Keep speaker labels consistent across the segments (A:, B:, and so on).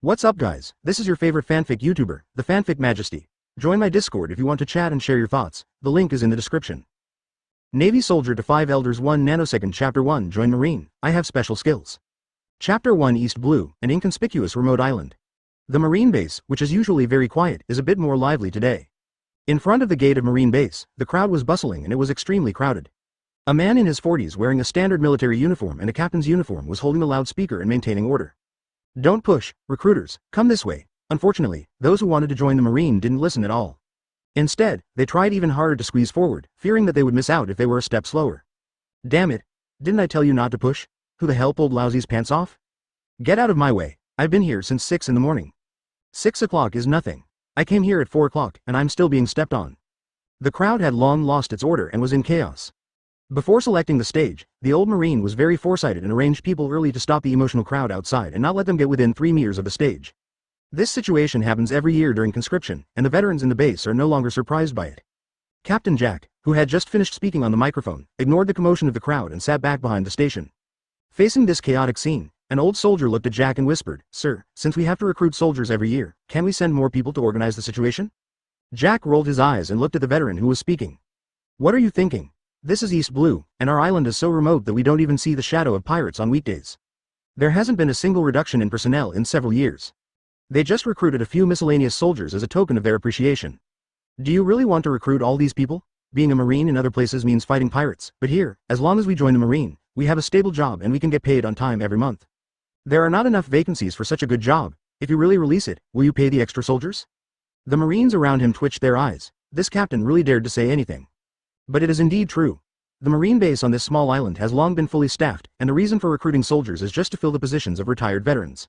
A: What's up guys, this is your favorite fanfic YouTuber, the Fanfic Majesty. Join my Discord if you want to chat and share your thoughts, the link is in the description. Navy Soldier to 5 Elders 1 Nanosecond Chapter 1 Join Marine, I have special skills. Chapter 1 East Blue, an inconspicuous remote island. The Marine base, which is usually very quiet, is a bit more lively today. In front of the gate of Marine base, the crowd was bustling and it was extremely crowded. A man in his 40s wearing a standard military uniform and a captain's uniform was holding a loudspeaker and maintaining order. Don't push, recruiters, come this way. Unfortunately, those who wanted to join the Marine didn't listen at all. Instead, they tried even harder to squeeze forward, fearing that they would miss out if they were a step slower. Damn it, didn't I tell you not to push? Who the hell pulled Lousy's pants off? Get out of my way, I've been here since 6 in the morning. 6 o'clock is nothing. I came here at 4 o'clock and I'm still being stepped on. The crowd had long lost its order and was in chaos. Before selecting the stage, the old Marine was very foresighted and arranged people early to stop the emotional crowd outside and not let them get within 3 meters of the stage. This situation happens every year during conscription, and the veterans in the base are no longer surprised by it. Captain Jack, who had just finished speaking on the microphone, ignored the commotion of the crowd and sat back behind the station. Facing this chaotic scene, an old soldier looked at Jack and whispered, "Sir, since we have to recruit soldiers every year, can we send more people to organize the situation?" Jack rolled his eyes and looked at the veteran who was speaking. "What are you thinking? This is East Blue, and our island is so remote that we don't even see the shadow of pirates on weekdays. There hasn't been a single reduction in personnel in several years. They just recruited a few miscellaneous soldiers as a token of their appreciation. Do you really want to recruit all these people? Being a Marine in other places means fighting pirates, but here, as long as we join the Marine, we have a stable job and we can get paid on time every month. There are not enough vacancies for such a good job. If you really release it, will you pay the extra soldiers?" The Marines around him twitched their eyes. This captain really dared to say anything. But it is indeed true. The Marine base on this small island has long been fully staffed, and the reason for recruiting soldiers is just to fill the positions of retired veterans.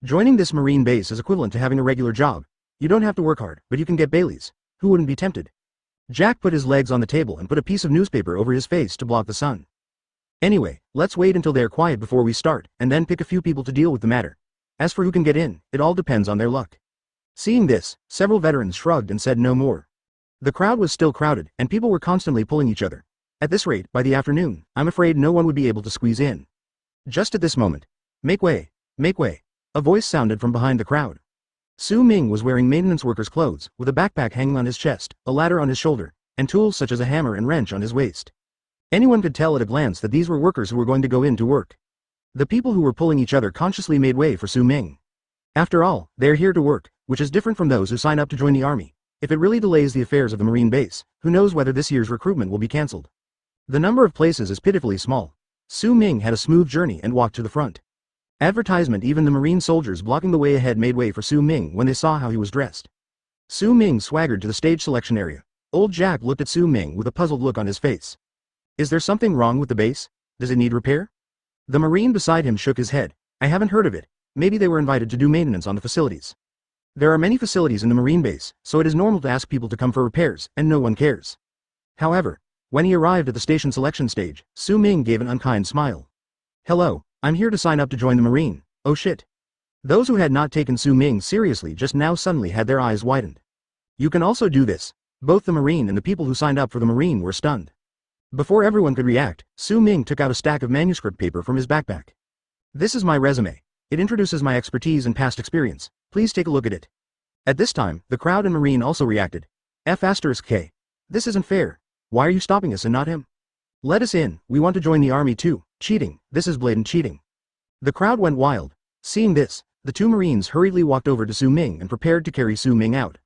A: Joining this Marine base is equivalent to having a regular job. You don't have to work hard, but you can get Baileys. Who wouldn't be tempted? Jack put his legs on the table and put a piece of newspaper over his face to block the sun. Anyway, let's wait until they are quiet before we start, and then pick a few people to deal with the matter. As for who can get in, it all depends on their luck. Seeing this, several veterans shrugged and said no more. The crowd was still crowded, and people were constantly pulling each other. At this rate, by the afternoon, I'm afraid no one would be able to squeeze in. Just at this moment, make way, a voice sounded from behind the crowd. Su Ming was wearing maintenance worker's clothes, with a backpack hanging on his chest, a ladder on his shoulder, and tools such as a hammer and wrench on his waist. Anyone could tell at a glance that these were workers who were going to go in to work. The people who were pulling each other consciously made way for Su Ming. After all, they are here to work, which is different from those who sign up to join the army. If it really delays the affairs of the Marine base, who knows whether this year's recruitment will be cancelled. The number of places is pitifully small. Su Ming had a smooth journey and walked to the front. Advertisement. Even the Marine soldiers blocking the way ahead made way for Su Ming when they saw how he was dressed. Su Ming swaggered to the stage selection area. Old Jack looked at Su Ming with a puzzled look on his face. Is there something wrong with the base? Does it need repair? The Marine beside him shook his head. I haven't heard of it. Maybe they were invited to do maintenance on the facilities. There are many facilities in the Marine base, so it is normal to ask people to come for repairs, and no one cares. However, when he arrived at the station selection stage, Su Ming gave an unkind smile. Hello, I'm here to sign up to join the Marine. Oh shit. Those who had not taken Su Ming seriously just now suddenly had their eyes widened. You can also do this. Both the Marine and the people who signed up for the Marine were stunned. Before everyone could react, Su Ming took out a stack of manuscript paper from his backpack. This is my resume. It introduces my expertise and past experience. Please take a look at it. At this time, the crowd and Marine also reacted. F***K. This isn't fair. Why are you stopping us and not him? Let us in, we want to join the army too. Cheating, this is blatant cheating. The crowd went wild. Seeing this, the two Marines hurriedly walked over to Su Ming and prepared to carry Su Ming out.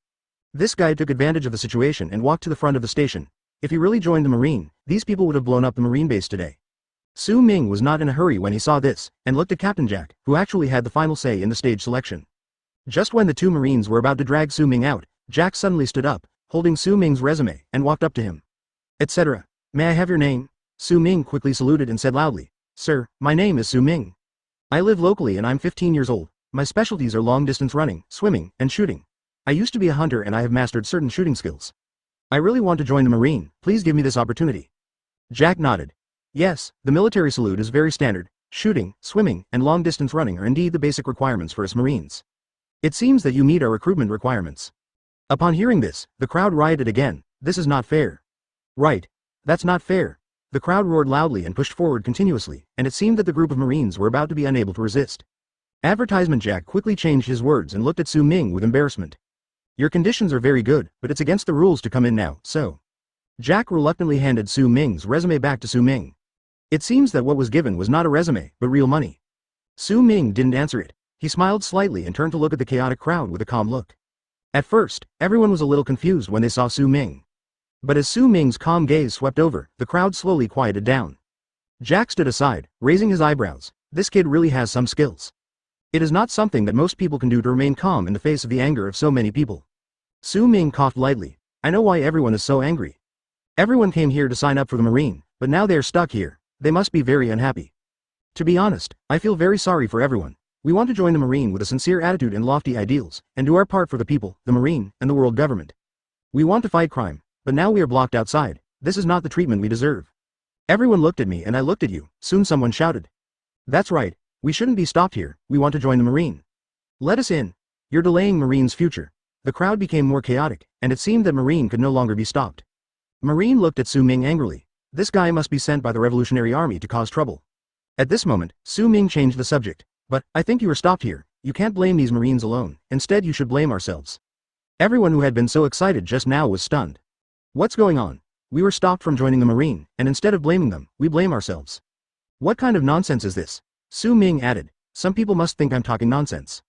A: This guy took advantage of the situation and walked to the front of the station. If he really joined the Marine, these people would have blown up the Marine base today. Su Ming was not in a hurry when he saw this, and looked at Captain Jack, who actually had the final say in the stage selection. Just when the two Marines were about to drag Su Ming out, Jack suddenly stood up, holding Su Ming's resume, and walked up to him. Etc. May I have your name? Su Ming quickly saluted and said loudly, Sir, my name is Su Ming. I live locally and I'm 15 years old. My specialties are long-distance running, swimming, and shooting. I used to be a hunter and I have mastered certain shooting skills. I really want to join the Marine, please give me this opportunity. Jack nodded. Yes, the military salute is very standard. Shooting, swimming, and long-distance running are indeed the basic requirements for us Marines. It seems that you meet our recruitment requirements. Upon hearing this, the crowd rioted again. This is not fair. Right. That's not fair. The crowd roared loudly and pushed forward continuously, and it seemed that the group of Marines were about to be unable to resist. Advertisement. Jack quickly changed his words and looked at Su Ming with embarrassment. Your conditions are very good, but it's against the rules to come in now, so. Jack reluctantly handed Su Ming's resume back to Su Ming. It seems that what was given was not a resume, but real money. Su Ming didn't answer it. He smiled slightly and turned to look at the chaotic crowd with a calm look. At first, everyone was a little confused when they saw Su Ming. But as Su Ming's calm gaze swept over, the crowd slowly quieted down. Jack stood aside, raising his eyebrows. This kid really has some skills. It is not something that most people can do to remain calm in the face of the anger of so many people. Su Ming coughed lightly. I know why everyone is so angry. Everyone came here to sign up for the Marine, but now they are stuck here. They must be very unhappy. To be honest, I feel very sorry for everyone. We want to join the Marine with a sincere attitude and lofty ideals, and do our part for the people, the Marine, and the world government. We want to fight crime, but now we are blocked outside. This is not the treatment we deserve. Everyone looked at me and I looked at you. Soon someone shouted. That's right. We shouldn't be stopped here. We want to join the Marine. Let us in. You're delaying Marine's future. The crowd became more chaotic, and it seemed that Marine could no longer be stopped. Marine looked at Su Ming angrily. This guy must be sent by the Revolutionary Army to cause trouble. At this moment, Su Ming changed the subject. But, I think you were stopped here. You can't blame these Marines alone. Instead you should blame ourselves. Everyone who had been so excited just now was stunned. What's going on? We were stopped from joining the Marine, and instead of blaming them, we blame ourselves. What kind of nonsense is this? Su Ming added. Some people must think I'm talking nonsense.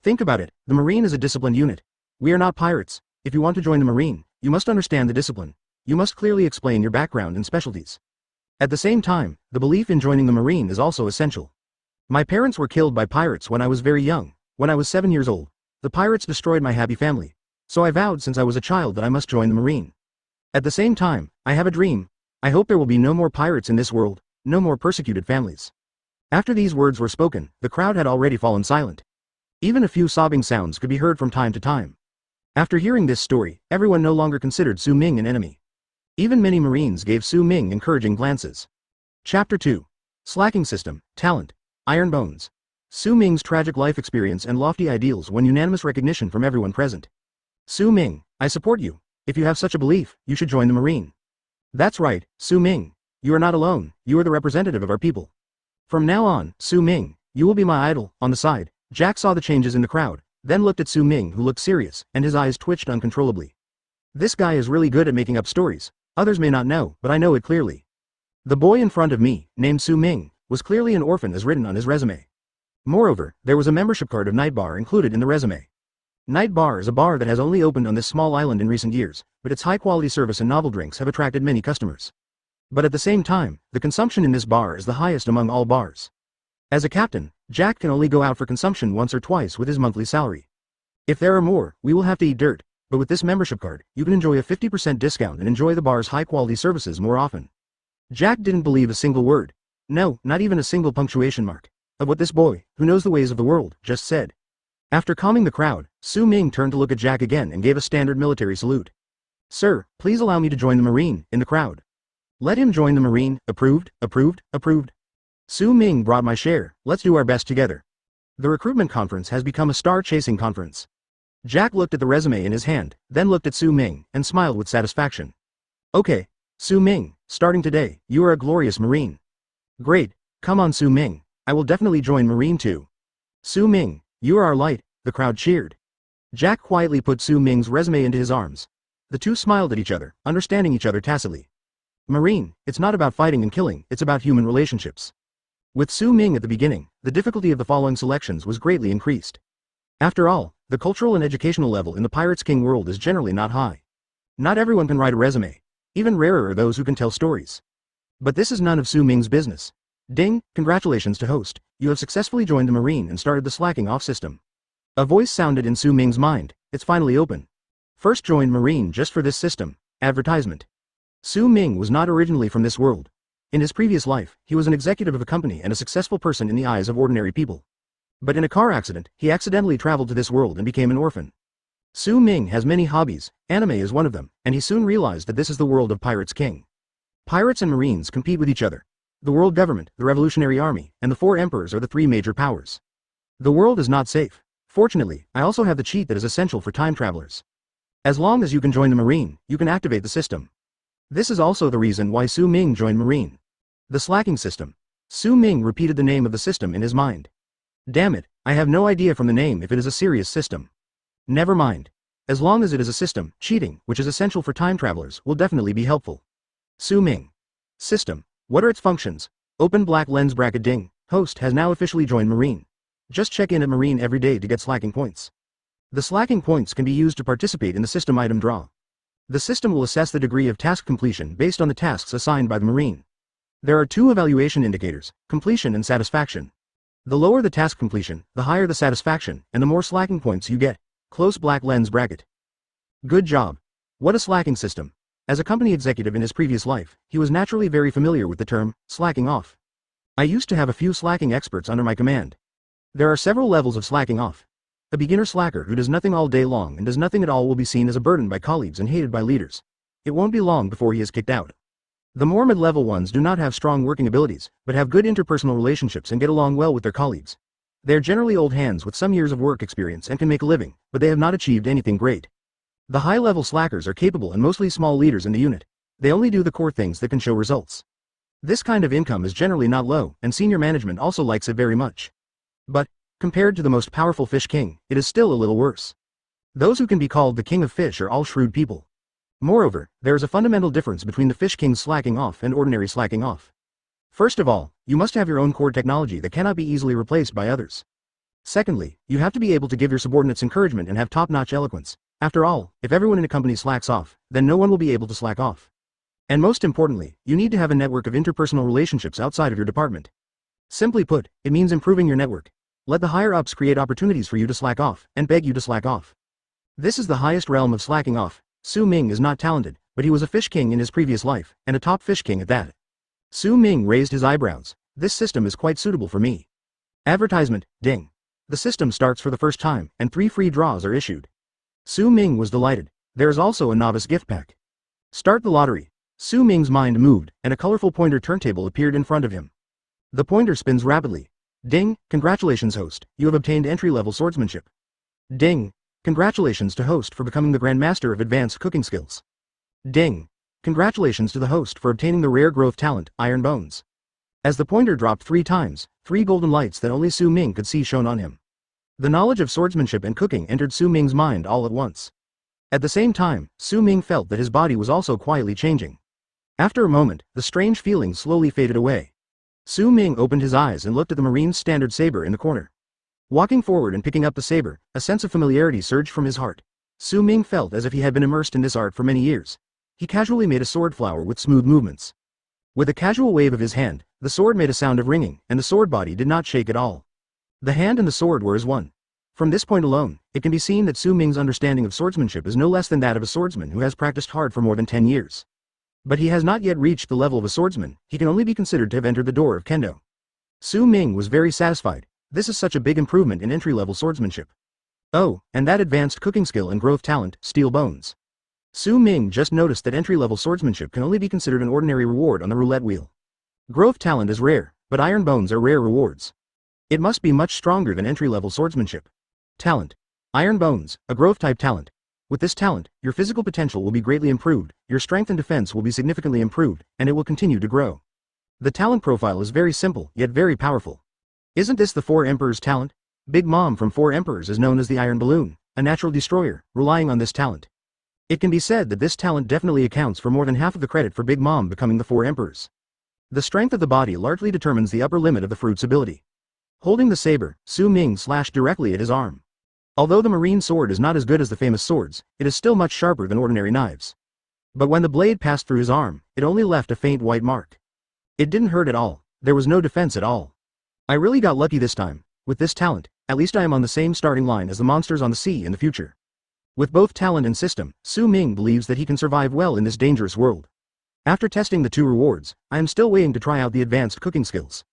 A: Think about it, the Marine is a disciplined unit. We are not pirates. If you want to join the Marine, you must understand the discipline. You must clearly explain your background and specialties. At the same time, the belief in joining the Marine is also essential. My parents were killed by pirates when I was very young. When I was 7 years old, the pirates destroyed my happy family. So I vowed since I was a child that I must join the Marine. At the same time, I have a dream. I hope there will be no more pirates in this world, no more persecuted families. After these words were spoken, the crowd had already fallen silent. Even a few sobbing sounds could be heard from time to time. After hearing this story, everyone no longer considered Su Ming an enemy. Even many Marines gave Su Ming encouraging glances. Chapter 2. Slacking System, Talent, Iron Bones. Su Ming's tragic life experience and lofty ideals won unanimous recognition from everyone present. Su Ming, I support you. If you have such a belief, you should join the Marine. That's right, Su Ming. You are not alone, you are the representative of our people. From now on, Su Ming, you will be my idol. On the side, Jack saw the changes in the crowd, then looked at Su Ming, who looked serious, and his eyes twitched uncontrollably. This guy is really good at making up stories. Others may not know, but I know it clearly. The boy in front of me, named Su Ming, was clearly an orphan as written on his resume. Moreover, there was a membership card of Night Bar included in the resume. Night Bar is a bar that has only opened on this small island in recent years, but its high-quality service and novel drinks have attracted many customers. But at the same time, the consumption in this bar is the highest among all bars. As a captain, Jack can only go out for consumption once or twice with his monthly salary. If there are more, we will have to eat dirt. But with this membership card, you can enjoy a 50% discount and enjoy the bar's high-quality services more often. Jack didn't believe a single word. No, not even a single punctuation mark. Of what this boy, who knows the ways of the world, just said. After calming the crowd, Su Ming turned to look at Jack again and gave a standard military salute. Sir, please allow me to join the Marine, in the crowd. Let him join the Marine, approved, approved, approved. Su Ming brought my share, let's do our best together. The recruitment conference has become a star-chasing conference. Jack looked at the resume in his hand, then looked at Su Ming, and smiled with satisfaction. Okay, Su Ming, starting today, you are a glorious Marine. Great, come on Su Ming, I will definitely join Marine too. Su Ming, you are our light, the crowd cheered. Jack quietly put Su Ming's resume into his arms. The two smiled at each other, understanding each other tacitly. Marine, it's not about fighting and killing, it's about human relationships. With Su Ming at the beginning, the difficulty of the following selections was greatly increased. After all, the cultural and educational level in the Pirates King world is generally not high. Not everyone can write a resume. Even rarer are those who can tell stories. But this is none of Su Ming's business. Ding, congratulations to host, you have successfully joined the Marine and started the slacking off system. A voice sounded in Su Ming's mind, it's finally open. First joined Marine just for this system, advertisement. Su Ming was not originally from this world. In his previous life, he was an executive of a company and a successful person in the eyes of ordinary people. But in a car accident, he accidentally traveled to this world and became an orphan. Su Ming has many hobbies, anime is one of them, and he soon realized that this is the world of Pirates King. Pirates and Marines compete with each other. The world government, the Revolutionary Army, and the four emperors are the three major powers. The world is not safe. Fortunately, I also have the cheat that is essential for time travelers. As long as you can join the Marine, you can activate the system. This is also the reason why Su Ming joined Marine. The slacking system. Su Ming repeated the name of the system in his mind. Damn it, I have no idea from the name if it is a serious system. Never mind. As long as it is a system, cheating, which is essential for time travelers, will definitely be helpful. Su Ming. System. What are its functions? Open black lens bracket ding. Host has now officially joined Marine. Just check in at Marine every day to get slacking points. The slacking points can be used to participate in the system item draw. The system will assess the degree of task completion based on the tasks assigned by the Marine. There are two evaluation indicators, completion and satisfaction. The lower the task completion, the higher the satisfaction, and the more slacking points you get. Close black lens bracket. Good job. What a slacking system. As a company executive in his previous life, he was naturally very familiar with the term, slacking off. I used to have a few slacking experts under my command. There are several levels of slacking off. A beginner slacker who does nothing all day long and does nothing at all will be seen as a burden by colleagues and hated by leaders. It won't be long before he is kicked out. The more mid-level ones do not have strong working abilities, but have good interpersonal relationships and get along well with their colleagues. They are generally old hands with some years of work experience and can make a living, but they have not achieved anything great. The high-level slackers are capable and mostly small leaders in the unit. They only do the core things that can show results. This kind of income is generally not low, and senior management also likes it very much. But, compared to the most powerful fish king, it is still a little worse. Those who can be called the king of fish are all shrewd people. Moreover, there is a fundamental difference between the fish king's slacking off and ordinary slacking off. First of all, you must have your own core technology that cannot be easily replaced by others. Secondly, you have to be able to give your subordinates encouragement and have top-notch eloquence. After all, if everyone in a company slacks off, then no one will be able to slack off. And most importantly, you need to have a network of interpersonal relationships outside of your department. Simply put, it means improving your network. Let the higher-ups create opportunities for you to slack off, and beg you to slack off. This is the highest realm of slacking off. Su Ming is not talented, but he was a fish king in his previous life, and a top fish king at that. Su Ming raised his eyebrows. This system is quite suitable for me. Advertisement, ding. The system starts for the first time, and 3 free draws are issued. Su Ming was delighted. There is also a novice gift pack. Start the lottery. Su Ming's mind moved, and a colorful pointer turntable appeared in front of him. The pointer spins rapidly. Ding, congratulations host, you have obtained entry-level swordsmanship. Ding, congratulations to host for becoming the Grandmaster of Advanced Cooking Skills. Ding, congratulations to the host for obtaining the rare growth talent, Iron Bones. As the pointer dropped 3 times, 3 golden lights that only Su Ming could see shone on him. The knowledge of swordsmanship and cooking entered Su Ming's mind all at once. At the same time, Su Ming felt that his body was also quietly changing. After a moment, the strange feeling slowly faded away. Su Ming opened his eyes and looked at the Marine's standard saber in the corner. Walking forward and picking up the saber, a sense of familiarity surged from his heart. Su Ming felt as if he had been immersed in this art for many years. He casually made a sword flower with smooth movements. With a casual wave of his hand, the sword made a sound of ringing, and the sword body did not shake at all. The hand and the sword were as one. From this point alone, it can be seen that Su Ming's understanding of swordsmanship is no less than that of a swordsman who has practiced hard for more than 10 years. But he has not yet reached the level of a swordsman, he can only be considered to have entered the door of kendo. Su Ming was very satisfied. This is such a big improvement in entry-level swordsmanship. Oh, and that advanced cooking skill and growth talent, steel bones. Su Ming just noticed that entry-level swordsmanship can only be considered an ordinary reward on the roulette wheel. Growth talent is rare, but iron bones are rare rewards. It must be much stronger than entry-level swordsmanship. Talent. Iron bones, a growth-type talent. With this talent, your physical potential will be greatly improved, your strength and defense will be significantly improved, and it will continue to grow. The talent profile is very simple, yet very powerful. Isn't this the 4 Emperors talent? Big Mom from 4 Emperors is known as the Iron Balloon, a natural destroyer, relying on this talent. It can be said that this talent definitely accounts for more than half of the credit for Big Mom becoming the 4 Emperors. The strength of the body largely determines the upper limit of the fruit's ability. Holding the saber, Su Ming slashed directly at his arm. Although the marine sword is not as good as the famous swords, it is still much sharper than ordinary knives. But when the blade passed through his arm, it only left a faint white mark. It didn't hurt at all. There was no defense at all. I really got lucky this time. With this talent, at least I am on the same starting line as the monsters on the sea in the future. With both talent and system, Su Ming believes that he can survive well in this dangerous world. After testing the 2 rewards, I am still waiting to try out the advanced cooking skills.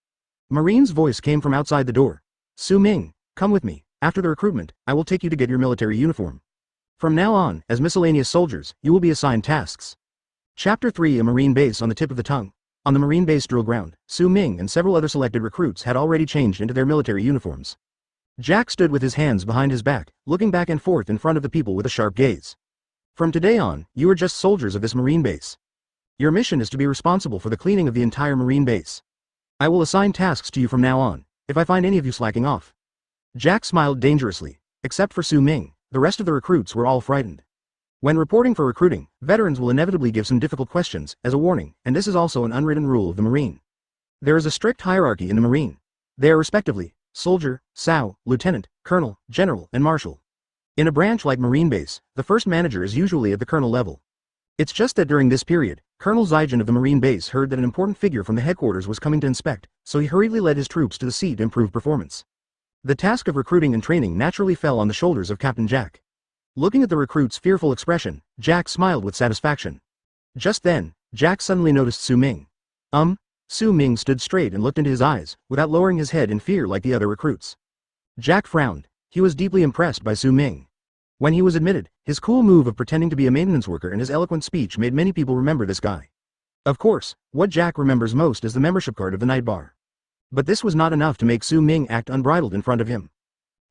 A: Marine's voice came from outside the door. Su Ming, come with me. After the recruitment, I will take you to get your military uniform. From now on, as miscellaneous soldiers, you will be assigned tasks. Chapter 3: A Marine Base on the Tip of the Tongue. On the Marine Base drill ground, Su Ming and several other selected recruits had already changed into their military uniforms. Jack stood with his hands behind his back, looking back and forth in front of the people with a sharp gaze. From today on, you are just soldiers of this Marine Base. Your mission is to be responsible for the cleaning of the entire Marine Base. I will assign tasks to you from now on, if I find any of you slacking off. Jack smiled dangerously. Except for Su Ming, the rest of the recruits were all frightened. When reporting for recruiting, veterans will inevitably give some difficult questions, as a warning, and this is also an unwritten rule of the Marine. There is a strict hierarchy in the Marine. They are respectively, soldier, SOW, lieutenant, colonel, general, and marshal. In a branch like Marine Base, the first manager is usually at the colonel level. It's just that during this period, Colonel Zygen of the Marine Base heard that an important figure from the headquarters was coming to inspect, so he hurriedly led his troops to the sea to improve performance. The task of recruiting and training naturally fell on the shoulders of Captain Jack. Looking at the recruit's fearful expression, Jack smiled with satisfaction. Just then, Jack suddenly noticed Su Ming. Su Ming stood straight and looked into his eyes, without lowering his head in fear like the other recruits. Jack frowned. He was deeply impressed by Su Ming. When he was admitted, his cool move of pretending to be a maintenance worker and his eloquent speech made many people remember this guy. Of course, what Jack remembers most is the membership card of the night bar. But this was not enough to make Su Ming act unbridled in front of him.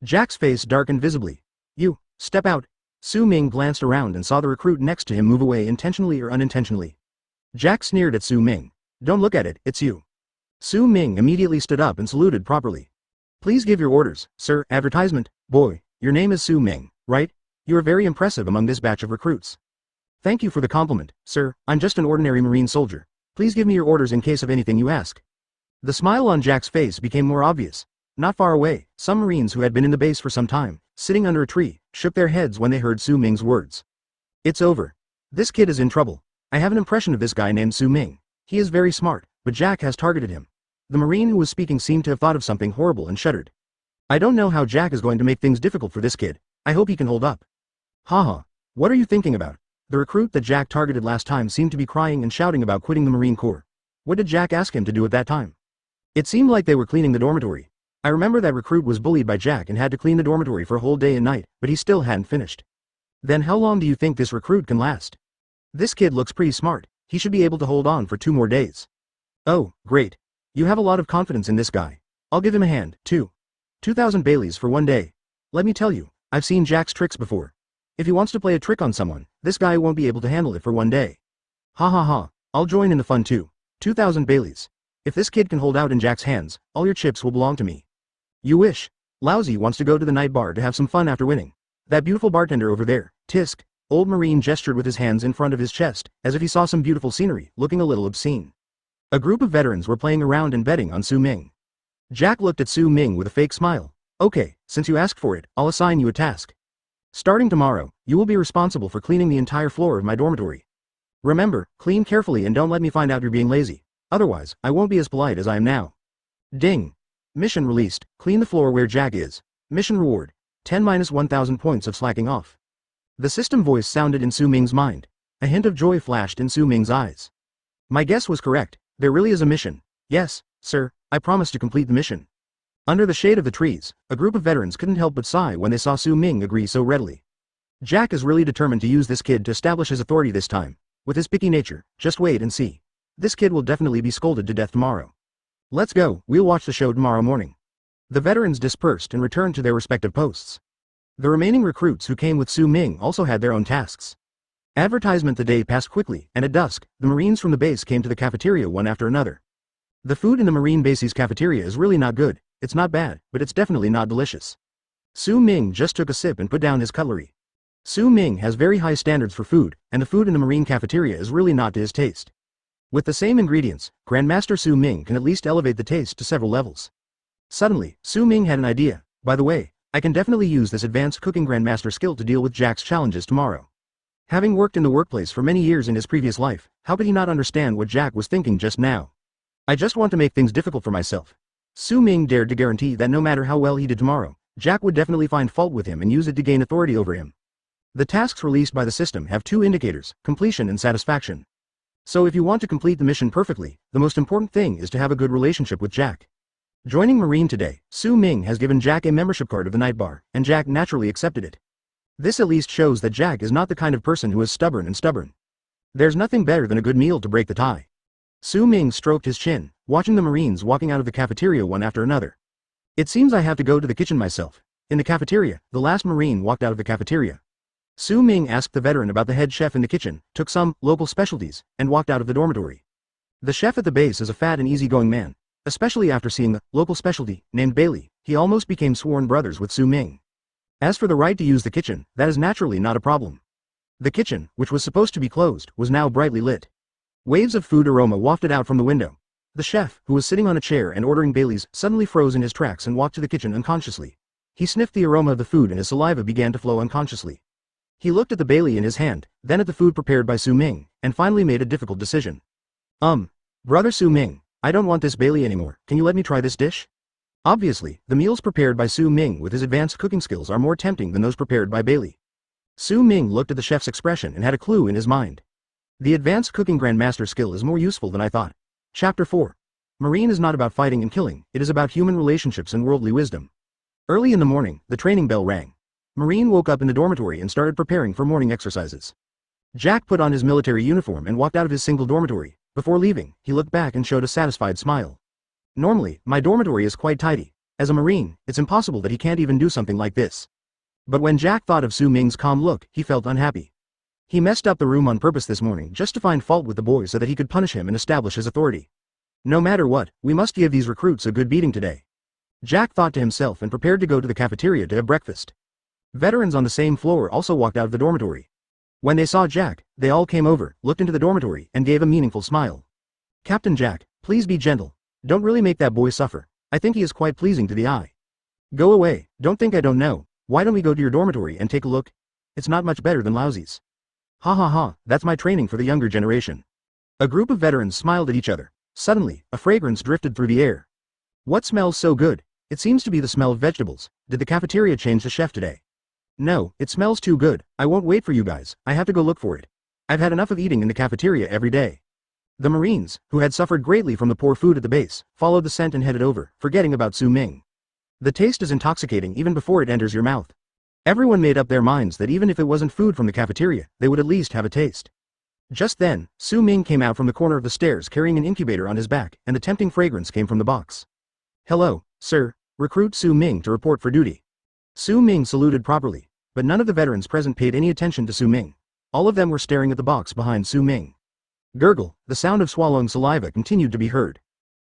A: Jack's face darkened visibly. "You, step out." Su Ming glanced around and saw the recruit next to him move away intentionally or unintentionally. Jack sneered at Su Ming. "Don't look at it, it's you." Su Ming immediately stood up and saluted properly. "Please give your orders, sir." Advertisement. "Boy, your name is Su Ming, right? You are very impressive among this batch of recruits." "Thank you for the compliment, sir. I'm just an ordinary Marine soldier. Please give me your orders in case of anything you ask." The smile on Jack's face became more obvious. Not far away, some Marines who had been in the base for some time, sitting under a tree, shook their heads when they heard Su Ming's words. "It's over. This kid is in trouble. I have an impression of this guy named Su Ming. He is very smart, but Jack has targeted him." The Marine who was speaking seemed to have thought of something horrible and shuddered. "I don't know how Jack is going to make things difficult for this kid. I hope he can hold up." "Haha. What are you thinking about?" The recruit that Jack targeted last time seemed to be crying and shouting about quitting the Marine Corps. What did Jack ask him to do at that time? It seemed like they were cleaning the dormitory. I remember that recruit was bullied by Jack and had to clean the dormitory for a whole day and night, but he still hadn't finished. Then how long do you think this recruit can last? This kid looks pretty smart. He should be able to hold on for 2 more days. Oh, great. You have a lot of confidence in this guy. I'll give him a hand, too. 2,000 Baileys for 1 day. Let me tell you, I've seen Jack's tricks before. If he wants to play a trick on someone, this guy won't be able to handle it for 1 day. Ha ha ha, I'll join in the fun too. 2,000 Baileys. If this kid can hold out in Jack's hands, all your chips will belong to me. You wish. Lousy wants to go to the night bar to have some fun after winning. That beautiful bartender over there, Tisk." Old Marine gestured with his hands in front of his chest, as if he saw some beautiful scenery, looking a little obscene. A group of veterans were playing around and betting on Su Ming. Jack looked at Su Ming with a fake smile. "Okay, since you asked for it, I'll assign you a task. Starting tomorrow, you will be responsible for cleaning the entire floor of my dormitory. Remember, clean carefully and don't let me find out you're being lazy. Otherwise, I won't be as polite as I am now." Ding. Mission released. Clean the floor where Jack is. Mission reward. 10-1,000 points of slacking off. The system voice sounded in Su Ming's mind. A hint of joy flashed in Su Ming's eyes. My guess was correct. There really is a mission. Yes, sir, I promise to complete the mission. Under the shade of the trees, a group of veterans couldn't help but sigh when they saw Su Ming agree so readily. Jack is really determined to use this kid to establish his authority this time. With his picky nature, just wait and see. This kid will definitely be scolded to death tomorrow. Let's go, we'll watch the show tomorrow morning. The veterans dispersed and returned to their respective posts. The remaining recruits who came with Su Ming also had their own tasks. Advertisement. The day passed quickly, and at dusk, the Marines from the base came to the cafeteria one after another. The food in the Marine base's cafeteria is really not good. It's not bad, but it's definitely not delicious. Su Ming just took a sip and put down his cutlery. Su Ming has very high standards for food, and the food in the Marine cafeteria is really not to his taste. With the same ingredients, Grandmaster Su Ming can at least elevate the taste to several levels. Suddenly, Su Ming had an idea. By the way, I can definitely use this advanced cooking Grandmaster skill to deal with Jack's challenges tomorrow. Having worked in the workplace for many years in his previous life, how could he not understand what Jack was thinking just now? I just want to make things difficult for myself. Su Ming dared to guarantee that no matter how well he did tomorrow, Jack would definitely find fault with him and use it to gain authority over him. The tasks released by the system have 2 indicators, completion and satisfaction. So if you want to complete the mission perfectly, the most important thing is to have a good relationship with Jack. Joining Marine today, Su Ming has given Jack a membership card of the night bar, and Jack naturally accepted it. This at least shows that Jack is not the kind of person who is stubborn. There's nothing better than a good meal to break the tie. Su Ming stroked his chin, watching the Marines walking out of the cafeteria one after another. It seems I have to go to the kitchen myself. In the cafeteria, the last Marine walked out of the cafeteria. Su Ming asked the veteran about the head chef in the kitchen, took some local specialties, and walked out of the dormitory. The chef at the base is a fat and easygoing man, especially after seeing the local specialty named Bailey He almost became sworn brothers with Su Ming. As for the right to use the kitchen, that is naturally not a problem. The kitchen, which was supposed to be closed, was now brightly lit. Waves of food aroma wafted out from the window. The chef, who was sitting on a chair and ordering Bailey's, suddenly froze in his tracks and walked to the kitchen unconsciously. He sniffed the aroma of the food and his saliva began to flow unconsciously. He looked at the Bailey in his hand, then at the food prepared by Su Ming, and finally made a difficult decision. Brother Su Ming, I don't want this Bailey anymore, can you let me try this dish? Obviously, the meals prepared by Su Ming with his advanced cooking skills are more tempting than those prepared by Bailey. Su Ming looked at the chef's expression and had a clue in his mind. The advanced cooking grandmaster skill is more useful than I thought. Chapter 4. Marine is not about fighting and killing, it is about human relationships and worldly wisdom. Early in the morning, the training bell rang. Marine woke up in the dormitory and started preparing for morning exercises. Jack put on his military uniform and walked out of his single dormitory. Before leaving, he looked back and showed a satisfied smile. Normally, my dormitory is quite tidy. As a Marine, it's impossible that he can't even do something like this. But when Jack thought of Su Ming's calm look, he felt unhappy. He messed up the room on purpose this morning just to find fault with the boy so that he could punish him and establish his authority. No matter what, we must give these recruits a good beating today. Jack thought to himself and prepared to go to the cafeteria to have breakfast. Veterans on the same floor also walked out of the dormitory. When they saw Jack, they all came over, looked into the dormitory, and gave a meaningful smile. Captain Jack, please be gentle. Don't really make that boy suffer. I think he is quite pleasing to the eye. Go away, don't think I don't know. Why don't we go to your dormitory and take a look? It's not much better than lousy's. Ha ha ha, that's my training for the younger generation. A group of veterans smiled at each other. Suddenly, a fragrance drifted through the air. What smells so good? It seems to be the smell of vegetables. Did the cafeteria change the chef today? No, it smells too good. I won't wait for you guys, I have to go look for it. I've had enough of eating in the cafeteria every day. The Marines, who had suffered greatly from the poor food at the base, followed the scent and headed over, forgetting about Su Ming. The taste is intoxicating even before it enters your mouth. Everyone made up their minds that even if it wasn't food from the cafeteria, they would at least have a taste. Just then, Su Ming came out from the corner of the stairs carrying an incubator on his back, and the tempting fragrance came from the box. Hello, sir. Recruit Su Ming to report for duty. Su Ming saluted properly, but none of the veterans present paid any attention to Su Ming. All of them were staring at the box behind Su Ming. Gurgle, the sound of swallowing saliva continued to be heard.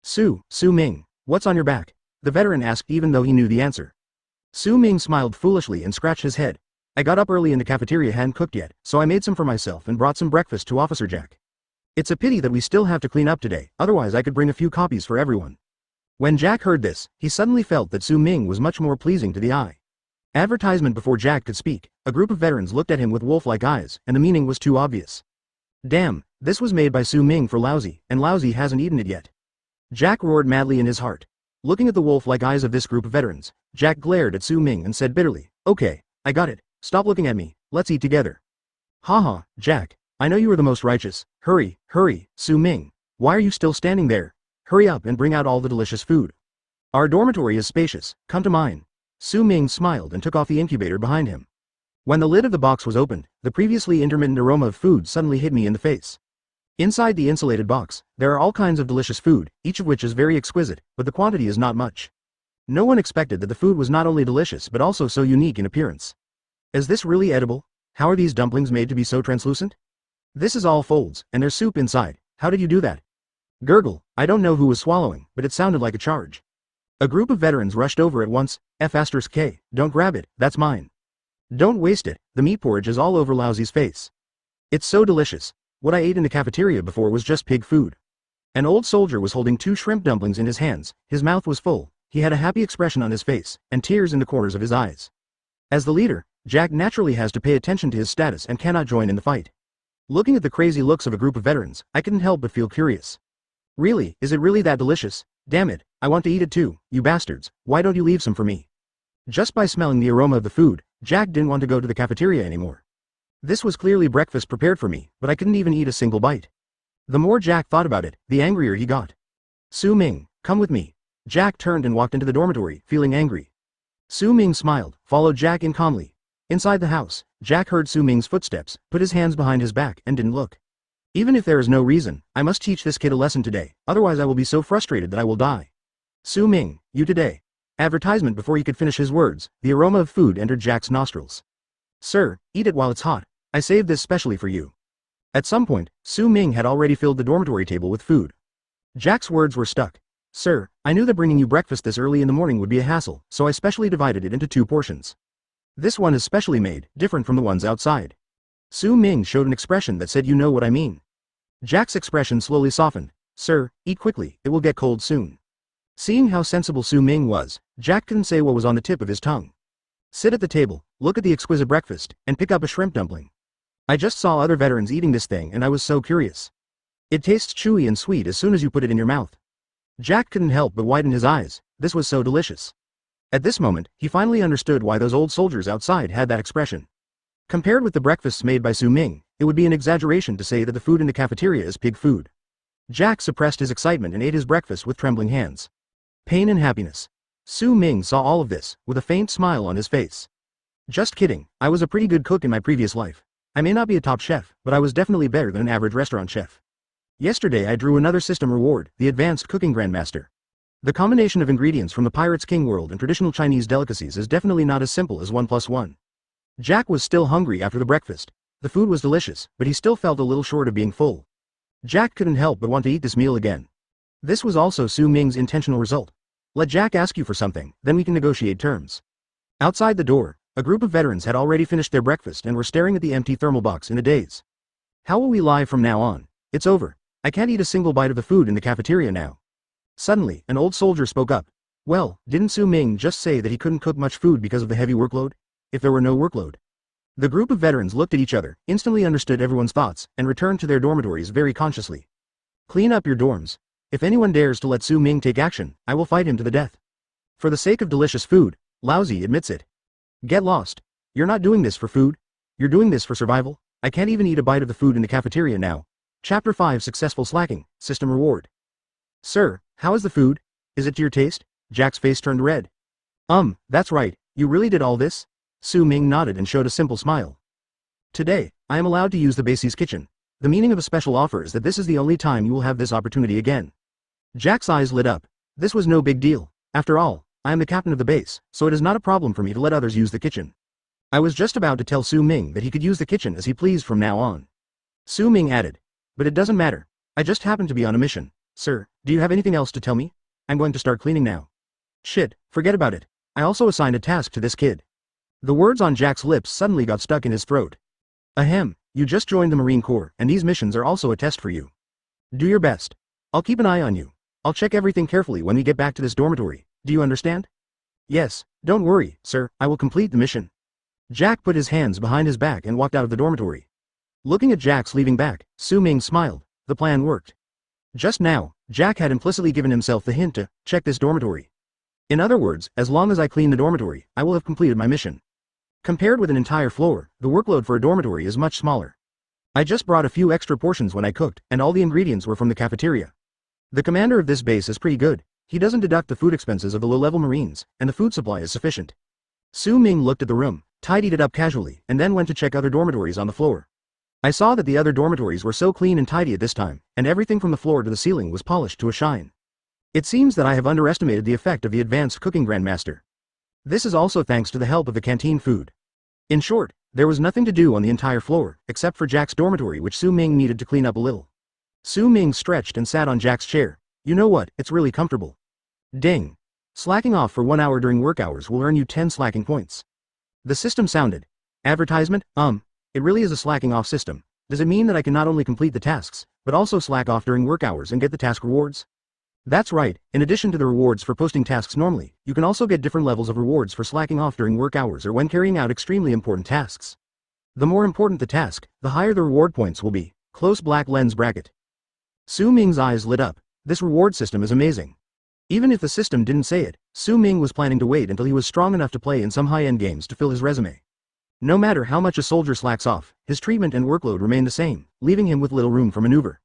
A: Su Ming, what's on your back? The veteran asked even though he knew the answer. Su Ming smiled foolishly and scratched his head. I got up early and the cafeteria hadn't cooked yet, so I made some for myself and brought some breakfast to Officer Jack. It's a pity that we still have to clean up today, otherwise I could bring a few copies for everyone. When Jack heard this, he suddenly felt that Su Ming was much more pleasing to the eye. Advertisement before Jack could speak, a group of veterans looked at him with wolf-like eyes, and the meaning was too obvious. Damn, this was made by Su Ming for Lousy, and Lousy hasn't eaten it yet. Jack roared madly in his heart. Looking at the wolf-like eyes of this group of veterans, Jack glared at Su Ming and said bitterly, okay, I got it, stop looking at me, let's eat together. Haha, Jack, I know you are the most righteous, hurry, Su Ming, why are you still standing there? Hurry up and bring out all the delicious food. Our dormitory is spacious, come to mine. Su Ming smiled and took off the incubator behind him. When the lid of the box was opened, the previously intermittent aroma of food suddenly hit me in the face. Inside the insulated box, there are all kinds of delicious food, each of which is very exquisite, but the quantity is not much. No one expected that the food was not only delicious but also so unique in appearance. Is this really edible? How are these dumplings made to be so translucent? This is all folds, and there's soup inside. How did you do that? Gurgle, I don't know who was swallowing, but it sounded like a charge. A group of veterans rushed over at once. F*K, don't grab it, that's mine. Don't waste it, the meat porridge is all over Lousy's face. It's so delicious. What I ate in the cafeteria before was just pig food. An old soldier was holding 2 shrimp dumplings in his hands, his mouth was full, he had a happy expression on his face, and tears in the corners of his eyes. As the leader, Jack naturally has to pay attention to his status and cannot join in the fight. Looking at the crazy looks of a group of veterans, I couldn't help but feel curious. Really, is it really that delicious? Damn it, I want to eat it too, you bastards, why don't you leave some for me? Just by smelling the aroma of the food, Jack didn't want to go to the cafeteria anymore. This was clearly breakfast prepared for me, but I couldn't even eat a single bite. The more Jack thought about it, the angrier he got. Su Ming, come with me. Jack turned and walked into the dormitory, feeling angry. Su Ming smiled, followed Jack in calmly. Inside the house, Jack heard Su Ming's footsteps, put his hands behind his back, and didn't look. Even if there is no reason, I must teach this kid a lesson today, otherwise I will be so frustrated that I will die. Su Ming, you today. Advertisement before he could finish his words, the aroma of food entered Jack's nostrils. Sir, eat it while it's hot. I saved this specially for you. At some point, Su Ming had already filled the dormitory table with food. Jack's words were stuck. Sir, I knew that bringing you breakfast this early in the morning would be a hassle, so I specially divided it into 2 portions. This one is specially made, different from the ones outside. Su Ming showed an expression that said, "You know what I mean." Jack's expression slowly softened. "Sir, eat quickly, it will get cold soon." Seeing how sensible Su Ming was, Jack couldn't say what was on the tip of his tongue. Sit at the table, look at the exquisite breakfast, and pick up a shrimp dumpling. I just saw other veterans eating this thing and I was so curious. It tastes chewy and sweet as soon as you put it in your mouth. Jack couldn't help but widen his eyes, this was so delicious. At this moment, he finally understood why those old soldiers outside had that expression. Compared with the breakfasts made by Su Ming, it would be an exaggeration to say that the food in the cafeteria is pig food. Jack suppressed his excitement and ate his breakfast with trembling hands. Pain and happiness. Su Ming saw all of this, with a faint smile on his face. Just kidding, I was a pretty good cook in my previous life. I may not be a top chef, but I was definitely better than an average restaurant chef. Yesterday I drew another system reward, the Advanced Cooking Grandmaster. The combination of ingredients from the Pirate's King world and traditional Chinese delicacies is definitely not as simple as 1 plus 1. Jack was still hungry after the breakfast. The food was delicious, but he still felt a little short of being full. Jack couldn't help but want to eat this meal again. This was also Su Ming's intentional result. Let Jack ask you for something, then we can negotiate terms. Outside the door, a group of veterans had already finished their breakfast and were staring at the empty thermal box in a daze. How will we live from now on? It's over. I can't eat a single bite of the food in the cafeteria now. Suddenly, an old soldier spoke up. Well, didn't Su Ming just say that he couldn't cook much food because of the heavy workload? If there were no workload. The group of veterans looked at each other, instantly understood everyone's thoughts, and returned to their dormitories very consciously. Clean up your dorms. If anyone dares to let Su Ming take action, I will fight him to the death. For the sake of delicious food, Lousy admits it. Get lost. You're not doing this for food. You're doing this for survival. I can't even eat a bite of the food in the cafeteria now. Chapter 5 Successful Slacking, System Reward. Sir, how is the food? Is it to your taste? Jack's face turned red. That's right, you really did all this? Su Ming nodded and showed a simple smile. Today, I am allowed to use the base's kitchen. The meaning of a special offer is that this is the only time you will have this opportunity again. Jack's eyes lit up. This was no big deal. After all, I am the captain of the base, so it is not a problem for me to let others use the kitchen. I was just about to tell Su Ming that he could use the kitchen as he pleased from now on. Su Ming added. But it doesn't matter. I just happened to be on a mission. Sir, do you have anything else to tell me? I'm going to start cleaning now. Shit, forget about it. I also assigned a task to this kid. The words on Jack's lips suddenly got stuck in his throat. Ahem, you just joined the Marine Corps, and these missions are also a test for you. Do your best. I'll keep an eye on you. I'll check everything carefully when we get back to this dormitory. Do you understand? Yes, don't worry, sir, I will complete the mission. Jack put his hands behind his back and walked out of the dormitory. Looking at Jack's leaving back, Su Ming smiled. The plan worked. Just now, Jack had implicitly given himself the hint to check this dormitory. In other words, as long as I clean the dormitory, I will have completed my mission. Compared with an entire floor, the workload for a dormitory is much smaller. I just brought a few extra portions when I cooked, and all the ingredients were from the cafeteria. The commander of this base is pretty good. He doesn't deduct the food expenses of the low-level Marines, and the food supply is sufficient. Su Ming looked at the room, tidied it up casually, and then went to check other dormitories on the floor. I saw that the other dormitories were so clean and tidy at this time, and everything from the floor to the ceiling was polished to a shine. It seems that I have underestimated the effect of the Advanced Cooking Grandmaster. This is also thanks to the help of the canteen food. In short, there was nothing to do on the entire floor, except for Jack's dormitory, which Su Ming needed to clean up a little. Su Ming stretched and sat on Jack's chair. You know what, it's really comfortable. Ding. Slacking off for 1 hour during work hours will earn you 10 slacking points. The system sounded. Advertisement, it really is a slacking off system. Does it mean that I can not only complete the tasks, but also slack off during work hours and get the task rewards? That's right, in addition to the rewards for posting tasks normally, you can also get different levels of rewards for slacking off during work hours or when carrying out extremely important tasks. The more important the task, the higher the reward points will be. Close black lens bracket. Su Ming's eyes lit up. This reward system is amazing. Even if the system didn't say it, Su Ming was planning to wait until he was strong enough to play in some high-end games to fill his resume. No matter how much a soldier slacks off, his treatment and workload remain the same, leaving him with little room for maneuver.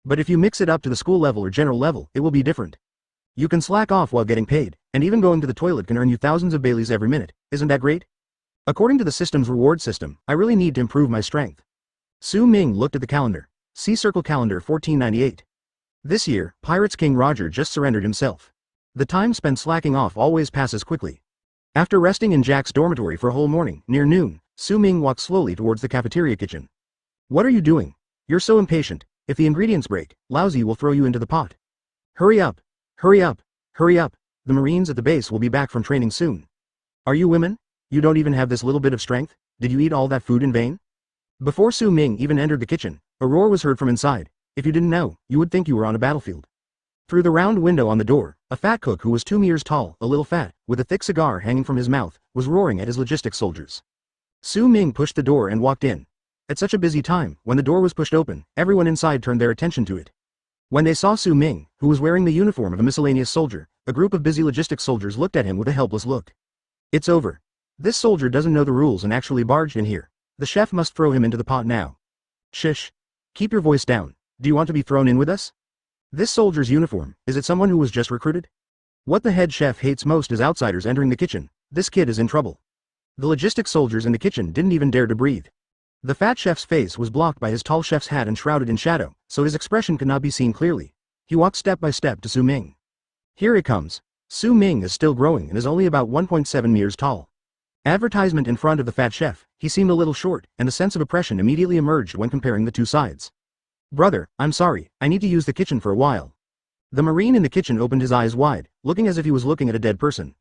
A: But if you mix it up to the school level or general level, it will be different. You can slack off while getting paid, and even going to the toilet can earn you thousands of Baileys every minute. Isn't that great? According to the system's reward system, I really need to improve my strength. Su Ming looked at the calendar. See Circle Calendar 1498. This year, Pirates King Roger just surrendered himself. The time spent slacking off always passes quickly. After resting in Jack's dormitory for a whole morning, near noon, Su Ming walked slowly towards the cafeteria kitchen. What are you doing? You're so impatient. If the ingredients break, Lousy will throw you into the pot. Hurry up. Hurry up! Hurry up! The Marines at the base will be back from training soon. Are you women? You don't even have this little bit of strength? Did you eat all that food in vain? Before Su Ming even entered the kitchen, a roar was heard from inside. If you didn't know, you would think you were on a battlefield. Through the round window on the door, a fat cook who was 2 meters tall, a little fat, with a thick cigar hanging from his mouth, was roaring at his logistics soldiers. Su Ming pushed the door and walked in. At such a busy time, when the door was pushed open, everyone inside turned their attention to it. When they saw Su Ming, who was wearing the uniform of a miscellaneous soldier, a group of busy logistics soldiers looked at him with a helpless look. It's over. This soldier doesn't know the rules and actually barged in here. The chef must throw him into the pot now. Shish. Keep your voice down. Do you want to be thrown in with us? This soldier's uniform, is it someone who was just recruited? What the head chef hates most is outsiders entering the kitchen. This kid is in trouble. The logistics soldiers in the kitchen didn't even dare to breathe. The fat chef's face was blocked by his tall chef's hat and shrouded in shadow, so his expression could not be seen clearly. He walked step by step to Su Ming. Here it comes. Su Ming is still growing and is only about 1.7 meters tall. Advertisement in front of the fat chef, he seemed a little short, and a sense of oppression immediately emerged when comparing the two sides. Brother, I'm sorry, I need to use the kitchen for a while. The Marine in the kitchen opened his eyes wide, looking as if he was looking at a dead person.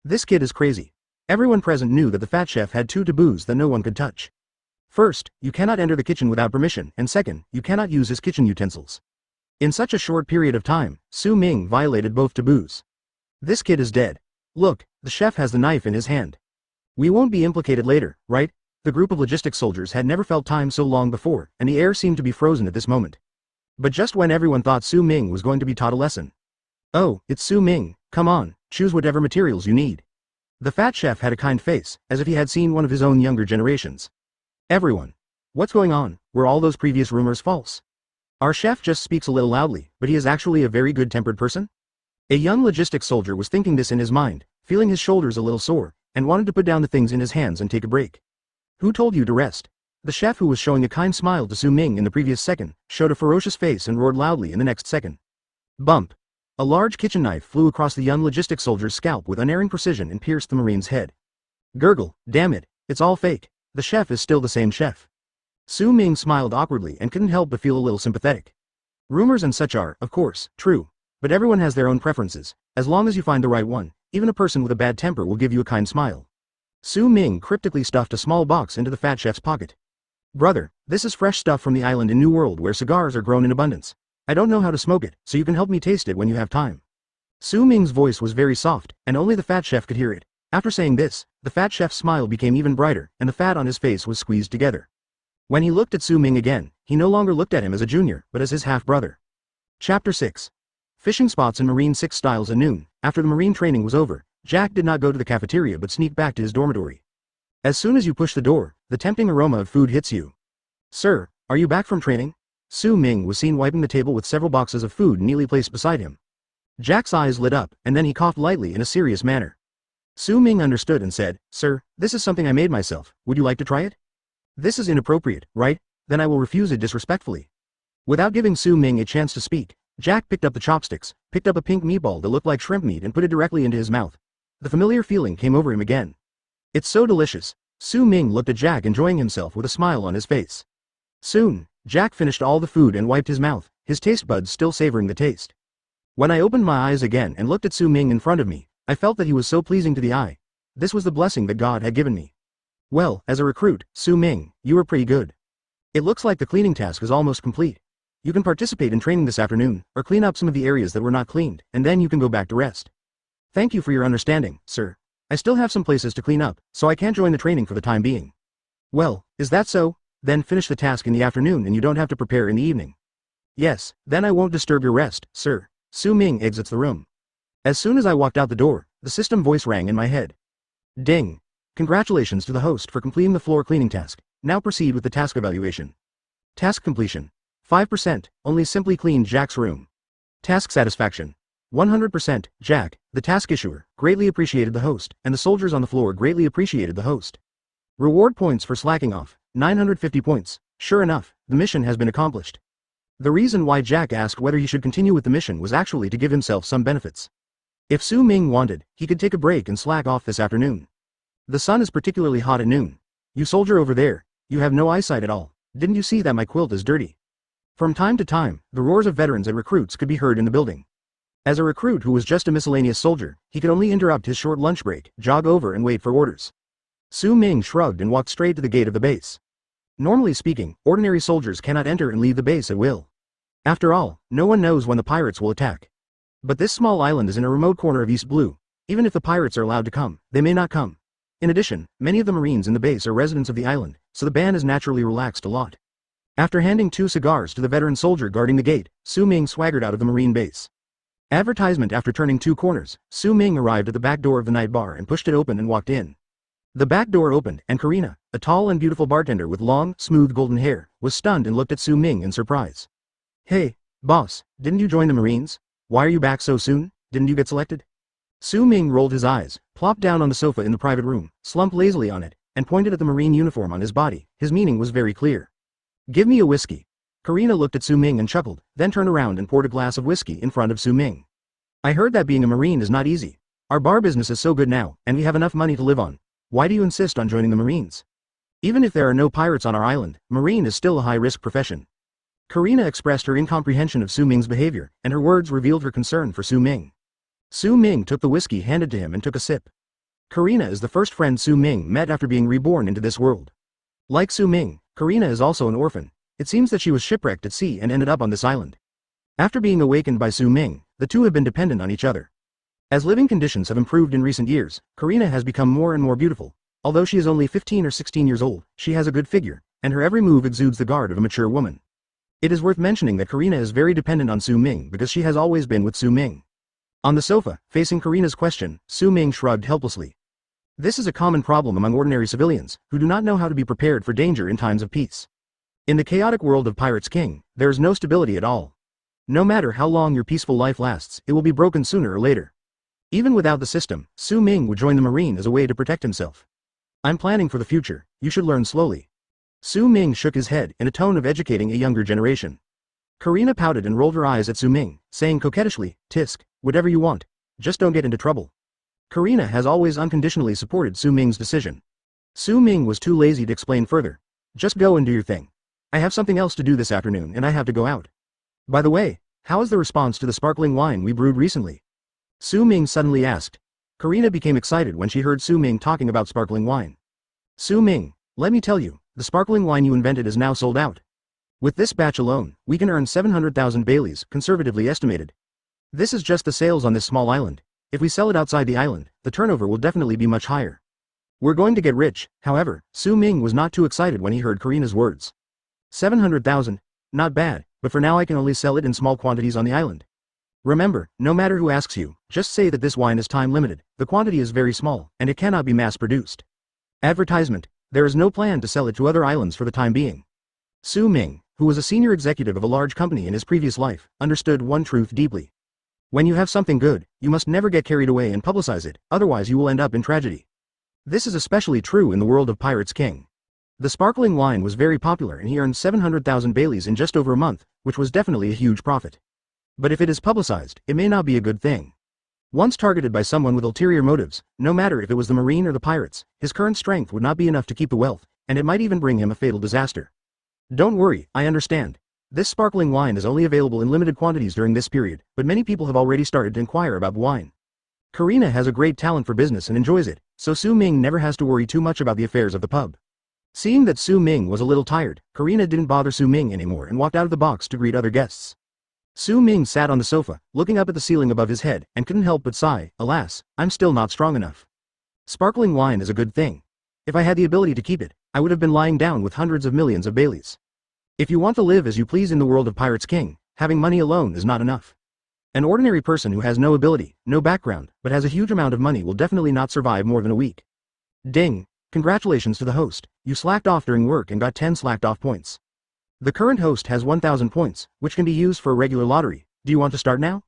A: This kid is crazy. Everyone present knew that the fat chef had 2 taboos that no one could touch. First, you cannot enter the kitchen without permission, and second, you cannot use his kitchen utensils. In such a short period of time, Su Ming violated both taboos. This kid is dead. Look, the chef has the knife in his hand. We won't be implicated later, right? The group of logistics soldiers had never felt time so long before, and the air seemed to be frozen at this moment. But just when everyone thought Su Ming was going to be taught a lesson. Oh, it's Su Ming, come on, choose whatever materials you need. The fat chef had a kind face, as if he had seen one of his own younger generations. Everyone. What's going on? Were all those previous rumors false? Our chef just speaks a little loudly, but he is actually a very good-tempered person? A young logistics soldier was thinking this in his mind, feeling his shoulders a little sore, and wanted to put down the things in his hands and take a break. Who told you to rest? The chef, who was showing a kind smile to Su Ming in the previous second, showed a ferocious face and roared loudly in the next second. Bump. A large kitchen knife flew across the young logistics soldier's scalp with unerring precision and pierced the Marine's head. Gurgle, damn it, it's all fake. The chef is still the same chef. Su Ming smiled awkwardly and couldn't help but feel a little sympathetic. Rumors and such are, of course, true. But everyone has their own preferences. As long as you find the right one, even a person with a bad temper will give you a kind smile. Su Ming cryptically stuffed a small box into the fat chef's pocket. Brother, this is fresh stuff from the island in New World where cigars are grown in abundance. I don't know how to smoke it, so you can help me taste it when you have time. Su Ming's voice was very soft, and only the fat chef could hear it. After saying this, the fat chef's smile became even brighter, and the fat on his face was squeezed together. When he looked at Su Ming again, he no longer looked at him as a junior, but as his half-brother. Chapter 6. Fishing spots in Marine 6 styles at noon. After the Marine training was over, Jack did not go to the cafeteria but sneaked back to his dormitory. As soon as you push the door, the tempting aroma of food hits you. Sir, are you back from training? Su Ming was seen wiping the table with several boxes of food neatly placed beside him. Jack's eyes lit up, and then he coughed lightly in a serious manner. Su Ming understood and said, Sir, this is something I made myself, would you like to try it? This is inappropriate, right? Then I will refuse it disrespectfully. Without giving Su Ming a chance to speak, Jack picked up the chopsticks, picked up a pink meatball that looked like shrimp meat and put it directly into his mouth. The familiar feeling came over him again. It's so delicious. Su Ming looked at Jack, enjoying himself with a smile on his face. Soon, Jack finished all the food and wiped his mouth, his taste buds still savoring the taste. When I opened my eyes again and looked at Su Ming in front of me, I felt that he was so pleasing to the eye. This was the blessing that God had given me. Well, as a recruit, Su Ming, you were pretty good. It looks like the cleaning task is almost complete. You can participate in training this afternoon, or clean up some of the areas that were not cleaned, and then you can go back to rest. Thank you for your understanding, sir. I still have some places to clean up, so I can't join the training for the time being. Well, is that so? Then finish the task in the afternoon and you don't have to prepare in the evening. Yes, then I won't disturb your rest, sir. Su Ming exits the room. As soon as I walked out the door, the system voice rang in my head. Ding. Congratulations to the host for completing the floor cleaning task. Now proceed with the task evaluation. Task completion. 5%, only simply cleaned Jack's room. Task satisfaction. 100%, Jack, the task issuer, greatly appreciated the host, and the soldiers on the floor greatly appreciated the host. Reward points for slacking off, 950 points. Sure enough, the mission has been accomplished. The reason why Jack asked whether he should continue with the mission was actually to give himself some benefits. If Su Ming wanted, he could take a break and slack off this afternoon. The sun is particularly hot at noon. You soldier over there, you have no eyesight at all. Didn't you see that my quilt is dirty? From time to time, the roars of veterans and recruits could be heard in the building. As a recruit who was just a miscellaneous soldier, he could only interrupt his short lunch break, jog over and wait for orders. Su Ming shrugged and walked straight to the gate of the base. Normally speaking, ordinary soldiers cannot enter and leave the base at will. After all, no one knows when the pirates will attack. But this small island is in a remote corner of East Blue. Even if the pirates are allowed to come, they may not come. In addition, many of the Marines in the base are residents of the island, so the ban is naturally relaxed a lot. After handing 2 cigars to the veteran soldier guarding the gate, Su Ming swaggered out of the Marine base. Advertisement. After turning 2 corners, Su Ming arrived at the back door of the night bar and pushed it open and walked in. The back door opened, and Karina, a tall and beautiful bartender with long, smooth golden hair, was stunned and looked at Su Ming in surprise. "Hey, boss, didn't you join the Marines? Why are you back so soon? Didn't you get selected?" Su Ming rolled his eyes, plopped down on the sofa in the private room, slumped lazily on it, and pointed at the Marine uniform on his body. His meaning was very clear. "Give me a whiskey." Karina looked at Su Ming and chuckled, then turned around and poured a glass of whiskey in front of Su Ming. "I heard that being a Marine is not easy. Our bar business is so good now, and we have enough money to live on. Why do you insist on joining the Marines? Even if there are no pirates on our island, Marine is still a high-risk profession." Karina expressed her incomprehension of Su Ming's behavior, and her words revealed her concern for Su Ming. Su Ming took the whiskey handed to him and took a sip. Karina is the first friend Su Ming met after being reborn into this world. Like Su Ming, Karina is also an orphan. It seems that she was shipwrecked at sea and ended up on this island. After being awakened by Su Ming, the two have been dependent on each other. As living conditions have improved in recent years, Karina has become more and more beautiful. Although she is only 15 or 16 years old, she has a good figure, and her every move exudes the guard of a mature woman. It is worth mentioning that Karina is very dependent on Su Ming because she has always been with Su Ming. On the sofa, facing Karina's question, Su Ming shrugged helplessly. This is a common problem among ordinary civilians, who do not know how to be prepared for danger in times of peace. In the chaotic world of Pirates King, there is no stability at all. No matter how long your peaceful life lasts, it will be broken sooner or later. Even without the system, Su Ming would join the Marine as a way to protect himself. "I'm planning for the future, you should learn slowly." Su Ming shook his head in a tone of educating a younger generation. Karina pouted and rolled her eyes at Su Ming, saying coquettishly, "Tisk, whatever you want. Just don't get into trouble." Karina has always unconditionally supported Su Ming's decision. Su Ming was too lazy to explain further. "Just go and do your thing. I have something else to do this afternoon and I have to go out. By the way, how is the response to the sparkling wine we brewed recently?" Su Ming suddenly asked. Karina became excited when she heard Su Ming talking about sparkling wine. "Su Ming, let me tell you, the sparkling wine you invented is now sold out. With this batch alone, we can earn 700,000 Baileys, conservatively estimated. This is just the sales on this small island. If we sell it outside the island, the turnover will definitely be much higher. We're going to get rich." However, Su Ming was not too excited when he heard Karina's words. 700,000? Not bad, but for now I can only sell it in small quantities on the island. Remember, no matter who asks you, just say that this wine is time limited, the quantity is very small, and it cannot be mass-produced. Advertisement: there is no plan to sell it to other islands for the time being. Su Ming, who was a senior executive of a large company in his previous life, understood one truth deeply. When you have something good, you must never get carried away and publicize it, otherwise you will end up in tragedy. This is especially true in the world of Pirates King. The sparkling wine was very popular and he earned 700,000 Baileys in just over a month, which was definitely a huge profit. But if it is publicized, it may not be a good thing. Once targeted by someone with ulterior motives, no matter if it was the Marine or the pirates, his current strength would not be enough to keep the wealth, and it might even bring him a fatal disaster. Don't worry, I understand. This sparkling wine is only available in limited quantities during this period, but many people have already started to inquire about wine. Karina has a great talent for business and enjoys it, so Su Ming never has to worry too much about the affairs of the pub. Seeing that Su Ming was a little tired, Karina didn't bother Su Ming anymore and walked out of the box to greet other guests. Su Ming sat on the sofa, looking up at the ceiling above his head, and couldn't help but sigh, "Alas, I'm still not strong enough." Sparkling wine is a good thing. If I had the ability to keep it, I would have been lying down with hundreds of millions of Baileys. If you want to live as you please in the world of Pirates King, having money alone is not enough. An ordinary person who has no ability, no background, but has a huge amount of money will definitely not survive more than a week. Ding! Congratulations to the host, you slacked off during work and got 10 slacked off points. The current host has 1,000 points, which can be used for a regular lottery. Do you want to start now?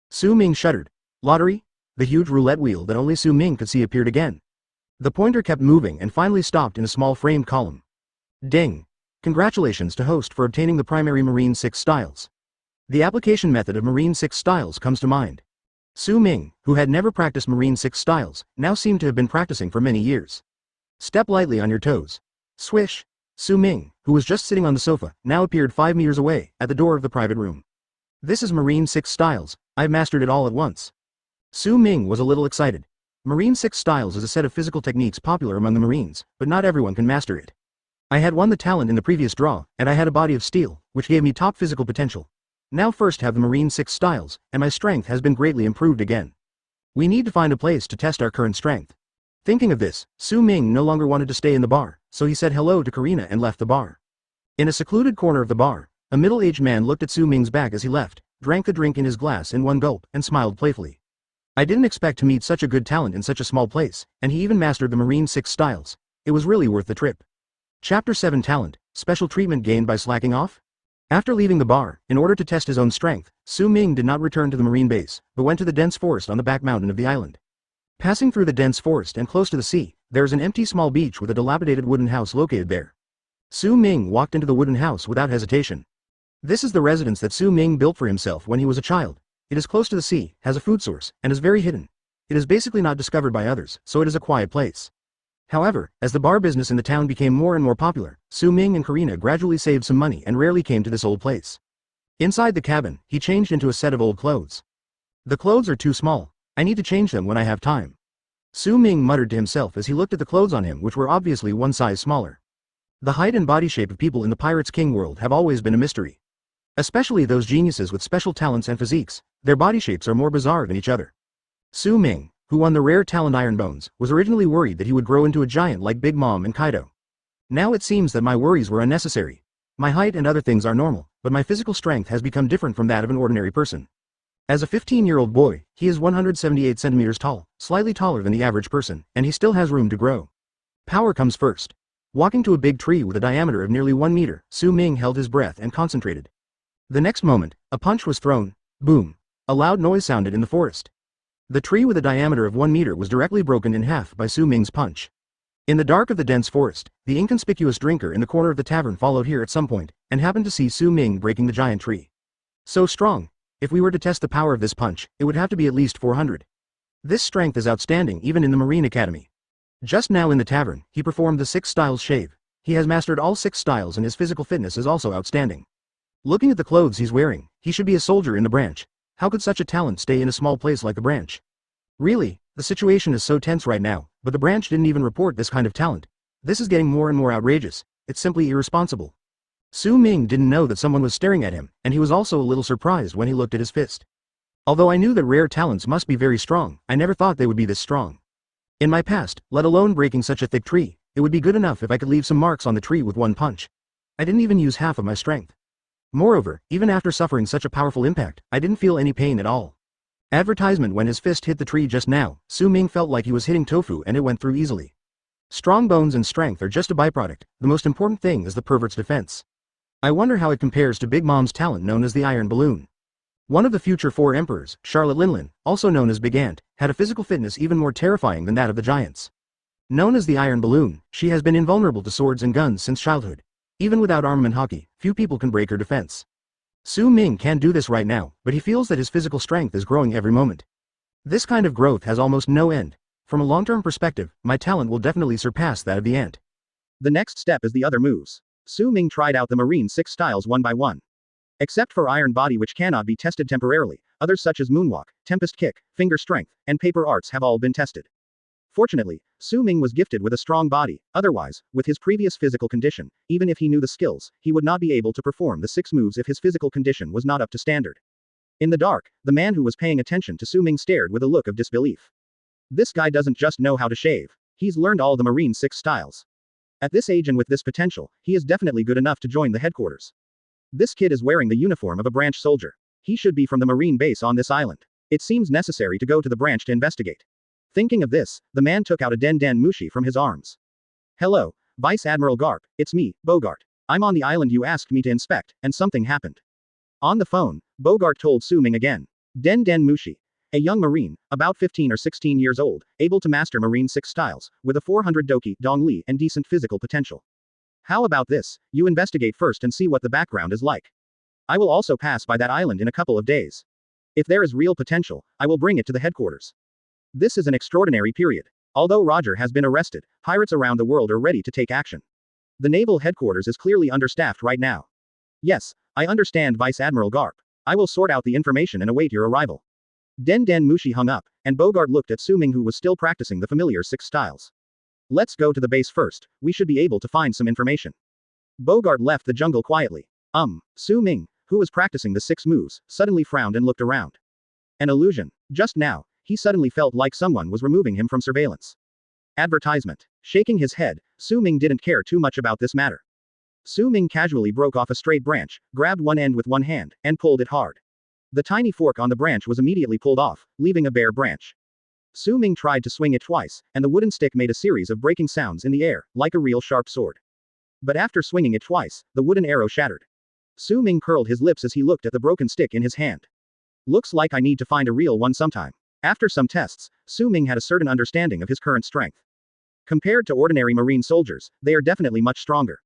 A: Su Ming shuddered. Lottery? The huge roulette wheel that only Su Ming could see appeared again. The pointer kept moving and finally stopped in a small framed column. Ding! Congratulations to host for obtaining the primary Marine 6 styles. The application method of Marine 6 styles comes to mind. Su Ming, who had never practiced Marine 6 styles, now seemed to have been practicing for many years. Step lightly on your toes. Swish! Su Ming, who was just sitting on the sofa, now appeared 5 meters away, at the door of the private room. This is Marine 6 Styles, I've mastered it all at once. Su Ming was a little excited. Marine 6 Styles is a set of physical techniques popular among the Marines, but not everyone can master it. I had won the talent in the previous draw, and I had a body of steel, which gave me top physical potential. Now first have the Marine 6 Styles, and my strength has been greatly improved again. We need to find a place to test our current strength. Thinking of this, Su Ming no longer wanted to stay in the bar, so he said hello to Karina and left the bar. In a secluded corner of the bar, a middle-aged man looked at Su Ming's back as he left, drank the drink in his glass in one gulp, and smiled playfully. I didn't expect to meet such a good talent in such a small place, and he even mastered the Marine 6 Styles. It was really worth the trip. Chapter 7 Talent, Special Treatment Gained by Slacking Off? After leaving the bar, in order to test his own strength, Su Ming did not return to the Marine base, but went to the dense forest on the back mountain of the island. Passing through the dense forest and close to the sea, there is an empty small beach with a dilapidated wooden house located there. Su Ming walked into the wooden house without hesitation. This is the residence that Su Ming built for himself when he was a child. It is close to the sea, has a food source, and is very hidden. It is basically not discovered by others, so it is a quiet place. However, as the bar business in the town became more and more popular, Su Ming and Karina gradually saved some money and rarely came to this old place. Inside the cabin, he changed into a set of old clothes. The clothes are too small. I need to change them when I have time. Su Ming muttered to himself as he looked at the clothes on him, which were obviously one size smaller. The height and body shape of people in the Pirates King world have always been a mystery. Especially those geniuses with special talents and physiques, their body shapes are more bizarre than each other. Su Ming, who won the rare talent Iron Bones, was originally worried that he would grow into a giant like Big Mom and Kaido. Now it seems that my worries were unnecessary. My height and other things are normal, but my physical strength has become different from that of an ordinary person. As a 15-year-old boy, he is 178 centimeters tall, slightly taller than the average person, and he still has room to grow. Power comes first. Walking to a big tree with a diameter of nearly 1 meter, Su Ming held his breath and concentrated. The next moment, a punch was thrown. Boom. A loud noise sounded in the forest. The tree with a diameter of 1 meter was directly broken in half by Su Ming's punch. In the dark of the dense forest, the inconspicuous drinker in the corner of the tavern followed here at some point, and happened to see Su Ming breaking the giant tree. So strong. If we were to test the power of this punch, it would have to be at least 400. This strength is outstanding even in the Marine Academy. Just now in the tavern, he performed the 6 styles shave. He has mastered all 6 styles and his physical fitness is also outstanding. Looking at the clothes he's wearing, he should be a soldier in the branch. How could such a talent stay in a small place like the branch? Really, the situation is so tense right now, but the branch didn't even report this kind of talent. This is getting more and more outrageous. It's simply irresponsible. Su Ming didn't know that someone was staring at him, and he was also a little surprised when he looked at his fist. Although I knew that rare talents must be very strong, I never thought they would be this strong. In my past, let alone breaking such a thick tree, it would be good enough if I could leave some marks on the tree with one punch. I didn't even use half of my strength. Moreover, even after suffering such a powerful impact, I didn't feel any pain at all. Advertisement: when his fist hit the tree just now, Su Ming felt like he was hitting tofu and it went through easily. Strong bones and strength are just a byproduct, the most important thing is the pervert's defense. I wonder how it compares to Big Mom's talent known as the Iron Balloon. One of the future 4 emperors, Charlotte Linlin, also known as Big Ant, had a physical fitness even more terrifying than that of the giants. Known as the Iron Balloon, she has been invulnerable to swords and guns since childhood. Even without armament hockey, few people can break her defense. Su Ming can't do this right now, but he feels that his physical strength is growing every moment. This kind of growth has almost no end. From a long-term perspective, my talent will definitely surpass that of the ant. The next step is the other moves. Su Ming tried out the Marine 6 styles one by one. Except for Iron Body, which cannot be tested temporarily, others such as Moonwalk, Tempest Kick, Finger Strength, and Paper Arts have all been tested. Fortunately, Su Ming was gifted with a strong body, otherwise, with his previous physical condition, even if he knew the skills, he would not be able to perform the 6 moves if his physical condition was not up to standard. In the dark, the man who was paying attention to Su Ming stared with a look of disbelief. This guy doesn't just know how to shave, he's learned all the Marine 6 styles. At this age and with this potential, he is definitely good enough to join the headquarters. This kid is wearing the uniform of a branch soldier. He should be from the Marine base on this island. It seems necessary to go to the branch to investigate. Thinking of this, the man took out a Den Den Mushi from his arms. Hello, Vice Admiral Garp, it's me, Bogart. I'm on the island you asked me to inspect, and something happened. On the phone, Bogart told Su Ming again. Den Den Mushi. A young Marine, about 15 or 16 years old, able to master Marine 6 styles, with a 400 Doki, Dong Li, and decent physical potential. How about this, you investigate first and see what the background is like. I will also pass by that island in a couple of days. If there is real potential, I will bring it to the headquarters. This is an extraordinary period. Although Roger has been arrested, pirates around the world are ready to take action. The naval headquarters is clearly understaffed right now. Yes, I understand, Vice Admiral Garp. I will sort out the information and await your arrival. Den Mushi hung up, and Bogart looked at Su Ming, who was still practicing the familiar 6 styles. Let's go to the base first, we should be able to find some information. Bogart left the jungle quietly. Su Ming, who was practicing the 6 moves, suddenly frowned and looked around. An illusion. Just now, he suddenly felt like someone was removing him from surveillance. Advertisement. Shaking his head, Su Ming didn't care too much about this matter. Su Ming casually broke off a straight branch, grabbed one end with one hand, and pulled it hard. The tiny fork on the branch was immediately pulled off, leaving a bare branch. Su Ming tried to swing it twice, and the wooden stick made a series of breaking sounds in the air, like a real sharp sword. But after swinging it twice, the wooden arrow shattered. Su Ming curled his lips as he looked at the broken stick in his hand. Looks like I need to find a real one sometime. After some tests, Su Ming had a certain understanding of his current strength. Compared to ordinary Marine soldiers, they are definitely much stronger.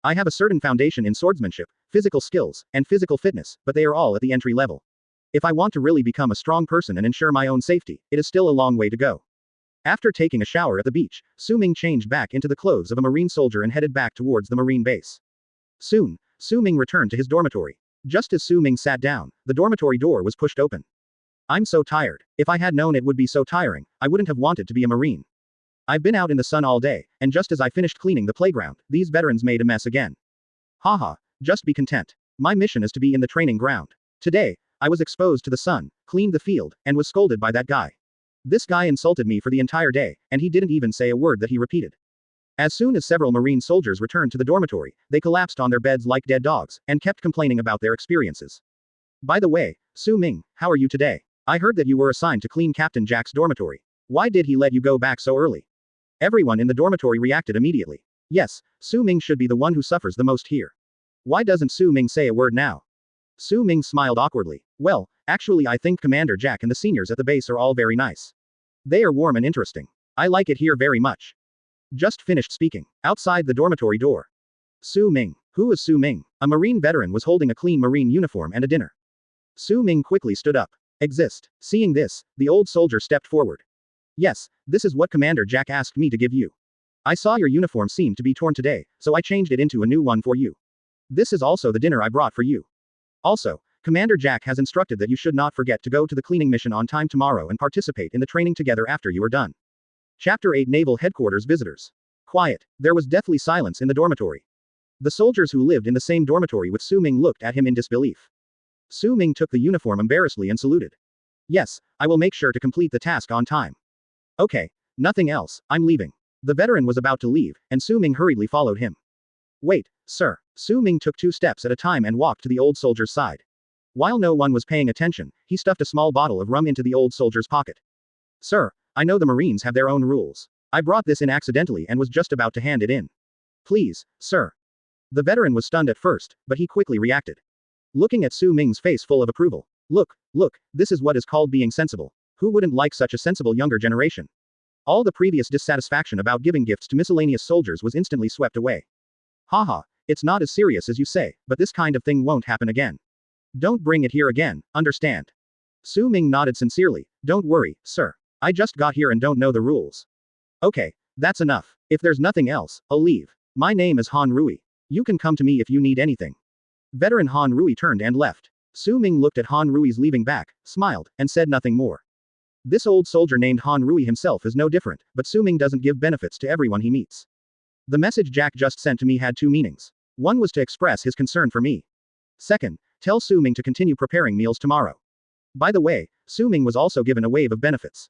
A: I have a certain foundation in swordsmanship, physical skills, and physical fitness, but they are all at the entry level. If I want to really become a strong person and ensure my own safety, it is still a long way to go. After taking a shower at the beach, Su Ming changed back into the clothes of a Marine soldier and headed back towards the Marine base. Soon, Su Ming returned to his dormitory. Just as Su Ming sat down, the dormitory door was pushed open. I'm so tired. If I had known it would be so tiring, I wouldn't have wanted to be a Marine. I've been out in the sun all day, and just as I finished cleaning the playground, these veterans made a mess again. Haha, just be content. My mission is to be in the training ground. Today, I was exposed to the sun, cleaned the field, and was scolded by that guy. This guy insulted me for the entire day, and he didn't even say a word that he repeated. As soon as several Marine soldiers returned to the dormitory, they collapsed on their beds like dead dogs, and kept complaining about their experiences. By the way, Su Ming, how are you today? I heard that you were assigned to clean Captain Jack's dormitory. Why did he let you go back so early? Everyone in the dormitory reacted immediately. Yes, Su Ming should be the one who suffers the most here. Why doesn't Su Ming say a word now? Su Ming smiled awkwardly. Well, actually I think Commander Jack and the seniors at the base are all very nice. They are warm and interesting. I like it here very much. Just finished speaking. Outside the dormitory door. Su Ming. Who is Su Ming? A Marine veteran was holding a clean Marine uniform and a dinner. Su Ming quickly stood up. Exist. Seeing this, the old soldier stepped forward. Yes, this is what Commander Jack asked me to give you. I saw your uniform seemed to be torn today, so I changed it into a new one for you. This is also the dinner I brought for you. Also, Commander Jack has instructed that you should not forget to go to the cleaning mission on time tomorrow and participate in the training together after you are done. Chapter 8 Naval Headquarters Visitors. Quiet. There was deathly silence in the dormitory. The soldiers who lived in the same dormitory with Su Ming looked at him in disbelief. Su Ming took the uniform embarrassedly and saluted. Yes, I will make sure to complete the task on time. Okay, nothing else, I'm leaving. The veteran was about to leave, and Su Ming hurriedly followed him. Wait, sir. Su Ming took 2 steps at a time and walked to the old soldier's side. While no one was paying attention, he stuffed a small bottle of rum into the old soldier's pocket. Sir, I know the Marines have their own rules. I brought this in accidentally and was just about to hand it in. Please, sir. The veteran was stunned at first, but he quickly reacted. Looking at Su Ming's face full of approval. Look, this is what is called being sensible. Who wouldn't like such a sensible younger generation? All the previous dissatisfaction about giving gifts to miscellaneous soldiers was instantly swept away. Haha, it's not as serious as you say, but this kind of thing won't happen again. Don't bring it here again, understand? Su Ming nodded sincerely. Don't worry, sir. I just got here and don't know the rules. Okay, that's enough. If there's nothing else, I'll leave. My name is Han Rui. You can come to me if you need anything. Veteran Han Rui turned and left. Su Ming looked at Han Rui's leaving back, smiled, and said nothing more. This old soldier named Han Rui himself is no different, but Su Ming doesn't give benefits to everyone he meets. The message Jack just sent to me had 2 meanings. One was to express his concern for me. Second, tell Su Ming to continue preparing meals tomorrow. By the way, Su Ming was also given a wave of benefits.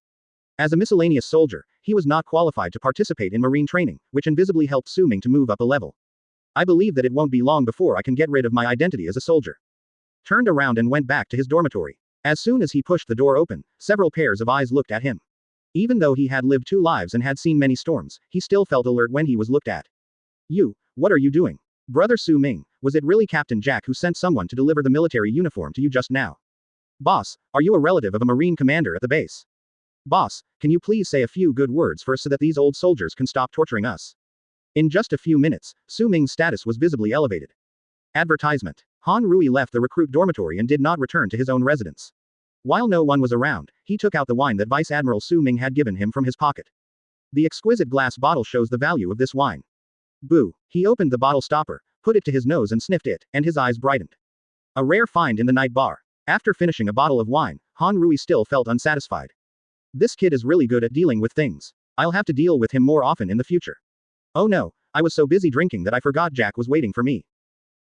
A: As a miscellaneous soldier, he was not qualified to participate in Marine training, which invisibly helped Su Ming to move up a level. I believe that it won't be long before I can get rid of my identity as a soldier. Turned around and went back to his dormitory. As soon as he pushed the door open, several pairs of eyes looked at him. Even though he had lived 2 lives and had seen many storms, he still felt alert when he was looked at. You, what are you doing? Brother Su Ming, was it really Captain Jack who sent someone to deliver the military uniform to you just now? Boss, are you a relative of a Marine commander at the base? Boss, can you please say a few good words for us so that these old soldiers can stop torturing us? In just a few minutes, Su Ming's status was visibly elevated. Advertisement. Han Rui left the recruit dormitory and did not return to his own residence. While no one was around, he took out the wine that Vice Admiral Su Ming had given him from his pocket. The exquisite glass bottle shows the value of this wine. Boo. He opened the bottle stopper, put it to his nose and sniffed it, and his eyes brightened. A rare find in the night bar. After finishing a bottle of wine, Han Rui still felt unsatisfied. This kid is really good at dealing with things. I'll have to deal with him more often in the future. Oh no, I was so busy drinking that I forgot Jack was waiting for me.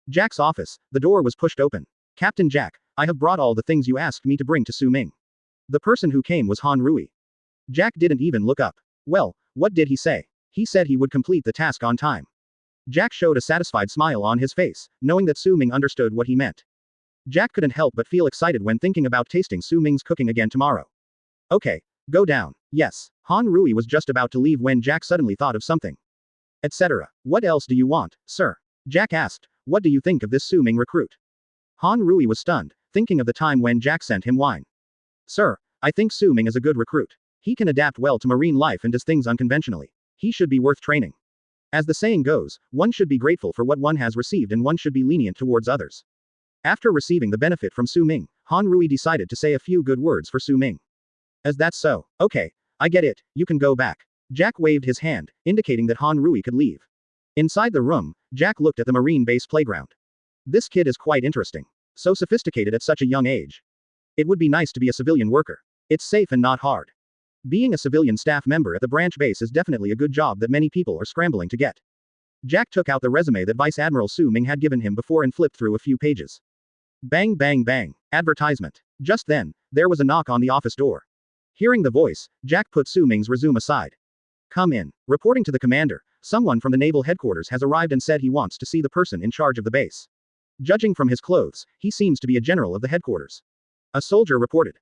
A: Jack's office, the door was pushed open. Captain Jack, I have brought all the things you asked me to bring to Su Ming. The person who came was Han Rui. Jack didn't even look up. Well, what did he say? He said he would complete the task on time. Jack showed a satisfied smile on his face, knowing that Su Ming understood what he meant. Jack couldn't help but feel excited when thinking about tasting Su Ming's cooking again tomorrow. Okay, go down. Yes, Han Rui was just about to leave when Jack suddenly thought of something. Etc. What else do you want, sir? Jack asked, what do you think of this Su Ming recruit? Han Rui was stunned, thinking of the time when Jack sent him wine. Sir, I think Su Ming is a good recruit. He can adapt well to marine life and does things unconventionally. He should be worth training. As the saying goes, one should be grateful for what one has received and one should be lenient towards others. After receiving the benefit from Su Ming, Han Rui decided to say a few good words for Su Ming. Is that so? Okay, I get it, you can go back. Jack waved his hand, indicating that Han Rui could leave. Inside the room, Jack looked at the Marine base playground. This kid is quite interesting. So sophisticated at such a young age. It would be nice to be a civilian worker. It's safe and not hard. Being a civilian staff member at the branch base is definitely a good job that many people are scrambling to get. Jack took out the resume that Vice Admiral Su Ming had given him before and flipped through a few pages. Bang bang bang. Advertisement. Just then, there was a knock on the office door. Hearing the voice, Jack put Su Ming's resume aside. Come in. Reporting to the commander, someone from the naval headquarters has arrived and said he wants to see the person in charge of the base. Judging from his clothes, he seems to be a general of the headquarters. A soldier reported.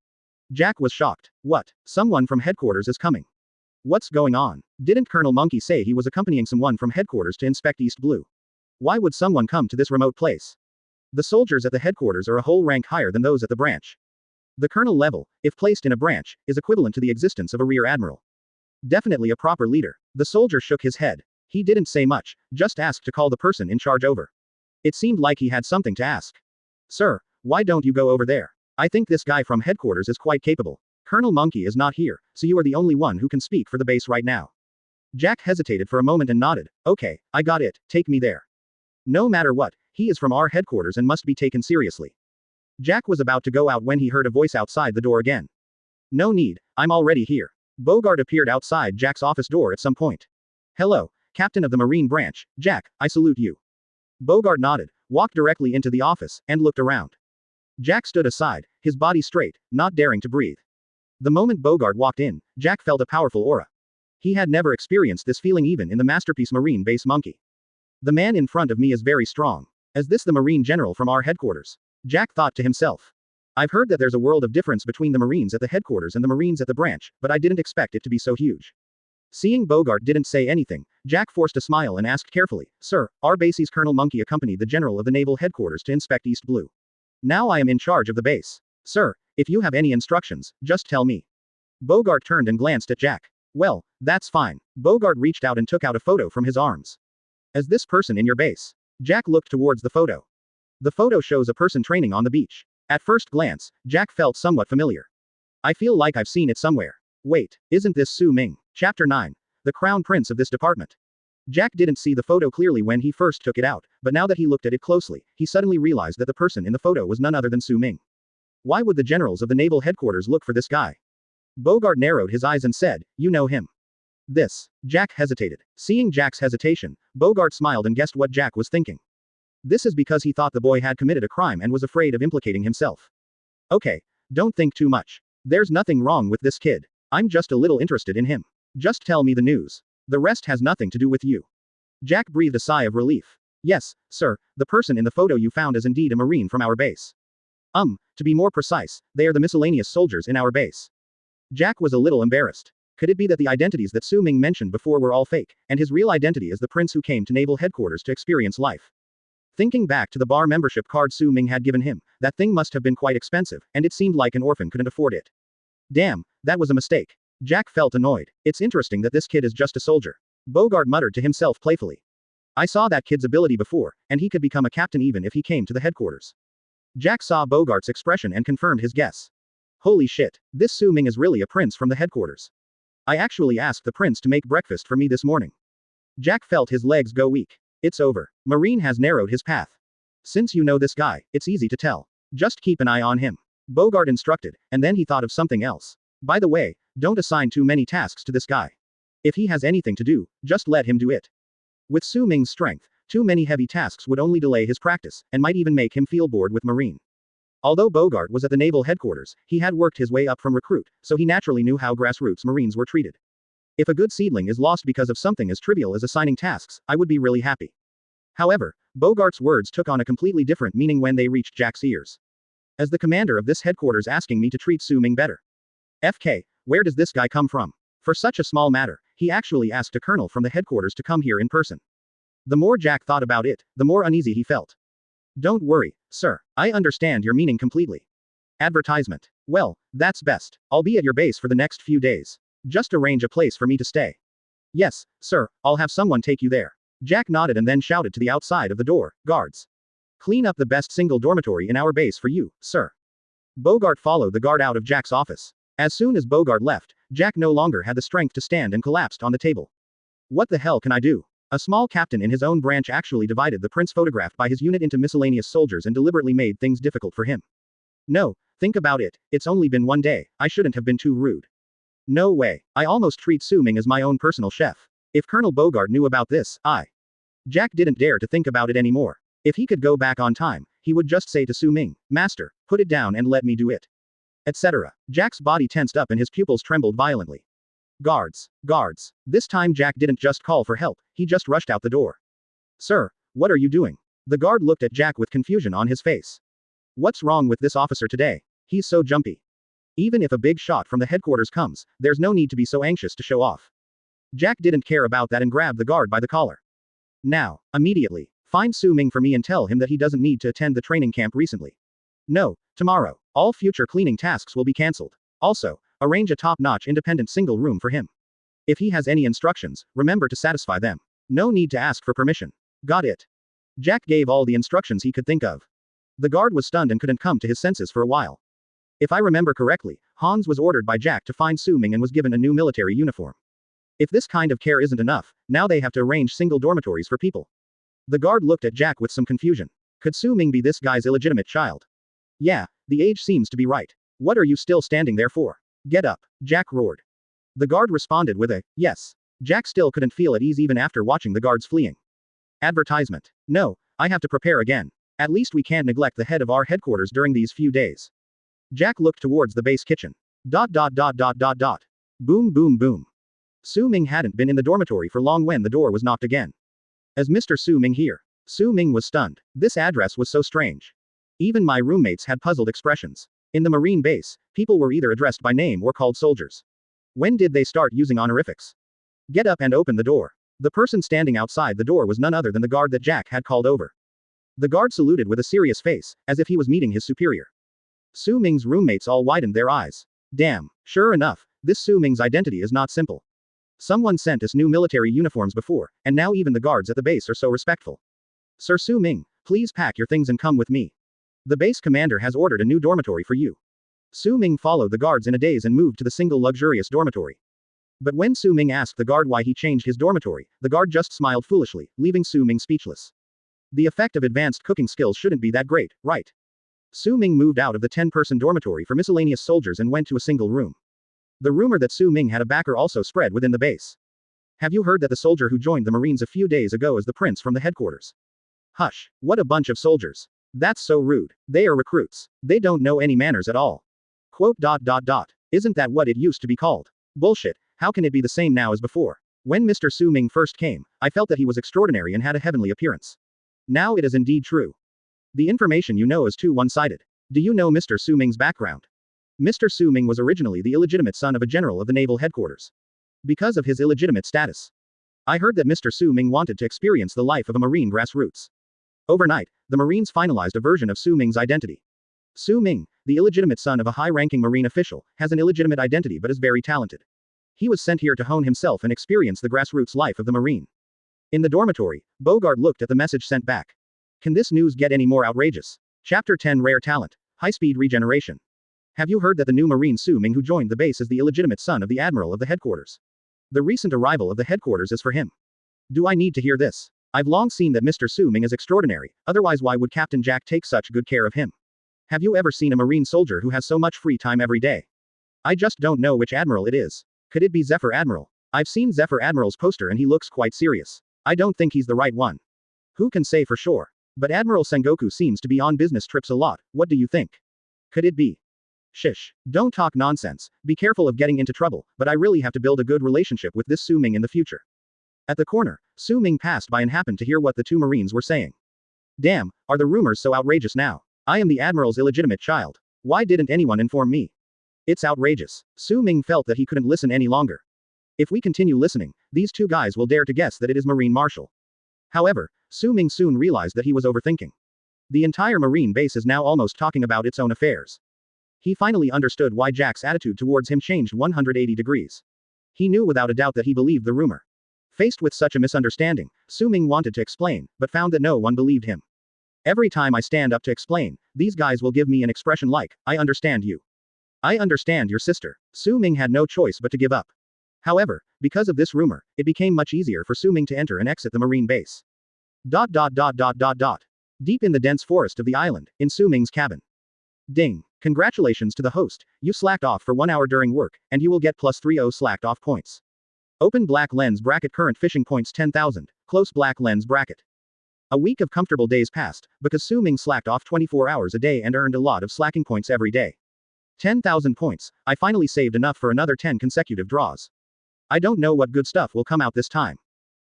A: Jack was shocked. What? Someone from headquarters is coming. What's going on? Didn't Colonel Monkey say he was accompanying someone from headquarters to inspect East Blue? Why would someone come to this remote place? The soldiers at the headquarters are a whole rank higher than those at the branch. The colonel level, if placed in a branch, is equivalent to the existence of a rear admiral. Definitely a proper leader. The soldier shook his head. He didn't say much, just asked to call the person in charge over. It seemed like he had something to ask. Sir, why don't you go over there? I think this guy from headquarters is quite capable. Colonel Monkey is not here, so you are the only one who can speak for the base right now. Jack hesitated for a moment and nodded. Okay, I got it, take me there. No matter what, he is from our headquarters and must be taken seriously. Jack was about to go out when he heard a voice outside the door again. No need, I'm already here. Bogart appeared outside Jack's office door at some point. Hello, Captain of the Marine Branch, Jack, I salute you. Bogart nodded, walked directly into the office, and looked around. Jack stood aside, his body straight, not daring to breathe. The moment Bogart walked in, Jack felt a powerful aura. He had never experienced this feeling even in the masterpiece Marine base monkey. The man in front of me is very strong. Is this the Marine general from our headquarters? Jack thought to himself. I've heard that there's a world of difference between the Marines at the headquarters and the Marines at the branch, but I didn't expect it to be so huge. Seeing Bogart didn't say anything, Jack forced a smile and asked carefully, Sir, our base's Colonel Monkey accompanied the general of the naval headquarters to inspect East Blue. Now I am in charge of the base. Sir, if you have any instructions, just tell me. Bogart turned and glanced at Jack. Well, that's fine. Bogart reached out and took out a photo from his arms. Is this person in your base? Jack looked towards the photo. The photo shows a person training on the beach. At first glance, Jack felt somewhat familiar. I feel like I've seen it somewhere. Wait, isn't this Su Ming? Chapter 9. The Crown Prince of this department. Jack didn't see the photo clearly when he first took it out, but now that he looked at it closely, he suddenly realized that the person in the photo was none other than Su Ming. Why would the generals of the naval headquarters look for this guy? Bogart narrowed his eyes and said, You know him. This. Jack hesitated. Seeing Jack's hesitation, Bogart smiled and guessed what Jack was thinking. This is because he thought the boy had committed a crime and was afraid of implicating himself. Okay, don't think too much. There's nothing wrong with this kid. I'm just a little interested in him. Just tell me the news. The rest has nothing to do with you. Jack breathed a sigh of relief. Yes, sir, the person in the photo you found is indeed a Marine from our base. To be more precise, they are the miscellaneous soldiers in our base. Jack was a little embarrassed. Could it be that the identities that Su Ming mentioned before were all fake, and his real identity is the prince who came to naval headquarters to experience life? Thinking back to the bar membership card Su Ming had given him, that thing must have been quite expensive, and it seemed like an orphan couldn't afford it. Damn, that was a mistake. Jack felt annoyed. It's interesting that this kid is just a soldier. Bogart muttered to himself playfully. I saw that kid's ability before, and he could become a captain even if he came to the headquarters. Jack saw Bogart's expression and confirmed his guess. Holy shit, this Su Ming is really a prince from the headquarters. I actually asked the prince to make breakfast for me this morning. Jack felt his legs go weak. It's over. Marine has narrowed his path. Since you know this guy, it's easy to tell. Just keep an eye on him. Bogart instructed, and then he thought of something else. By the way, don't assign too many tasks to this guy. If he has anything to do, just let him do it. With Su Ming's strength, too many heavy tasks would only delay his practice, and might even make him feel bored with Marine. Although Bogart was at the naval headquarters, he had worked his way up from recruit, so he naturally knew how grassroots Marines were treated. If a good seedling is lost because of something as trivial as assigning tasks, I would be really happy. However, Bogart's words took on a completely different meaning when they reached Jack's ears. As the commander of this headquarters asking me to treat Su Ming better. FK, where does this guy come from? For such a small matter, he actually asked a colonel from the headquarters to come here in person. The more Jack thought about it, the more uneasy he felt. Don't worry, sir, I understand your meaning completely. Advertisement. Well, that's best. I'll be at your base for the next few days. Just arrange a place for me to stay. Yes, sir, I'll have someone take you there. Jack nodded and then shouted to the outside of the door, guards. Clean up the best single dormitory in our base for you, sir. Bogart followed the guard out of Jack's office. As soon as Bogart left, Jack no longer had the strength to stand and collapsed on the table. What the hell can I do? A small captain in his own branch actually divided the prince photographed by his unit into miscellaneous soldiers and deliberately made things difficult for him. No, think about it, it's only been one day, I shouldn't have been too rude. No way, I almost treat Su Ming as my own personal chef. If Colonel Bogart knew about this, Jack didn't dare to think about it anymore. If he could go back on time, he would just say to Su Ming, Master, put it down and let me do it. Etc. Jack's body tensed up and his pupils trembled violently. Guards, guards. This time Jack didn't just call for help, he just rushed out the door. Sir, what are you doing? The guard looked at Jack with confusion on his face. What's wrong with this officer today? He's so jumpy. Even if a big shot from the headquarters comes, there's no need to be so anxious to show off. Jack didn't care about that and grabbed the guard by the collar. Now, immediately, find Su Ming for me and tell him that he doesn't need to attend the training camp recently. No, tomorrow, all future cleaning tasks will be cancelled. Also, arrange a top-notch independent single room for him. If he has any instructions, remember to satisfy them. No need to ask for permission. Got it. Jack gave all the instructions he could think of. The guard was stunned and couldn't come to his senses for a while. If I remember correctly, Hans was ordered by Jack to find Su Ming and was given a new military uniform. If this kind of care isn't enough, now they have to arrange single dormitories for people. The guard looked at Jack with some confusion. Could Su Ming be this guy's illegitimate child? Yeah, the age seems to be right. What are you still standing there for? Get up, Jack roared. The guard responded with a, yes. Jack still couldn't feel at ease even after watching the guards fleeing. Advertisement. No, I have to prepare again. At least we can't neglect the head of our headquarters during these few days. Jack looked towards the base kitchen. ... Boom boom boom. Su Ming hadn't been in the dormitory for long when the door was knocked again. As Mr. Su Ming here. Su Ming was stunned. This address was so strange. Even my roommates had puzzled expressions. In the Marine base, people were either addressed by name or called soldiers. When did they start using honorifics? Get up and open the door. The person standing outside the door was none other than the guard that Jack had called over. The guard saluted with a serious face, as if he was meeting his superior. Su Ming's roommates all widened their eyes. Damn, sure enough, this Su Ming's identity is not simple. Someone sent us new military uniforms before, and now even the guards at the base are so respectful. Sir Su Ming, please pack your things and come with me. The base commander has ordered a new dormitory for you. Su Ming followed the guards in a daze and moved to the single luxurious dormitory. But when Su Ming asked the guard why he changed his dormitory, the guard just smiled foolishly, leaving Su Ming speechless. The effect of advanced cooking skills shouldn't be that great, right? Su Ming moved out of the 10-person dormitory for miscellaneous soldiers and went to a single room. The rumor that Su Ming had a backer also spread within the base. Have you heard that the soldier who joined the Marines a few days ago is the prince from the headquarters? Hush, what a bunch of soldiers. That's so rude. They are recruits. They don't know any manners at all. Quote. Isn't that what it used to be called? Bullshit, how can it be the same now as before? When Mr. Su Ming first came, I felt that he was extraordinary and had a heavenly appearance. Now it is indeed true. The information you know is too one-sided. Do you know Mr. Su Ming's background? Mr. Su Ming was originally the illegitimate son of a general of the naval headquarters. Because of his illegitimate status, I heard that Mr. Su Ming wanted to experience the life of a Marine grassroots. Overnight, the Marines finalized a version of Su Ming's identity. Su Ming, the illegitimate son of a high-ranking Marine official, has an illegitimate identity but is very talented. He was sent here to hone himself and experience the grassroots life of the Marine. In the dormitory, Bogart looked at the message sent back. Can this news get any more outrageous? Chapter 10 Rare Talent. High-speed regeneration. Have you heard that the new Marine Su Ming who joined the base is the illegitimate son of the Admiral of the headquarters? The recent arrival of the headquarters is for him. Do I need to hear this? I've long seen that Mr. Su Ming is extraordinary, otherwise why would Captain Jack take such good care of him? Have you ever seen a Marine soldier who has so much free time every day? I just don't know which admiral it is. Could it be Zephyr Admiral? I've seen Zephyr Admiral's poster and he looks quite serious. I don't think he's the right one. Who can say for sure? But Admiral Sengoku seems to be on business trips a lot. What do you think? Could it be? Shish. Don't talk nonsense. Be careful of getting into trouble, but I really have to build a good relationship with this Su Ming in the future. At the corner, Su Ming passed by and happened to hear what the two Marines were saying. Damn, are the rumors so outrageous now? I am the Admiral's illegitimate child. Why didn't anyone inform me? It's outrageous. Su Ming felt that he couldn't listen any longer. If we continue listening, these two guys will dare to guess that it is Marine Marshal. However, Su Ming soon realized that he was overthinking. The entire Marine base is now almost talking about its own affairs. He finally understood why Jack's attitude towards him changed 180 degrees. He knew without a doubt that he believed the rumor. Faced with such a misunderstanding, Su Ming wanted to explain, but found that no one believed him. Every time I stand up to explain, these guys will give me an expression like, I understand you. I understand your sister. Su Ming had no choice but to give up. However, because of this rumor, it became much easier for Su Ming to enter and exit the Marine base. Deep in the dense forest of the island, in Su Ming's cabin. Ding. Congratulations to the host, you slacked off for 1 hour during work, and you will get plus 30 slacked off points. Open black lens bracket current fishing points 10,000, close black lens bracket. A week of comfortable days passed, because Su Ming slacked off 24 hours a day and earned a lot of slacking points every day. 10,000 points, I finally saved enough for another 10 consecutive draws. I don't know what good stuff will come out this time.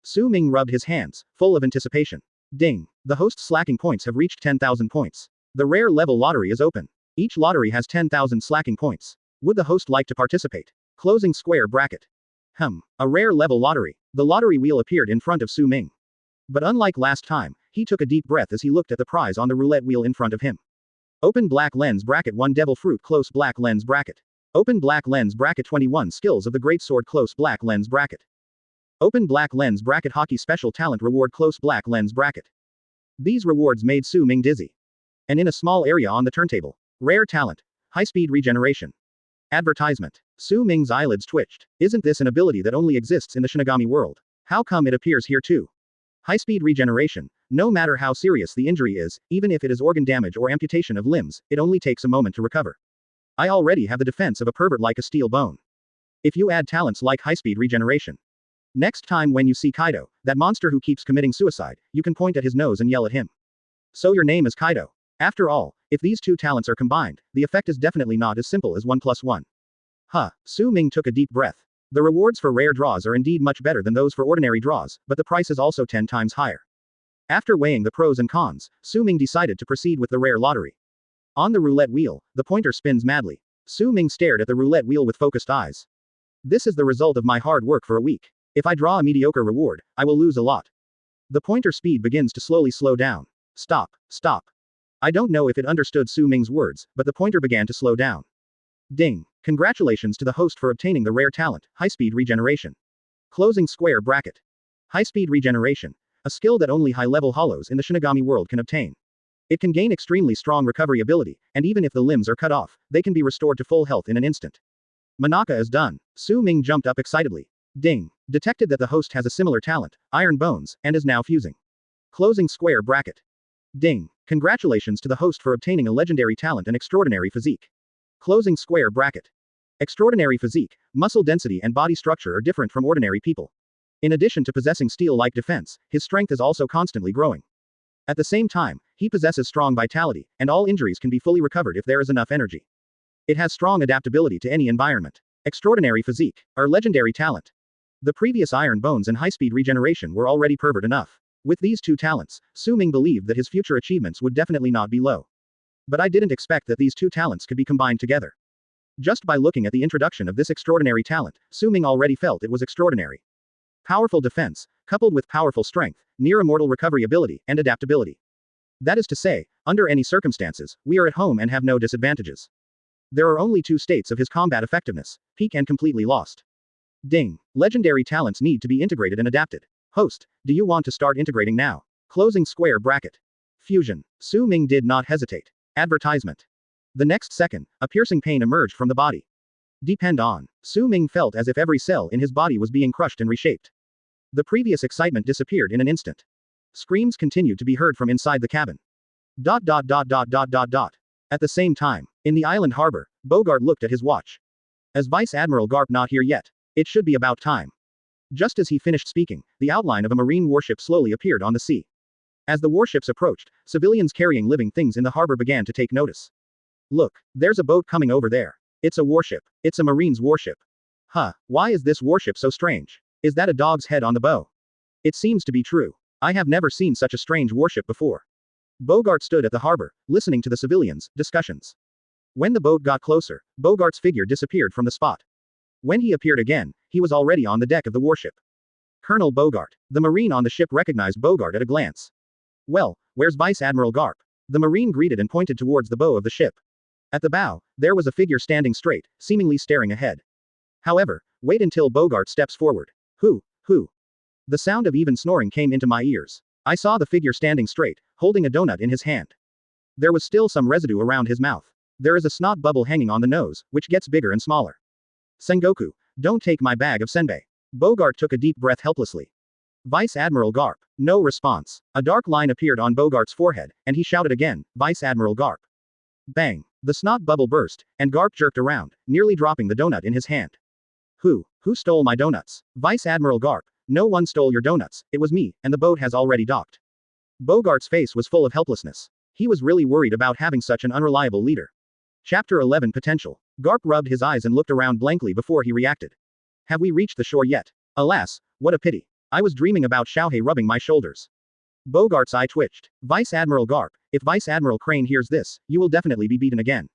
A: Su Ming rubbed his hands, full of anticipation. Ding. The host's slacking points have reached 10,000 points. The rare level lottery is open. Each lottery has 10,000 slacking points. Would the host like to participate? Closing square bracket. A rare level lottery. The lottery wheel appeared in front of Su Ming. But unlike last time, he took a deep breath as he looked at the prize on the roulette wheel in front of him. Open black lens bracket 1 devil fruit close black lens bracket. Open black lens bracket 21 skills of the great sword close black lens bracket. Open black lens bracket hockey special talent reward close black lens bracket. These rewards made Su Ming dizzy. And in a small area on the turntable. Rare talent. High-speed regeneration. Advertisement. Su Ming's eyelids twitched. Isn't this an ability that only exists in the Shinigami world? How come it appears here too? High-speed regeneration. No matter how serious the injury is, even if it is organ damage or amputation of limbs, it only takes a moment to recover. I already have the defense of a pervert like a steel bone. If you add talents like high-speed regeneration. Next time when you see Kaido, that monster who keeps committing suicide, you can point at his nose and yell at him. So your name is Kaido. After all, if these two talents are combined, the effect is definitely not as simple as 1 + 1. Su Ming took a deep breath. The rewards for rare draws are indeed much better than those for ordinary draws, but the price is also 10 times higher. After weighing the pros and cons, Su Ming decided to proceed with the rare lottery. On the roulette wheel, the pointer spins madly. Su Ming stared at the roulette wheel with focused eyes. This is the result of my hard work for a week. If I draw a mediocre reward, I will lose a lot. The pointer speed begins to slowly slow down. Stop. I don't know if it understood Su Ming's words, but the pointer began to slow down. Ding. Congratulations to the host for obtaining the rare talent, high-speed regeneration. Closing square bracket. High-speed regeneration. A skill that only high-level hollows in the Shinigami world can obtain. It can gain extremely strong recovery ability, and even if the limbs are cut off, they can be restored to full health in an instant. Manaka is done. Su Ming jumped up excitedly. Ding. Detected that the host has a similar talent, Iron Bones, and is now fusing. Closing square bracket. Ding. Congratulations to the host for obtaining a legendary talent and extraordinary physique. Closing square bracket. Extraordinary physique, muscle density and body structure are different from ordinary people. In addition to possessing steel-like defense, his strength is also constantly growing. At the same time, he possesses strong vitality, and all injuries can be fully recovered if there is enough energy. It has strong adaptability to any environment. Extraordinary physique, or legendary talent. The previous Iron Bones and high-speed regeneration were already pervert enough. With these two talents, Su Ming believed that his future achievements would definitely not be low. But I didn't expect that these two talents could be combined together. Just by looking at the introduction of this extraordinary talent, Su Ming already felt it was extraordinary. Powerful defense, coupled with powerful strength, near immortal recovery ability, and adaptability. That is to say, under any circumstances, we are at home and have no disadvantages. There are only two states of his combat effectiveness, peak and completely lost. Ding. Legendary talents need to be integrated and adapted. Host, do you want to start integrating now? Closing square bracket. Fusion. Su Ming did not hesitate. Advertisement. The next second, a piercing pain emerged from the body. Depend on. Su Ming felt as if every cell in his body was being crushed and reshaped. The previous excitement disappeared in an instant. Screams continued to be heard from inside the cabin. At the same time, in the island harbor, Bogart looked at his watch. As Vice Admiral Garp not here yet. It should be about time. Just as he finished speaking, the outline of a marine warship slowly appeared on the sea. As the warships approached, civilians carrying living things in the harbor began to take notice. Look, there's a boat coming over there. It's a warship. It's a marine's warship. Huh, why is this warship so strange? Is that a dog's head on the bow? It seems to be true. I have never seen such a strange warship before. Bogart stood at the harbor, listening to the civilians' discussions. When the boat got closer, Bogart's figure disappeared from the spot. When he appeared again, he was already on the deck of the warship. Colonel Bogart. The Marine on the ship recognized Bogart at a glance. Well, where's Vice Admiral Garp? The Marine greeted and pointed towards the bow of the ship. At the bow, there was a figure standing straight, seemingly staring ahead. However, wait until Bogart steps forward. Who? The sound of even snoring came into my ears. I saw the figure standing straight, holding a donut in his hand. There was still some residue around his mouth. There is a snot bubble hanging on the nose, which gets bigger and smaller. Sengoku, don't take my bag of senbei. Bogart took a deep breath helplessly. Vice Admiral Garp. No response. A dark line appeared on Bogart's forehead, and he shouted again, Vice Admiral Garp. Bang. The snot bubble burst, and Garp jerked around, nearly dropping the donut in his hand. Who stole my donuts? Vice Admiral Garp. No one stole your donuts, it was me, and the boat has already docked. Bogart's face was full of helplessness. He was really worried about having such an unreliable leader. Chapter 11 Potential. Garp rubbed his eyes and looked around blankly before he reacted. Have we reached the shore yet? Alas, what a pity. I was dreaming about Xiaohei rubbing my shoulders. Bogart's eye twitched. Vice Admiral Garp, if Vice Admiral Crane hears this, you will definitely be beaten again.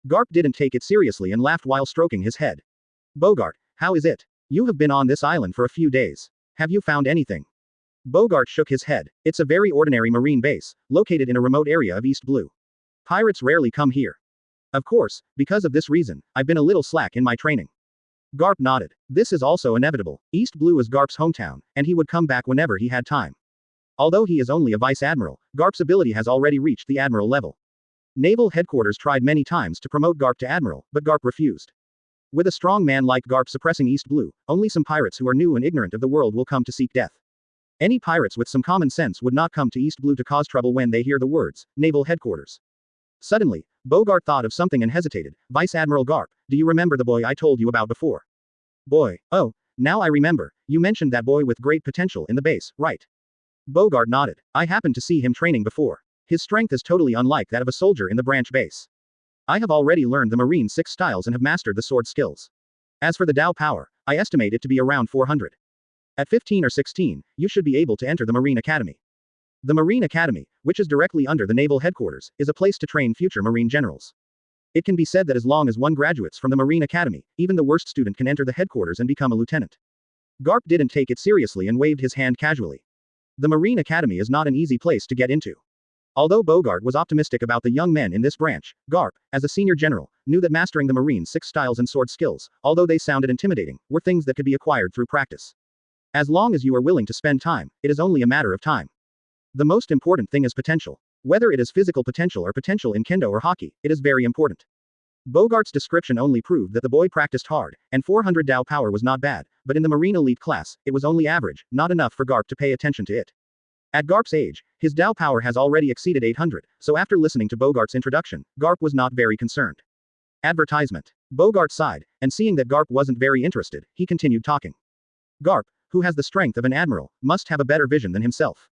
A: Garp didn't take it seriously and laughed while stroking his head. Bogart, how is it? You have been on this island for a few days. Have you found anything? Bogart shook his head. It's a very ordinary marine base, located in a remote area of East Blue. Pirates rarely come here. Of course, because of this reason, I've been a little slack in my training. Garp nodded. This is also inevitable. East Blue is Garp's hometown, and he would come back whenever he had time. Although he is only a vice admiral, Garp's ability has already reached the admiral level. Naval headquarters tried many times to promote Garp to admiral, but Garp refused. With a strong man like Garp suppressing East Blue, only some pirates who are new and ignorant of the world will come to seek death. Any pirates with some common sense would not come to East Blue to cause trouble when they hear the words, naval headquarters. Suddenly, Bogart thought of something and hesitated. Vice Admiral Garp, do you remember the boy I told you about before? Boy, oh, now I remember, you mentioned that boy with great potential in the base, right? Bogart nodded. I happened to see him training before. His strength is totally unlike that of a soldier in the branch base. I have already learned the Marine 6 styles and have mastered the sword skills. As for the Dao power, I estimate it to be around 400. At 15 or 16, you should be able to enter the Marine Academy. The Marine Academy, which is directly under the naval headquarters, is a place to train future Marine generals. It can be said that as long as one graduates from the Marine Academy, even the worst student can enter the headquarters and become a lieutenant. Garp didn't take it seriously and waved his hand casually. The Marine Academy is not an easy place to get into. Although Bogart was optimistic about the young men in this branch, Garp, as a senior general, knew that mastering the Marine 6 styles and sword skills, although they sounded intimidating, were things that could be acquired through practice. As long as you are willing to spend time, it is only a matter of time. The most important thing is potential. Whether it is physical potential or potential in kendo or hockey, it is very important. Bogart's description only proved that the boy practiced hard, and 400 Dao power was not bad, but in the Marine elite class, it was only average, not enough for Garp to pay attention to it. At Garp's age, his Dao power has already exceeded 800, so after listening to Bogart's introduction, Garp was not very concerned. Advertisement. Bogart sighed, and seeing that Garp wasn't very interested, he continued talking. Garp, who has the strength of an admiral, must have a better vision than himself.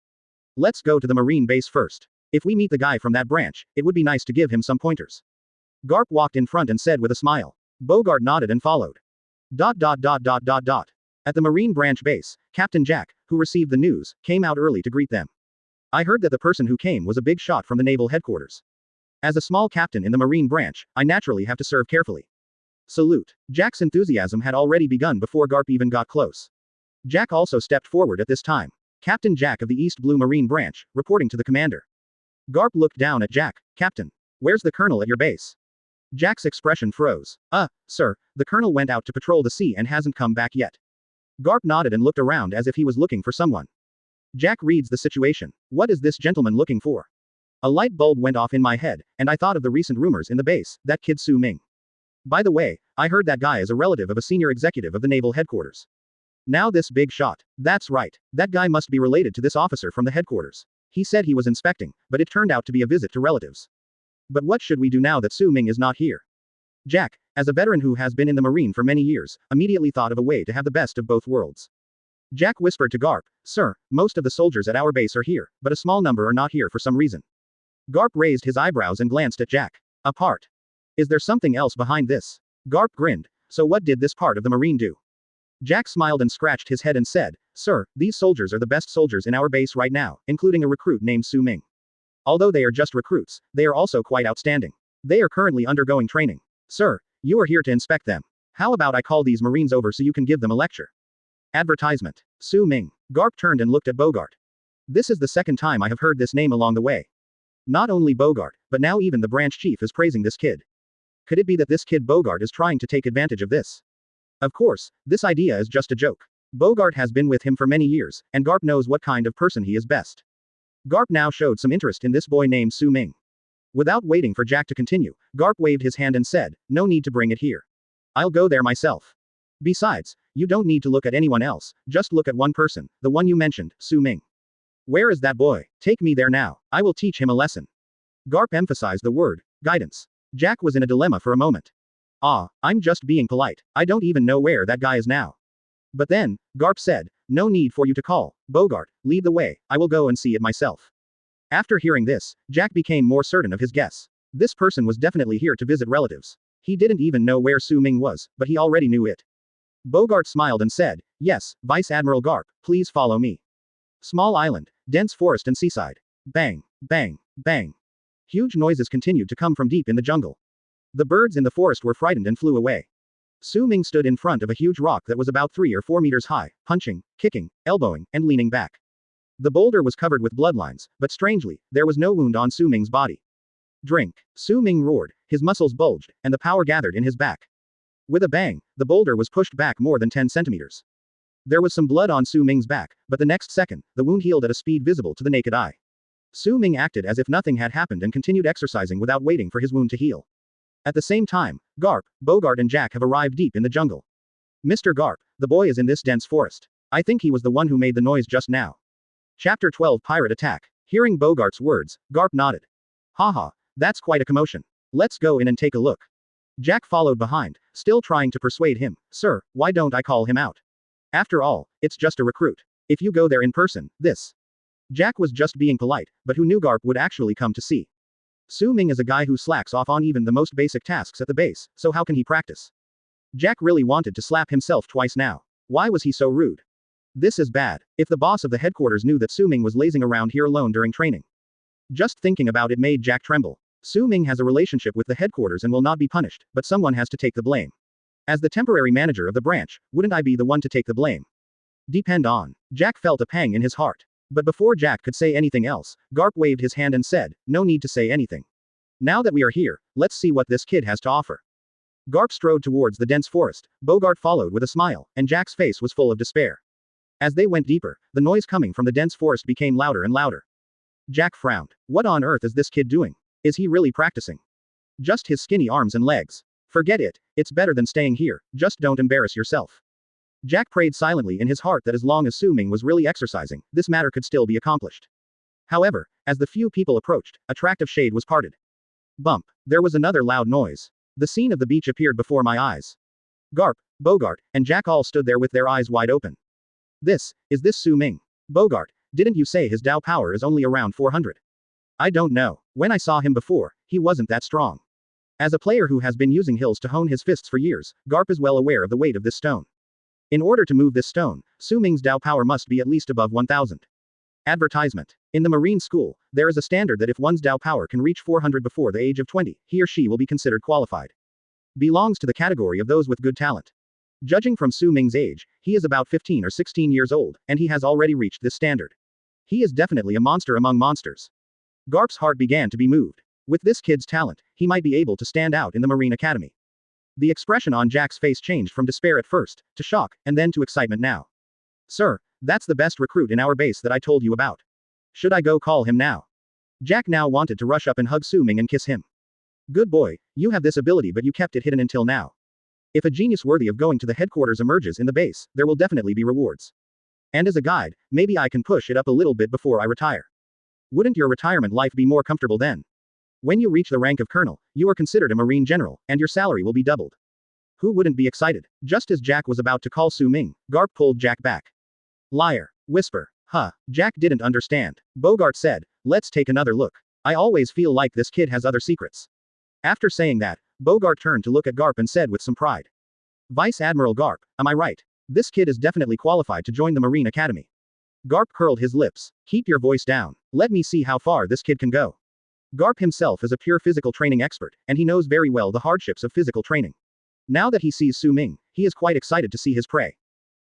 A: Let's go to the Marine base first. If we meet the guy from that branch, it would be nice to give him some pointers. Garp walked in front and said with a smile. Bogart nodded and followed. At the Marine branch base, Captain Jack, who received the news, came out early to greet them. I heard that the person who came was a big shot from the naval headquarters. As a small captain in the Marine branch, I naturally have to serve carefully. Salute. Jack's enthusiasm had already begun before Garp even got close. Jack also stepped forward at this time. Captain Jack of the East Blue Marine branch, reporting to the commander. Garp looked down at Jack. Captain. Where's the colonel at your base? Jack's expression froze. Sir, the colonel went out to patrol the sea and hasn't come back yet. Garp nodded and looked around as if he was looking for someone. Jack reads the situation. What is this gentleman looking for? A light bulb went off in my head, and I thought of the recent rumors in the base, that kid Su Ming. By the way, I heard that guy is a relative of a senior executive of the naval headquarters. Now this big shot. That's right. That guy must be related to this officer from the headquarters. He said he was inspecting, but it turned out to be a visit to relatives. But what should we do now that Su Ming is not here? Jack, as a veteran who has been in the Marine for many years, immediately thought of a way to have the best of both worlds. Jack whispered to Garp, "Sir, most of the soldiers at our base are here, but a small number are not here for some reason." Garp raised his eyebrows and glanced at Jack. "A part? Is there something else behind this?" Garp grinned. "So what did this part of the Marine do?" Jack smiled and scratched his head and said, "Sir, these soldiers are the best soldiers in our base right now, including a recruit named Su Ming. Although they are just recruits, they are also quite outstanding. They are currently undergoing training. Sir, you are here to inspect them. How about I call these Marines over so you can give them a lecture?" Advertisement. Su Ming. Garp turned and looked at Bogart. This is the second time I have heard this name along the way. Not only Bogart, but now even the branch chief is praising this kid. Could it be that this kid Bogart is trying to take advantage of this? Of course, this idea is just a joke. Bogart has been with him for many years, and Garp knows what kind of person he is best. Garp now showed some interest in this boy named Su Ming. Without waiting for Jack to continue, Garp waved his hand and said, "No need to bring it here. I'll go there myself. Besides, you don't need to look at anyone else, just look at one person, the one you mentioned, Su Ming. Where is that boy? Take me there now, I will teach him a lesson." Garp emphasized the word, guidance. Jack was in a dilemma for a moment. I'm just being polite, I don't even know where that guy is now. But then, Garp said, "No need for you to call, Bogart, lead the way, I will go and see it myself." After hearing this, Jack became more certain of his guess. This person was definitely here to visit relatives. He didn't even know where Su Ming was, but he already knew it. Bogart smiled and said, "Yes, Vice Admiral Garp, please follow me." Small island, dense forest and seaside. Bang, bang, bang. Huge noises continued to come from deep in the jungle. The birds in the forest were frightened and flew away. Su Ming stood in front of a huge rock that was about 3 or 4 meters high, punching, kicking, elbowing, and leaning back. The boulder was covered with bloodlines, but strangely, there was no wound on Su Ming's body. "Drink." Su Ming roared, his muscles bulged, and the power gathered in his back. With a bang, the boulder was pushed back more than 10 centimeters. There was some blood on Su Ming's back, but the next second, the wound healed at a speed visible to the naked eye. Su Ming acted as if nothing had happened and continued exercising without waiting for his wound to heal. At the same time, Garp, Bogart and Jack have arrived deep in the jungle. "Mr. Garp, the boy is in this dense forest. I think he was the one who made the noise just now." Chapter 12 Pirate Attack. Hearing Bogart's words, Garp nodded. "Haha, that's quite a commotion. Let's go in and take a look." Jack followed behind, still trying to persuade him, "Sir, why don't I call him out? After all, it's just a recruit. If you go there in person, this." Jack was just being polite, but who knew Garp would actually come to see. Su Ming is a guy who slacks off on even the most basic tasks at the base, so how can he practice? Jack really wanted to slap himself twice now. Why was he so rude? This is bad. If the boss of the headquarters knew that Su Ming was lazing around here alone during training. Just thinking about it made Jack tremble. Su Ming has a relationship with the headquarters and will not be punished, but someone has to take the blame. As the temporary manager of the branch, wouldn't I be the one to take the blame? Depend on. Jack felt a pang in his heart. But before Jack could say anything else, Garp waved his hand and said, "No need to say anything. Now that we are here, let's see what this kid has to offer." Garp strode towards the dense forest, Bogart followed with a smile, and Jack's face was full of despair. As they went deeper, the noise coming from the dense forest became louder and louder. Jack frowned. What on earth is this kid doing? Is he really practicing? Just his skinny arms and legs. Forget it, it's better than staying here, just don't embarrass yourself. Jack prayed silently in his heart that as long as Su Ming was really exercising, this matter could still be accomplished. However, as the few people approached, a tract of shade was parted. Bump. There was another loud noise. The scene of the beach appeared before my eyes. Garp, Bogart, and Jack all stood there with their eyes wide open. Is this Su Ming? Bogart, didn't you say his Dao power is only around 400? I don't know. When I saw him before, he wasn't that strong. As a player who has been using hills to hone his fists for years, Garp is well aware of the weight of this stone. In order to move this stone, Su Ming's Dao power must be at least above 1000. Advertisement. In the Marine School, there is a standard that if one's Dao power can reach 400 before the age of 20, he or she will be considered qualified. Belongs to the category of those with good talent. Judging from Su Ming's age, he is about 15 or 16 years old, and he has already reached this standard. He is definitely a monster among monsters. Garp's heart began to be moved. With this kid's talent, he might be able to stand out in the Marine Academy. The expression on Jack's face changed from despair at first, to shock, and then to excitement now. "Sir, that's the best recruit in our base that I told you about. Should I go call him now?" Jack now wanted to rush up and hug Su Ming and kiss him. "Good boy, you have this ability but you kept it hidden until now. If a genius worthy of going to the headquarters emerges in the base, there will definitely be rewards. And as a guide, maybe I can push it up a little bit before I retire. Wouldn't your retirement life be more comfortable then?" When you reach the rank of colonel, you are considered a Marine general, and your salary will be doubled. Who wouldn't be excited? Just as Jack was about to call Su Ming, Garp pulled Jack back. Liar. Whisper. Huh. Jack didn't understand. Bogart said, let's take another look. I always feel like this kid has other secrets. After saying that, Bogart turned to look at Garp and said with some pride. Vice Admiral Garp, am I right? This kid is definitely qualified to join the Marine Academy. Garp curled his lips. Keep your voice down. Let me see how far this kid can go. Garp himself is a pure physical training expert, and he knows very well the hardships of physical training. Now that he sees Su Ming, he is quite excited to see his prey.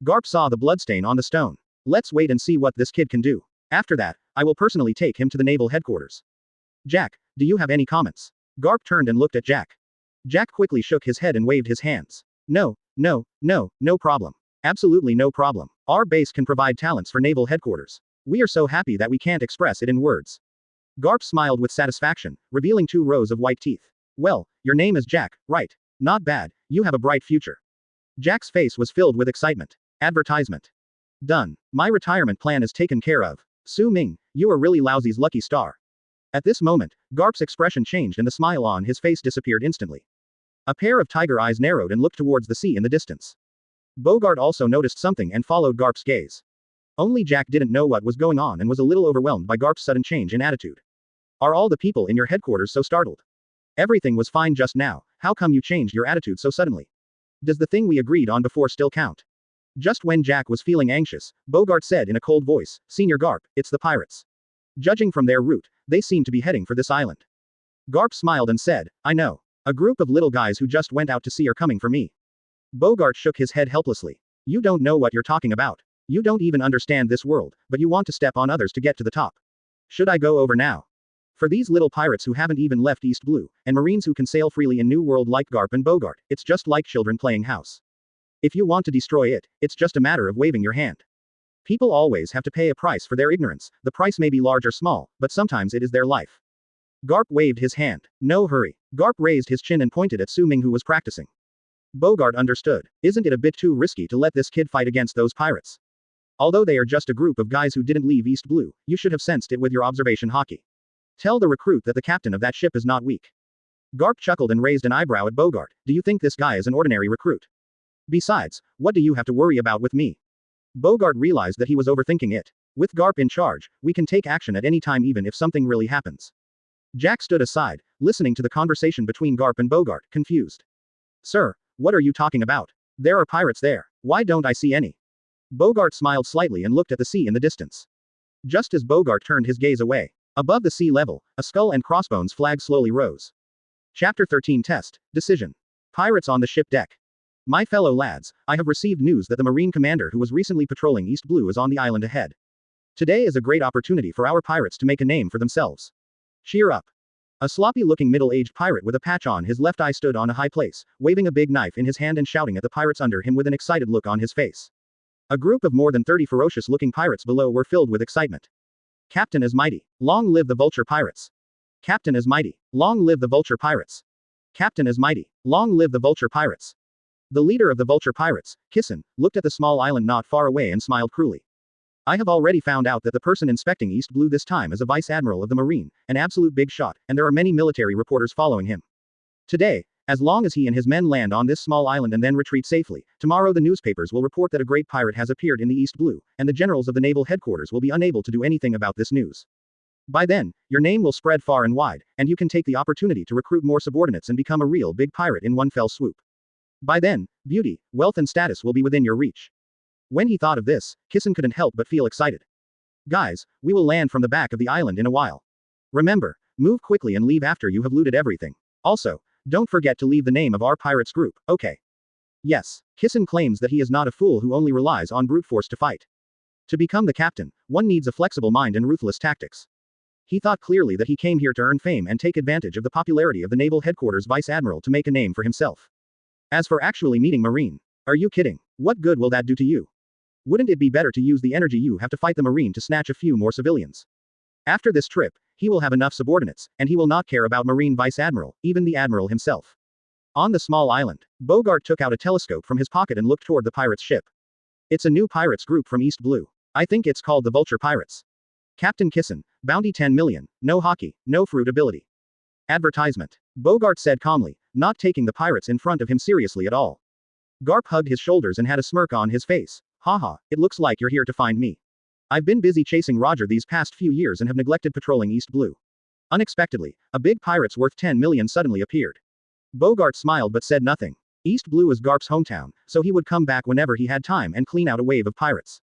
A: Garp saw the bloodstain on the stone. Let's wait and see what this kid can do. After that, I will personally take him to the naval headquarters. Jack, do you have any comments? Garp turned and looked at Jack. Jack quickly shook his head and waved his hands. No problem. Absolutely no problem. Our base can provide talents for naval headquarters. We are so happy that we can't express it in words. Garp smiled with satisfaction, revealing 2 rows of white teeth. Well, your name is Jack, right? Not bad, you have a bright future. Jack's face was filled with excitement. Advertisement. Done. My retirement plan is taken care of. Su Ming, you are really Lousy's lucky star. At this moment, Garp's expression changed and the smile on his face disappeared instantly. A pair of tiger eyes narrowed and looked towards the sea in the distance. Bogart also noticed something and followed Garp's gaze. Only Jack didn't know what was going on and was a little overwhelmed by Garp's sudden change in attitude. Are all the people in your headquarters so startled? Everything was fine just now, how come you changed your attitude so suddenly? Does the thing we agreed on before still count? Just when Jack was feeling anxious, Bogart said in a cold voice, Senior Garp, it's the pirates. Judging from their route, they seem to be heading for this island. Garp smiled and said, I know. A group of little guys who just went out to sea are coming for me. Bogart shook his head helplessly. You don't know what you're talking about. You don't even understand this world, but you want to step on others to get to the top. Should I go over now? For these little pirates who haven't even left East Blue, and Marines who can sail freely in New World like Garp and Bogart, it's just like children playing house. If you want to destroy it, it's just a matter of waving your hand. People always have to pay a price for their ignorance, the price may be large or small, but sometimes it is their life. Garp waved his hand. No hurry. Garp raised his chin and pointed at Su Ming who was practicing. Bogart understood. Isn't it a bit too risky to let this kid fight against those pirates? Although they are just a group of guys who didn't leave East Blue, you should have sensed it with your observation hockey. Tell the recruit that the captain of that ship is not weak. Garp chuckled and raised an eyebrow at Bogart. Do you think this guy is an ordinary recruit? Besides, what do you have to worry about with me? Bogart realized that he was overthinking it. With Garp in charge, we can take action at any time even if something really happens. Jack stood aside, listening to the conversation between Garp and Bogart, confused. Sir, what are you talking about? There are pirates there. Why don't I see any? Bogart smiled slightly and looked at the sea in the distance. Just as Bogart turned his gaze away, above the sea level, a skull and crossbones flag slowly rose. Chapter 13 Test, Decision. Pirates on the ship deck. My fellow lads, I have received news that the Marine commander who was recently patrolling East Blue is on the island ahead. Today is a great opportunity for our pirates to make a name for themselves. Cheer up. A sloppy-looking middle-aged pirate with a patch on his left eye stood on a high place, waving a big knife in his hand and shouting at the pirates under him with an excited look on his face. A group of more than 30 ferocious-looking pirates below were filled with excitement. Captain is mighty. Long live the vulture pirates. Captain is mighty. Long live the vulture pirates. Captain is mighty. Long live the vulture pirates. The leader of the vulture pirates, Kissen, looked at the small island not far away and smiled cruelly. I have already found out that the person inspecting East Blue this time is a vice admiral of the Marine, an absolute big shot, and there are many military reporters following him. Today, as long as he and his men land on this small island and then retreat safely, tomorrow the newspapers will report that a great pirate has appeared in the East Blue, and the generals of the naval headquarters will be unable to do anything about this news. By then, your name will spread far and wide, and you can take the opportunity to recruit more subordinates and become a real big pirate in one fell swoop. By then, beauty, wealth and status will be within your reach. When he thought of this, Kissen couldn't help but feel excited. Guys, we will land from the back of the island in a while. Remember, move quickly and leave after you have looted everything. Also, don't forget to leave the name of our pirates group, okay? Yes, Kissen claims that he is not a fool who only relies on brute force to fight. To become the captain, one needs a flexible mind and ruthless tactics. He thought clearly that he came here to earn fame and take advantage of the popularity of the naval headquarters vice admiral to make a name for himself. As for actually meeting Marine, are you kidding? What good will that do to you? Wouldn't it be better to use the energy you have to fight the Marine to snatch a few more civilians? After this trip, he will have enough subordinates, and he will not care about Marine Vice Admiral, even the Admiral himself. On the small island, Bogart took out a telescope from his pocket and looked toward the pirates' ship. It's a new pirates group from East Blue. I think it's called the Vulture Pirates. Captain Kissen, bounty 10 million, no hockey, no fruit ability. Advertisement. Bogart said calmly, not taking the pirates in front of him seriously at all. Garp hugged his shoulders and had a smirk on his face. Haha, it looks like you're here to find me. I've been busy chasing Roger these past few years and have neglected patrolling East Blue. Unexpectedly, a big pirate's worth 10 million suddenly appeared. Bogart smiled but said nothing. East Blue is Garp's hometown, so he would come back whenever he had time and clean out a wave of pirates.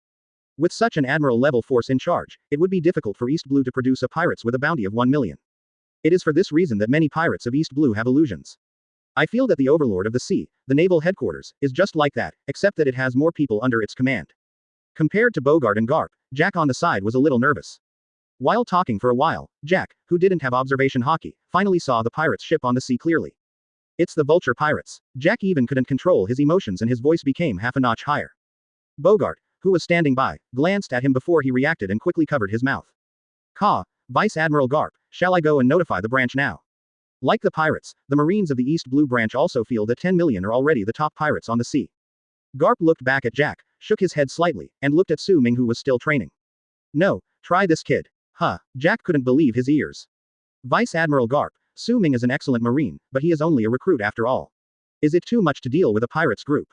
A: With such an admiral-level force in charge, it would be difficult for East Blue to produce a pirates with a bounty of 1 million. It is for this reason that many pirates of East Blue have illusions. I feel that the overlord of the sea, the naval headquarters, is just like that, except that it has more people under its command. Compared to Bogart and Garp, Jack on the side was a little nervous. While talking for a while, Jack, who didn't have observation hockey, finally saw the pirates' ship on the sea clearly. It's the vulture pirates. Jack even couldn't control his emotions and his voice became half a notch higher. Bogart, who was standing by, glanced at him before he reacted and quickly covered his mouth. Vice Admiral Garp, shall I go and notify the branch now? Like the pirates, the Marines of the East Blue branch also feel that 10 million are already the top pirates on the sea. Garp looked back at Jack, shook his head slightly, and looked at Su Ming who was still training. No, try this kid. Jack couldn't believe his ears. Vice Admiral Garp, Su Ming is an excellent Marine, but he is only a recruit after all. Is it too much to deal with a pirates group?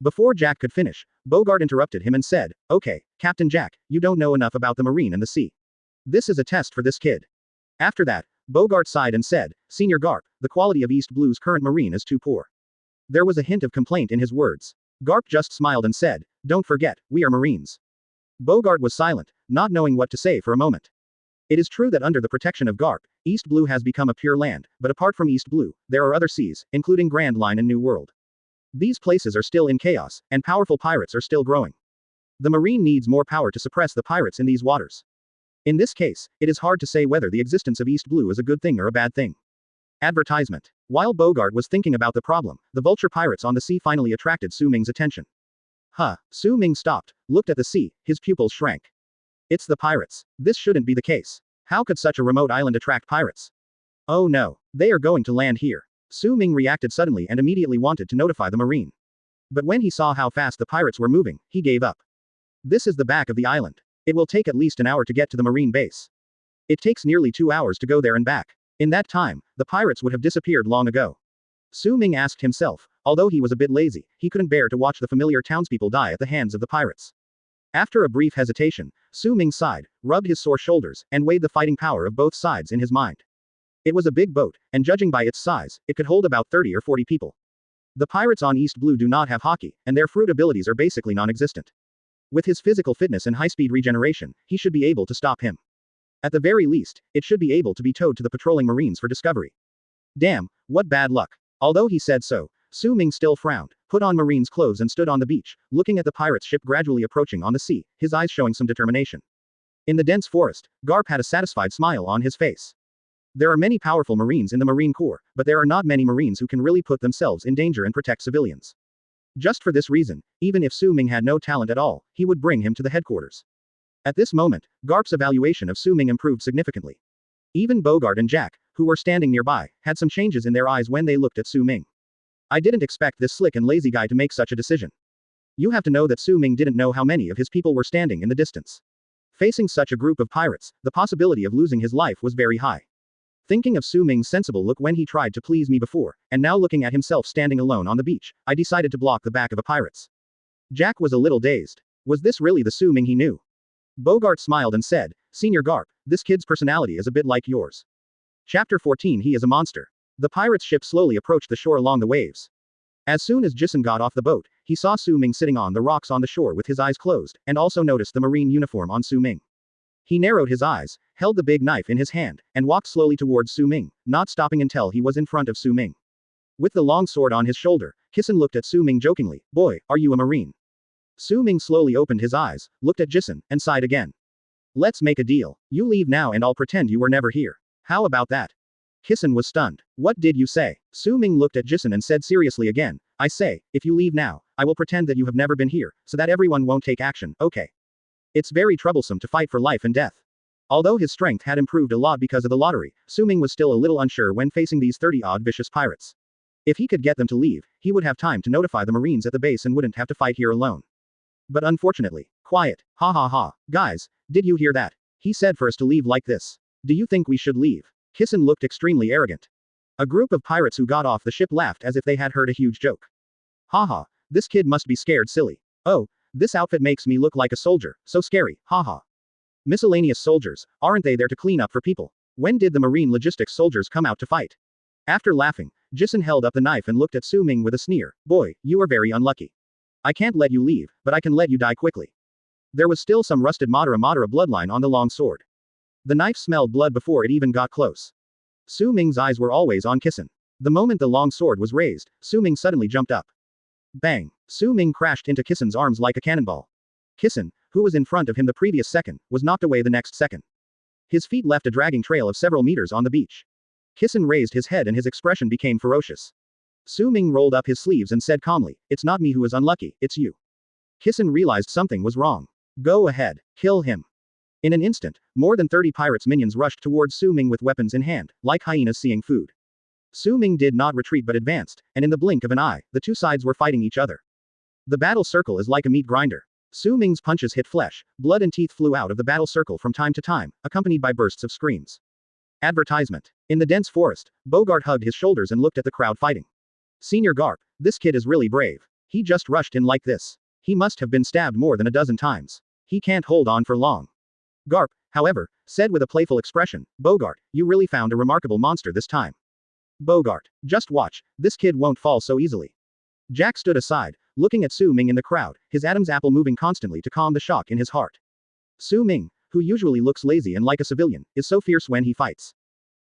A: Before Jack could finish, Bogart interrupted him and said, okay, Captain Jack, you don't know enough about the Marine and the sea. This is a test for this kid. After that, Bogart sighed and said, Senior Garp, the quality of East Blue's current Marine is too poor. There was a hint of complaint in his words. Garp just smiled and said, don't forget, we are Marines. Bogart was silent, not knowing what to say for a moment. It is true that under the protection of Garp, East Blue has become a pure land, but apart from East Blue, there are other seas, including Grand Line and New World. These places are still in chaos, and powerful pirates are still growing. The Marine needs more power to suppress the pirates in these waters. In this case, it is hard to say whether the existence of East Blue is a good thing or a bad thing. Advertisement. While Bogart was thinking about the problem, the vulture pirates on the sea finally attracted Su Ming's attention. Su Ming stopped, looked at the sea, his pupils shrank. It's the pirates. This shouldn't be the case. How could such a remote island attract pirates? Oh no, they are going to land here. Su Ming reacted suddenly and immediately wanted to notify the Marine. But when he saw how fast the pirates were moving, he gave up. This is the back of the island. It will take at least an hour to get to the Marine base. It takes nearly 2 hours to go there and back. In that time, the pirates would have disappeared long ago. Su Ming asked himself, although he was a bit lazy, he couldn't bear to watch the familiar townspeople die at the hands of the pirates. After a brief hesitation, Su Ming sighed, rubbed his sore shoulders, and weighed the fighting power of both sides in his mind. It was a big boat, and judging by its size, it could hold about 30 or 40 people. The pirates on East Blue do not have hockey, and their fruit abilities are basically non-existent. With his physical fitness and high-speed regeneration, he should be able to stop him. At the very least, it should be able to be towed to the patrolling Marines for discovery. Damn, what bad luck. Although he said so, Su Ming still frowned, put on Marine's clothes and stood on the beach, looking at the pirate's ship gradually approaching on the sea, his eyes showing some determination. In the dense forest, Garp had a satisfied smile on his face. There are many powerful Marines in the Marine Corps, but there are not many Marines who can really put themselves in danger and protect civilians. Just for this reason, even if Su Ming had no talent at all, he would bring him to the headquarters. At this moment, Garp's evaluation of Su Ming improved significantly. Even Bogart and Jack, who were standing nearby, had some changes in their eyes when they looked at Su Ming. I didn't expect this slick and lazy guy to make such a decision. You have to know that Su Ming didn't know how many of his people were standing in the distance. Facing such a group of pirates, the possibility of losing his life was very high. Thinking of Su Ming's sensible look when he tried to please me before, and now looking at himself standing alone on the beach, I decided to block the back of a pirate's. Jack was a little dazed. Was this really the Su Ming he knew? Bogart smiled and said, Senior Garp, this kid's personality is a bit like yours. Chapter 14. He is a monster. The pirate's ship slowly approached the shore along the waves. As soon as Jason got off the boat, he saw Su Ming sitting on the rocks on the shore with his eyes closed, and also noticed the marine uniform on Su Ming. He narrowed his eyes, held the big knife in his hand, and walked slowly towards Su Ming, not stopping until he was in front of Su Ming. With the long sword on his shoulder, Jason looked at Su Ming jokingly, Boy, are you a Marine? Su Ming slowly opened his eyes, looked at Jason, and sighed again. Let's make a deal. You leave now and I'll pretend you were never here. How about that? Jason was stunned. What did you say? Su Ming looked at Jason and said seriously again, I say, if you leave now, I will pretend that you have never been here, so that everyone won't take action, okay? It's very troublesome to fight for life and death. Although his strength had improved a lot because of the lottery, Su Ming was still a little unsure when facing these 30-odd vicious pirates. If he could get them to leave, he would have time to notify the Marines at the base and wouldn't have to fight here alone. But unfortunately, quiet, ha ha ha, guys, did you hear that? He said for us to leave like this. Do you think we should leave? Kissen looked extremely arrogant. A group of pirates who got off the ship laughed as if they had heard a huge joke. Haha, this kid must be scared silly. Oh, this outfit makes me look like a soldier, so scary, haha. Miscellaneous soldiers, aren't they there to clean up for people? When did the marine logistics soldiers come out to fight? After laughing, Jisun held up the knife and looked at Su Ming with a sneer. Boy, you are very unlucky. I can't let you leave, but I can let you die quickly. There was still some rusted Madara bloodline on the long sword. The knife smelled blood before it even got close. Su Ming's eyes were always on Kissen. The moment the long sword was raised, Su Ming suddenly jumped up. Bang! Su Ming crashed into Kissen's arms like a cannonball. Kissen, who was in front of him the previous second, was knocked away the next second. His feet left a dragging trail of several meters on the beach. Kissen raised his head and his expression became ferocious. Su Ming rolled up his sleeves and said calmly, "It's not me who is unlucky, it's you." Kissen realized something was wrong. Go ahead, kill him. In an instant, more than 30 pirates' minions rushed towards Su Ming with weapons in hand, like hyenas seeing food. Su Ming did not retreat but advanced, and in the blink of an eye, the two sides were fighting each other. The battle circle is like a meat grinder. Su Ming's punches hit flesh, blood and teeth flew out of the battle circle from time to time, accompanied by bursts of screams. Advertisement. In the dense forest, Bogart hugged his shoulders and looked at the crowd fighting. Senior Garp, this kid is really brave. He just rushed in like this. He must have been stabbed more than a dozen times. He can't hold on for long. Garp, however, said with a playful expression, Bogart, you really found a remarkable monster this time. Bogart, just watch, this kid won't fall so easily. Jack stood aside, looking at Su Ming in the crowd, his Adam's apple moving constantly to calm the shock in his heart. Su Ming, who usually looks lazy and like a civilian, is so fierce when he fights.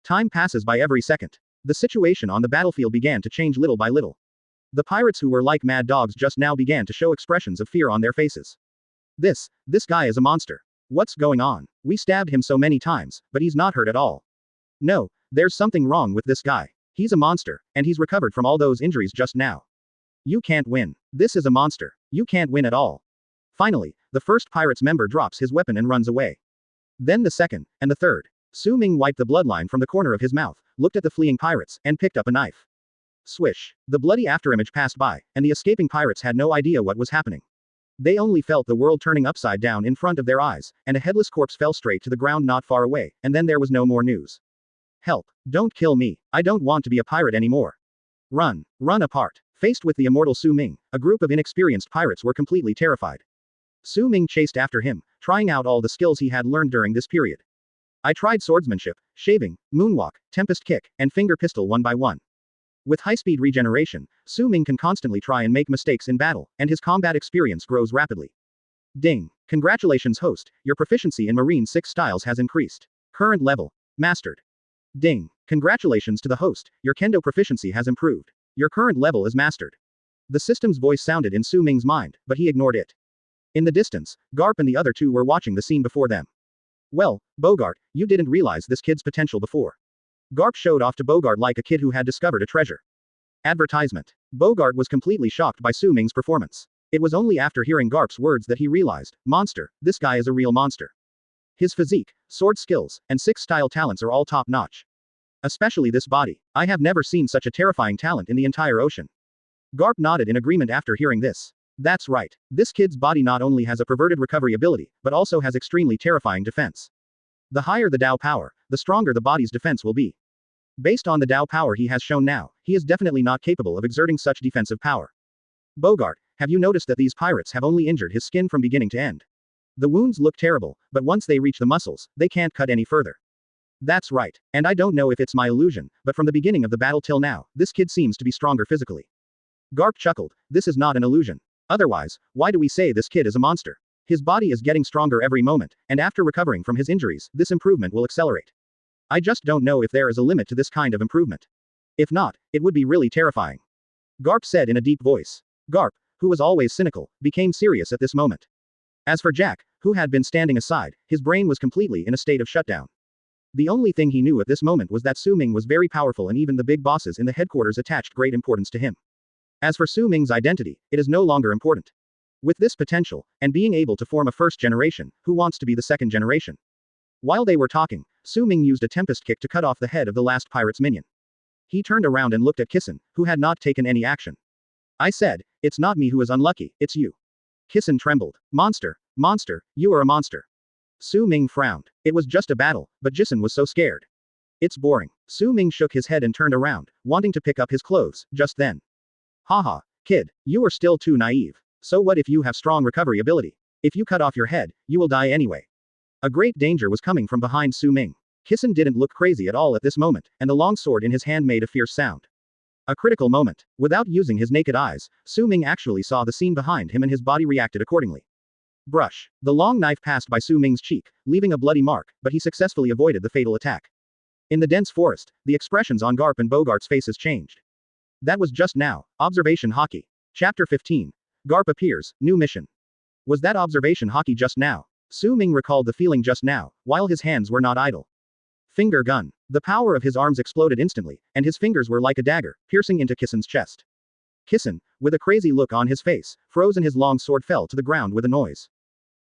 A: Time passes by every second. The situation on the battlefield began to change little by little. The pirates who were like mad dogs just now began to show expressions of fear on their faces. This guy is a monster. What's going on? We stabbed him so many times, but he's not hurt at all. No, there's something wrong with this guy. He's a monster, and he's recovered from all those injuries just now. You can't win. This is a monster. You can't win at all. Finally, the first pirate's member drops his weapon and runs away. Then the second, and the third. Su Ming wiped the bloodline from the corner of his mouth, looked at the fleeing pirates, and picked up a knife. Swish. The bloody afterimage passed by, and the escaping pirates had no idea what was happening. They only felt the world turning upside down in front of their eyes, and a headless corpse fell straight to the ground not far away, and then there was no more news. Help. Don't kill me. I don't want to be a pirate anymore. Run. Run apart. Faced with the immortal Su Ming, a group of inexperienced pirates were completely terrified. Su Ming chased after him, trying out all the skills he had learned during this period. I tried swordsmanship, shaving, moonwalk, tempest kick, and finger pistol one by one. With high-speed regeneration, Su Ming can constantly try and make mistakes in battle, and his combat experience grows rapidly. Ding. Congratulations host, your proficiency in Marine 6 styles has increased. Current level. Mastered. Ding. Congratulations to the host, your kendo proficiency has improved. Your current level is mastered. The system's voice sounded in Su Ming's mind, but he ignored it. In the distance, Garp and the other two were watching the scene before them. Well, Bogart, you didn't realize this kid's potential before. Garp showed off to Bogart like a kid who had discovered a treasure. Advertisement. Bogart was completely shocked by Su Ming's performance. It was only after hearing Garp's words that he realized, monster, this guy is a real monster. His physique, sword skills, and 6-style talents are all top-notch. Especially this body. I have never seen such a terrifying talent in the entire ocean. Garp nodded in agreement after hearing this. That's right. This kid's body not only has a perverted recovery ability, but also has extremely terrifying defense. The higher the Dao power, the stronger the body's defense will be. Based on the Dao power he has shown now, he is definitely not capable of exerting such defensive power. Bogart, have you noticed that these pirates have only injured his skin from beginning to end? The wounds look terrible, but once they reach the muscles, they can't cut any further. That's right, and I don't know if it's my illusion, but from the beginning of the battle till now, this kid seems to be stronger physically. Garp chuckled, this is not an illusion. Otherwise, why do we say this kid is a monster? His body is getting stronger every moment, and after recovering from his injuries, this improvement will accelerate. I just don't know if there is a limit to this kind of improvement. If not, it would be really terrifying. Garp said in a deep voice. Garp, who was always cynical, became serious at this moment. As for Jack, who had been standing aside, his brain was completely in a state of shutdown. The only thing he knew at this moment was that Su Ming was very powerful and even the big bosses in the headquarters attached great importance to him. As for Su Ming's identity, it is no longer important. With this potential, and being able to form a first generation, who wants to be the second generation? While they were talking, Su Ming used a tempest kick to cut off the head of the last pirate's minion. He turned around and looked at Kissen, who had not taken any action. I said, it's not me who is unlucky, it's you. Kissen trembled. Monster, monster, you are a monster. Su Ming frowned. It was just a battle, but Jisun was so scared. It's boring. Su Ming shook his head and turned around, wanting to pick up his clothes, just then. Haha, kid, you are still too naive. So what if you have strong recovery ability? If you cut off your head, you will die anyway. A great danger was coming from behind Su Ming. Kissen didn't look crazy at all at this moment, and the long sword in his hand made a fierce sound. A critical moment. Without using his naked eyes, Su Ming actually saw the scene behind him and his body reacted accordingly. Brush. The long knife passed by Su Ming's cheek, leaving a bloody mark, but he successfully avoided the fatal attack. In the dense forest, the expressions on Garp and Bogart's faces changed. That was just now. Observation Hockey. Chapter 15. Garp appears, new mission. Was that observation hockey just now? Su Ming recalled the feeling just now, while his hands were not idle. Finger gun. The power of his arms exploded instantly, and his fingers were like a dagger, piercing into Kissen's chest. Kissen, with a crazy look on his face, froze and his long sword fell to the ground with a noise.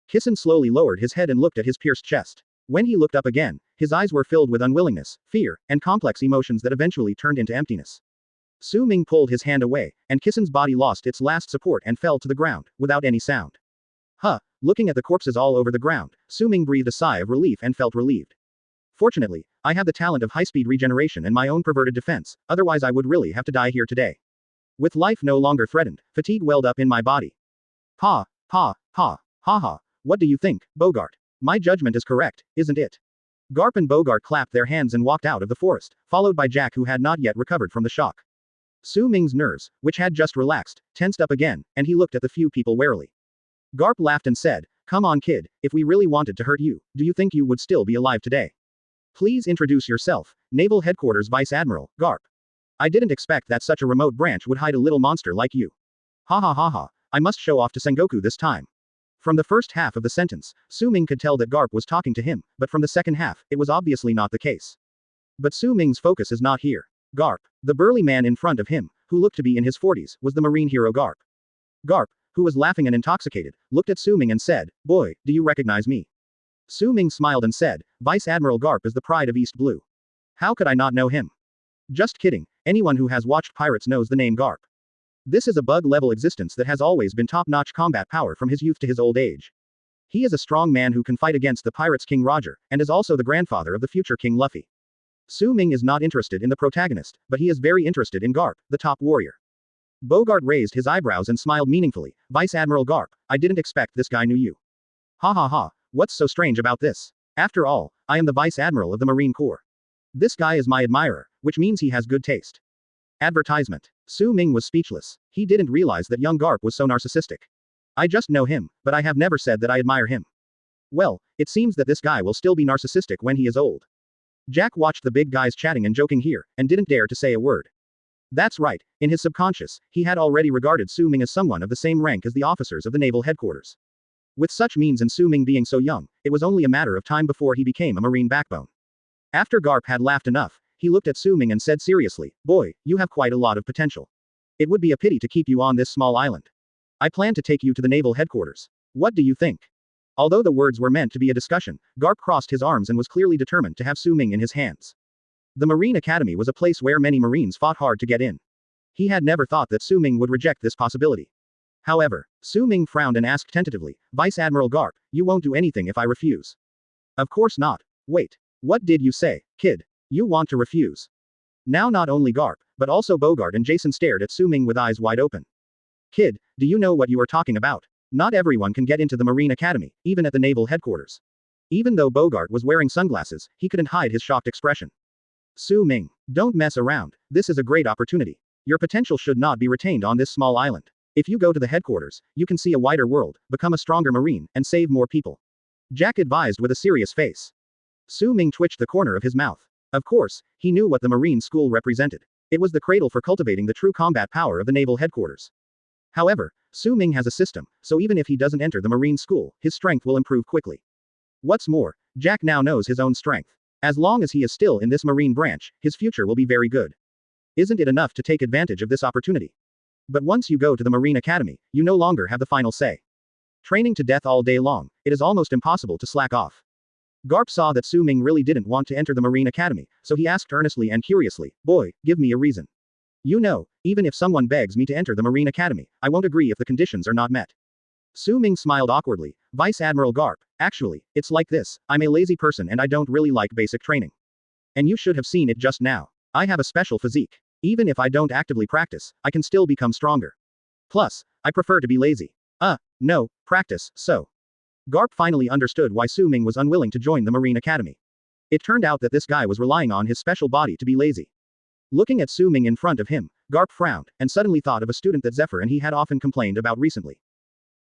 A: Kissen slowly lowered his head and looked at his pierced chest. When he looked up again, his eyes were filled with unwillingness, fear, and complex emotions that eventually turned into emptiness. Su Ming pulled his hand away, and Kissen's body lost its last support and fell to the ground, without any sound. Looking at the corpses all over the ground, Su Ming breathed a sigh of relief and felt relieved. Fortunately, I have the talent of high-speed regeneration and my own perverted defense, otherwise I would really have to die here today. With life no longer threatened, fatigue welled up in my body. Ha, ha, ha, ha ha, what do you think, Bogart? My judgment is correct, isn't it? Garp and Bogart clapped their hands and walked out of the forest, followed by Jack who had not yet recovered from the shock. Su Ming's nerves, which had just relaxed, tensed up again, and he looked at the few people warily. Garp laughed and said, "Come on kid, if we really wanted to hurt you, do you think you would still be alive today? Please introduce yourself, Naval Headquarters Vice Admiral, Garp. I didn't expect that such a remote branch would hide a little monster like you. Ha ha ha ha, I must show off to Sengoku this time." From the first half of the sentence, Su Ming could tell that Garp was talking to him, but from the second half, it was obviously not the case. But Su Ming's focus is not here. Garp, the burly man in front of him, who looked to be in his 40s, was the Marine hero Garp. Garp, who was laughing and intoxicated, looked at Su Ming and said, "Boy, do you recognize me?" Su Ming smiled and said, "Vice Admiral Garp is the pride of East Blue. How could I not know him?" Just kidding, anyone who has watched Pirates knows the name Garp. This is a bug-level existence that has always been top-notch combat power from his youth to his old age. He is a strong man who can fight against the pirates' King Roger, and is also the grandfather of the future King Luffy. Su Ming is not interested in the protagonist, but he is very interested in Garp, the top warrior. Bogart raised his eyebrows and smiled meaningfully. "Vice Admiral Garp, I didn't expect this guy knew you." Ha ha ha, what's so strange about this? After all, I am the Vice Admiral of the Marine Corps. This guy is my admirer, which means he has good taste. Advertisement. Su Ming was speechless. He didn't realize that young Garp was so narcissistic. "I just know him, but I have never said that I admire him." Well, it seems that this guy will still be narcissistic when he is old. Jack watched the big guys chatting and joking here, and didn't dare to say a word. That's right, in his subconscious, he had already regarded Su Ming as someone of the same rank as the officers of the naval headquarters. With such means and Su Ming being so young, it was only a matter of time before he became a Marine backbone. After Garp had laughed enough, he looked at Su Ming and said seriously, "Boy, you have quite a lot of potential. It would be a pity to keep you on this small island. I plan to take you to the naval headquarters. What do you think?" Although the words were meant to be a discussion, Garp crossed his arms and was clearly determined to have Su Ming in his hands. The Marine Academy was a place where many Marines fought hard to get in. He had never thought that Su Ming would reject this possibility. However, Su Ming frowned and asked tentatively, "Vice Admiral Garp, you won't do anything if I refuse?" "Of course not. Wait. What did you say, kid? You want to refuse?" Now not only Garp, but also Bogart and Jason stared at Su Ming with eyes wide open. "Kid, do you know what you are talking about? Not everyone can get into the Marine Academy, even at the naval headquarters." Even though Bogart was wearing sunglasses, he couldn't hide his shocked expression. "Su Ming, don't mess around, this is a great opportunity. Your potential should not be retained on this small island. If you go to the headquarters, you can see a wider world, become a stronger Marine, and save more people," Jack advised with a serious face. Su Ming twitched the corner of his mouth. Of course, he knew what the Marine School represented. It was the cradle for cultivating the true combat power of the naval headquarters. However, Su Ming has a system, so even if he doesn't enter the Marine School, his strength will improve quickly. What's more, Jack now knows his own strength. As long as he is still in this Marine branch, his future will be very good. Isn't it enough to take advantage of this opportunity? But once you go to the Marine Academy, you no longer have the final say. Training to death all day long, it is almost impossible to slack off. Garp saw that Su Ming really didn't want to enter the Marine Academy, so he asked earnestly and curiously, "Boy, give me a reason. You know, even if someone begs me to enter the Marine Academy, I won't agree if the conditions are not met." Su Ming smiled awkwardly. "Vice Admiral Garp, actually, it's like this, I'm a lazy person and I don't really like basic training. And you should have seen it just now. I have a special physique. Even if I don't actively practice, I can still become stronger. Plus, I prefer to be lazy. No, practice, so. Garp finally understood why Su Ming was unwilling to join the Marine Academy. It turned out that this guy was relying on his special body to be lazy. Looking at Su Ming in front of him, Garp frowned, and suddenly thought of a student that Zephyr and he had often complained about recently.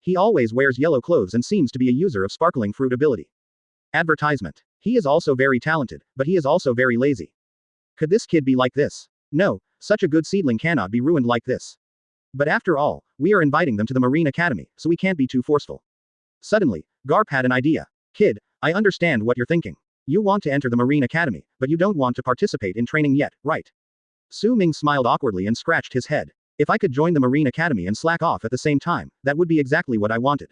A: He always wears yellow clothes and seems to be a user of sparkling fruit ability. Advertisement. He is also very talented, but he is also very lazy. Could this kid be like this? No, such a good seedling cannot be ruined like this. But after all, we are inviting them to the Marine Academy, so we can't be too forceful. Suddenly, Garp had an idea. Kid, I understand what you're thinking. You want to enter the Marine Academy, but you don't want to participate in training yet, right? Su Ming smiled awkwardly and scratched his head. If I could join the Marine Academy and slack off at the same time, that would be exactly what I wanted.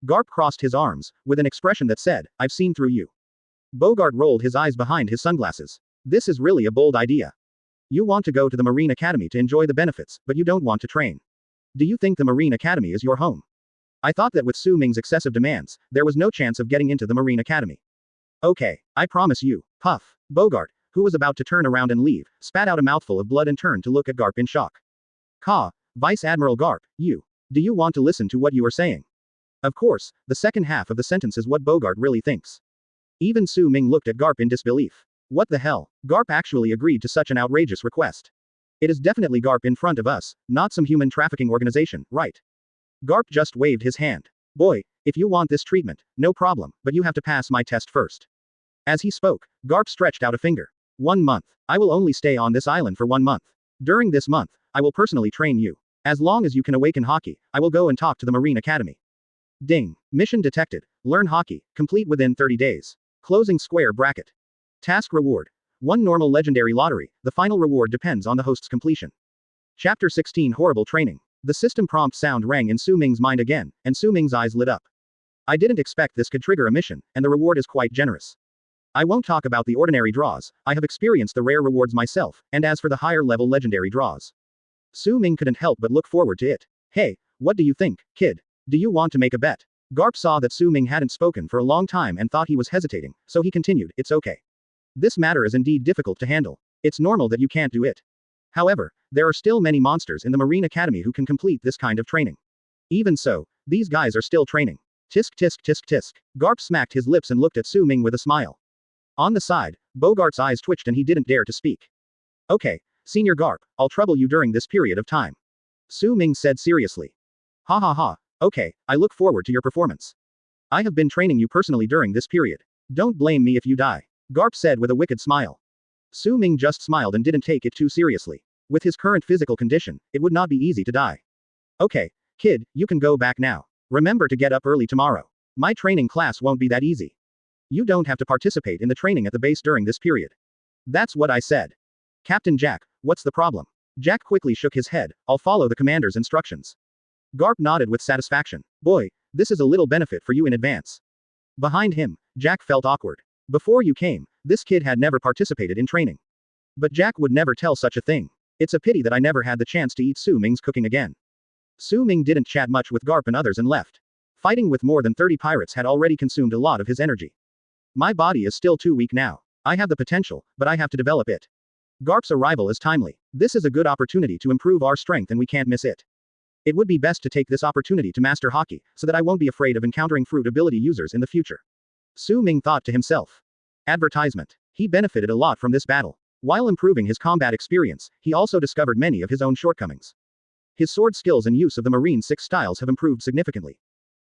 A: Garp crossed his arms, with an expression that said, I've seen through you. Bogart rolled his eyes behind his sunglasses. This is really a bold idea. You want to go to the Marine Academy to enjoy the benefits, but you don't want to train. Do you think the Marine Academy is your home? I thought that with Su Ming's excessive demands, there was no chance of getting into the Marine Academy. Okay, I promise you. Puff. Bogart, who was about to turn around and leave, spat out a mouthful of blood and turned to look at Garp in shock. Vice Admiral Garp, do you want to listen to what you are saying? Of course, the second half of the sentence is what Bogart really thinks. Even Su Ming looked at Garp in disbelief. What the hell? Garp actually agreed to such an outrageous request. It is definitely Garp in front of us, not some human trafficking organization, right? Garp just waved his hand. Boy, if you want this treatment, no problem, but you have to pass my test first. As he spoke, Garp stretched out a finger. 1 month. I will only stay on this island for 1 month. During this month, I will personally train you. As long as you can awaken Haki, I will go and talk to the Marine Academy. Ding. Mission detected. Learn Haki. Complete within 30 days. Closing square bracket. Task reward. 1 normal legendary lottery. The final reward depends on the host's completion. Chapter 16 Horrible Training. The system prompt sound rang in Su Ming's mind again, and Su Ming's eyes lit up. I didn't expect this could trigger a mission, and the reward is quite generous. I won't talk about the ordinary draws, I have experienced the rare rewards myself, and as for the higher level legendary draws. Su Ming couldn't help but look forward to it. Hey, what do you think, kid? Do you want to make a bet? Garp saw that Su Ming hadn't spoken for a long time and thought he was hesitating, so he continued, it's okay. This matter is indeed difficult to handle. It's normal that you can't do it. However, there are still many monsters in the Marine Academy who can complete this kind of training. Even so, these guys are still training. Tisk tisk tisk tisk. Garp smacked his lips and looked at Su Ming with a smile. On the side, Bogart's eyes twitched and he didn't dare to speak. Okay, Senior Garp, I'll trouble you during this period of time. Su Ming said seriously. Ha ha ha, okay, I look forward to your performance. I have been training you personally during this period. Don't blame me if you die. Garp said with a wicked smile. Su Ming just smiled and didn't take it too seriously. With his current physical condition, it would not be easy to die. Okay, kid, you can go back now. Remember to get up early tomorrow. My training class won't be that easy. You don't have to participate in the training at the base during this period. That's what I said. Captain Jack, what's the problem? Jack quickly shook his head, I'll follow the commander's instructions. Garp nodded with satisfaction. Boy, this is a little benefit for you in advance. Behind him, Jack felt awkward. Before you came, this kid had never participated in training. But Jack would never tell such a thing. It's a pity that I never had the chance to eat Su Ming's cooking again. Su Ming didn't chat much with Garp and others and left. Fighting with more than 30 pirates had already consumed a lot of his energy. My body is still too weak now. I have the potential, but I have to develop it. Garp's arrival is timely. This is a good opportunity to improve our strength and we can't miss it. It would be best to take this opportunity to master Haki, so that I won't be afraid of encountering fruit ability users in the future. Su Ming thought to himself. Advertisement. He benefited a lot from this battle. While improving his combat experience, he also discovered many of his own shortcomings. His sword skills and use of the Marine 6 styles have improved significantly.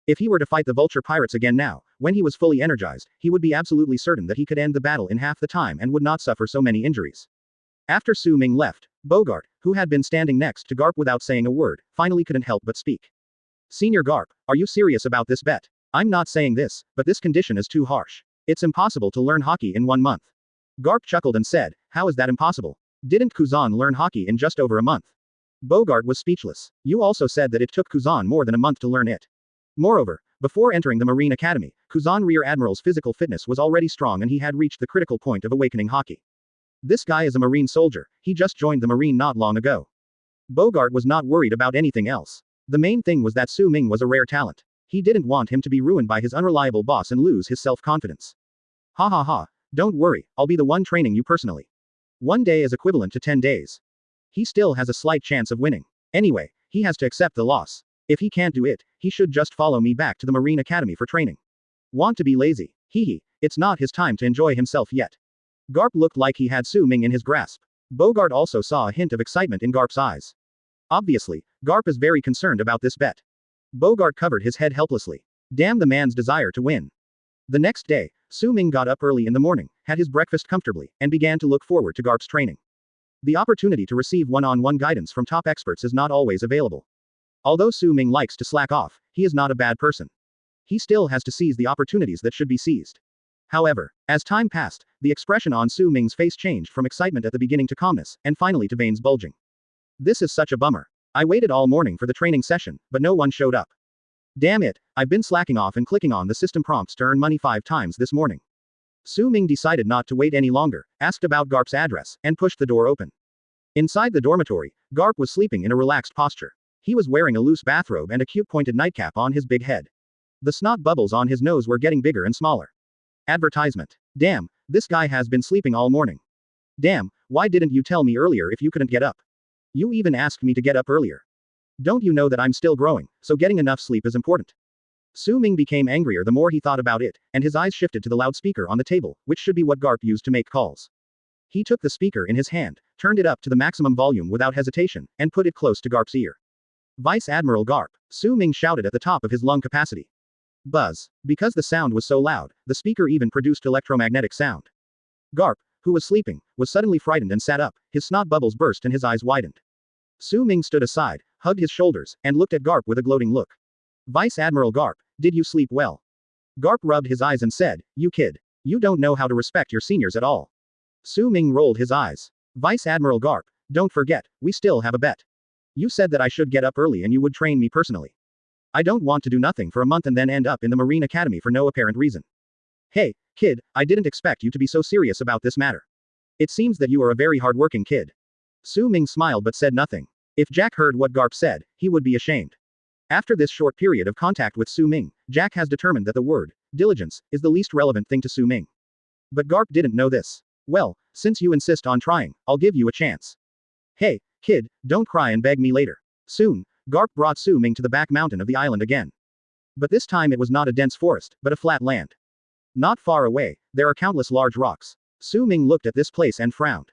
A: If he were to fight the vulture pirates again now, when he was fully energized, he would be absolutely certain that he could end the battle in half the time and would not suffer so many injuries. After Su Ming left, Bogart, who had been standing next to Garp without saying a word, finally couldn't help but speak. Senior Garp, are you serious about this bet? I'm not saying this, but this condition is too harsh. It's impossible to learn Haki in 1 month. Garp chuckled and said, how is that impossible? Didn't Kuzan learn Haki in just over a month? Bogart was speechless. You also said that it took Kuzan more than a month to learn it. Moreover, before entering the Marine Academy, Kuzan Rear Admiral's physical fitness was already strong and he had reached the critical point of awakening Haki. This guy is a Marine soldier, he just joined the Marine not long ago. Bogart was not worried about anything else. The main thing was that Su Ming was a rare talent. He didn't want him to be ruined by his unreliable boss and lose his self-confidence. Ha ha ha, Don't worry, I'll be the one training you personally. 1 day is equivalent to 10 days. He still has a slight chance of winning. Anyway, he has to accept the loss. If he can't do it, he should just follow me back to the Marine Academy for training. Want to be lazy? Hee, it's not his time to enjoy himself yet. Garp looked like he had Su Ming in his grasp. Bogart also saw a hint of excitement in Garp's eyes. Obviously, Garp is very concerned about this bet. Bogart covered his head helplessly. Damn the man's desire to win. The next day, Su Ming got up early in the morning, had his breakfast comfortably, and began to look forward to Garp's training. The opportunity to receive one-on-one guidance from top experts is not always available. Although Su Ming likes to slack off, he is not a bad person. He still has to seize the opportunities that should be seized. However, as time passed, the expression on Su Ming's face changed from excitement at the beginning to calmness, and finally to veins bulging. This is such a bummer. I waited all morning for the training session, but no one showed up. Damn it, I've been slacking off and clicking on the system prompts to earn money 5 times this morning. Su Ming decided not to wait any longer, asked about Garp's address, and pushed the door open. Inside the dormitory, Garp was sleeping in a relaxed posture. He was wearing a loose bathrobe and a cute pointed nightcap on his big head. The snot bubbles on his nose were getting bigger and smaller. Advertisement. Damn, this guy has been sleeping all morning. Damn, why didn't you tell me earlier if you couldn't get up? You even asked me to get up earlier. Don't you know that I'm still growing, so getting enough sleep is important. Su Ming became angrier the more he thought about it, and his eyes shifted to the loudspeaker on the table, which should be what Garp used to make calls. He took the speaker in his hand, turned it up to the maximum volume without hesitation, and put it close to Garp's ear. Vice Admiral Garp, Su Ming shouted at the top of his lung capacity. Buzz. Because the sound was so loud, the speaker even produced electromagnetic sound. Garp, who was sleeping, was suddenly frightened and sat up, his snot bubbles burst and his eyes widened. Su Ming stood aside, hugged his shoulders, and looked at Garp with a gloating look. Vice Admiral Garp, did you sleep well? Garp rubbed his eyes and said, you kid. You don't know how to respect your seniors at all. Su Ming rolled his eyes. Vice Admiral Garp, don't forget, we still have a bet. You said that I should get up early and you would train me personally. I don't want to do nothing for a month and then end up in the Marine Academy for no apparent reason. Hey, kid, I didn't expect you to be so serious about this matter. It seems that you are a very hardworking kid. Su Ming smiled but said nothing. If Jack heard what Garp said, he would be ashamed. After this short period of contact with Su Ming, Jack has determined that the word, diligence, is the least relevant thing to Su Ming. But Garp didn't know this. Well, since you insist on trying, I'll give you a chance. Hey, kid, don't cry and beg me later. Soon, Garp brought Su Ming to the back mountain of the island again. But this time it was not a dense forest, but a flat land. Not far away, there are countless large rocks. Su Ming looked at this place and frowned.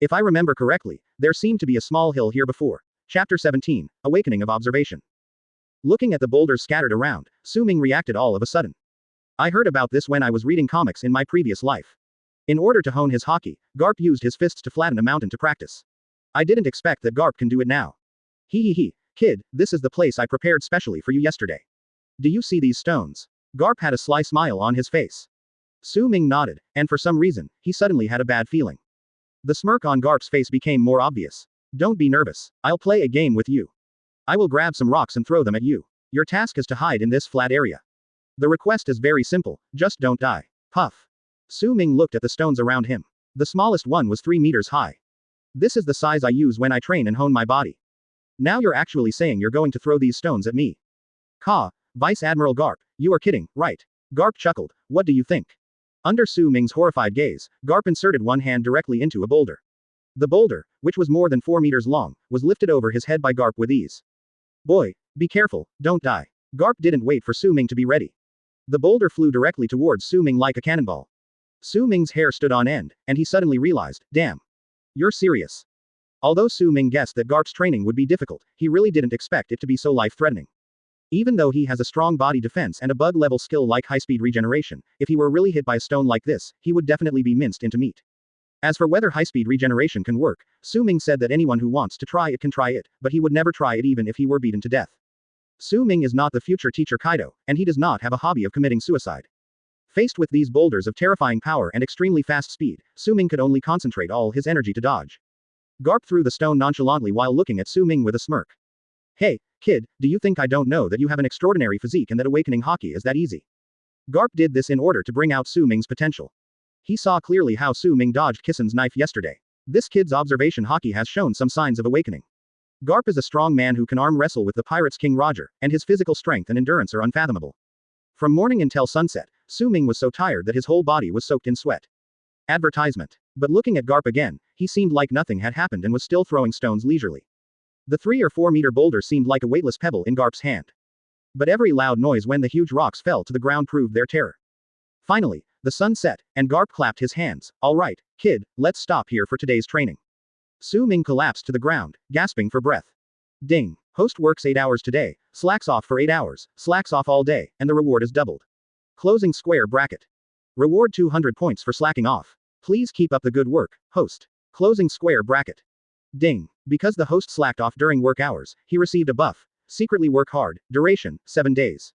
A: If I remember correctly, there seemed to be a small hill here before. Chapter 17, Awakening of Observation. Looking at the boulders scattered around, Su Ming reacted all of a sudden. I heard about this when I was reading comics in my previous life. In order to hone his hockey, Garp used his fists to flatten a mountain to practice. I didn't expect that Garp can do it now. Hee, kid, this is the place I prepared specially for you yesterday. Do you see these stones? Garp had a sly smile on his face. Su Ming nodded, and for some reason, he suddenly had a bad feeling. The smirk on Garp's face became more obvious. Don't be nervous, I'll play a game with you. I will grab some rocks and throw them at you. Your task is to hide in this flat area. The request is very simple, just don't die. Puff. Su Ming looked at the stones around him. The smallest one was 3 meters high. This is the size I use when I train and hone my body. Now you're actually saying you're going to throw these stones at me. Vice Admiral Garp, you are kidding, right? Garp chuckled, what do you think? Under Su Ming's horrified gaze, Garp inserted one hand directly into a boulder. The boulder, which was more than 4 meters long, was lifted over his head by Garp with ease. Boy, be careful, don't die. Garp didn't wait for Su Ming to be ready. The boulder flew directly towards Su Ming like a cannonball. Su Ming's hair stood on end, and he suddenly realized, damn. You're serious. Although Su Ming guessed that Garp's training would be difficult, he really didn't expect it to be so life-threatening. Even though he has a strong body defense and a bug-level skill like high-speed regeneration, if he were really hit by a stone like this, he would definitely be minced into meat. As for whether high-speed regeneration can work, Su Ming said that anyone who wants to try it can try it, but he would never try it even if he were beaten to death. Su Ming is not the future teacher Kaido, and he does not have a hobby of committing suicide. Faced with these boulders of terrifying power and extremely fast speed, Su Ming could only concentrate all his energy to dodge. Garp threw the stone nonchalantly while looking at Su Ming with a smirk. Hey, kid, do you think I don't know that you have an extraordinary physique and that awakening hockey is that easy? Garp did this in order to bring out Su Ming's potential. He saw clearly how Su Ming dodged Kissen's knife yesterday. This kid's observation hockey has shown some signs of awakening. Garp is a strong man who can arm wrestle with the pirates King Roger, and his physical strength and endurance are unfathomable. From morning until sunset, Su Ming was so tired that his whole body was soaked in sweat. Advertisement. But looking at Garp again, he seemed like nothing had happened and was still throwing stones leisurely. The 3 or 4 meter boulder seemed like a weightless pebble in Garp's hand. But every loud noise when the huge rocks fell to the ground proved their terror. Finally, the sun set, and Garp clapped his hands. All right, kid, let's stop here for today's training. Su Ming collapsed to the ground, gasping for breath. Ding. Host works 8 hours today, slacks off for 8 hours, slacks off all day, and the reward is doubled. Closing square bracket. Reward 200 points for slacking off. Please keep up the good work, host. Closing square bracket. Ding. Because the host slacked off during work hours, he received a buff. Secretly work hard, duration, 7 days.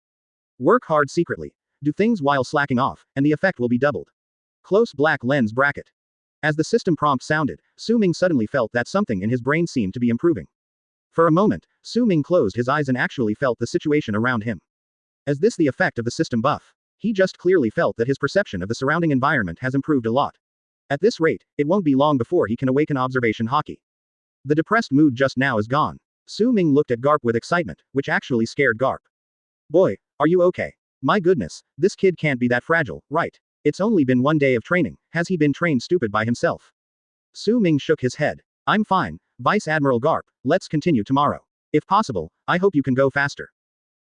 A: Work hard secretly. Do things while slacking off, and the effect will be doubled. Close black lens bracket. As the system prompt sounded, Su Ming suddenly felt that something in his brain seemed to be improving. For a moment, Su Ming closed his eyes and actually felt the situation around him. Is this the effect of the system buff? He just clearly felt that his perception of the surrounding environment has improved a lot. At this rate, it won't be long before he can awaken observation hockey. The depressed mood just now is gone. Su Ming looked at Garp with excitement, which actually scared Garp. Boy, are you okay? My goodness, this kid can't be that fragile, right? It's only been 1 day of training, has he been trained stupid by himself? Su Ming shook his head. I'm fine, Vice Admiral Garp, let's continue tomorrow. If possible, I hope you can go faster.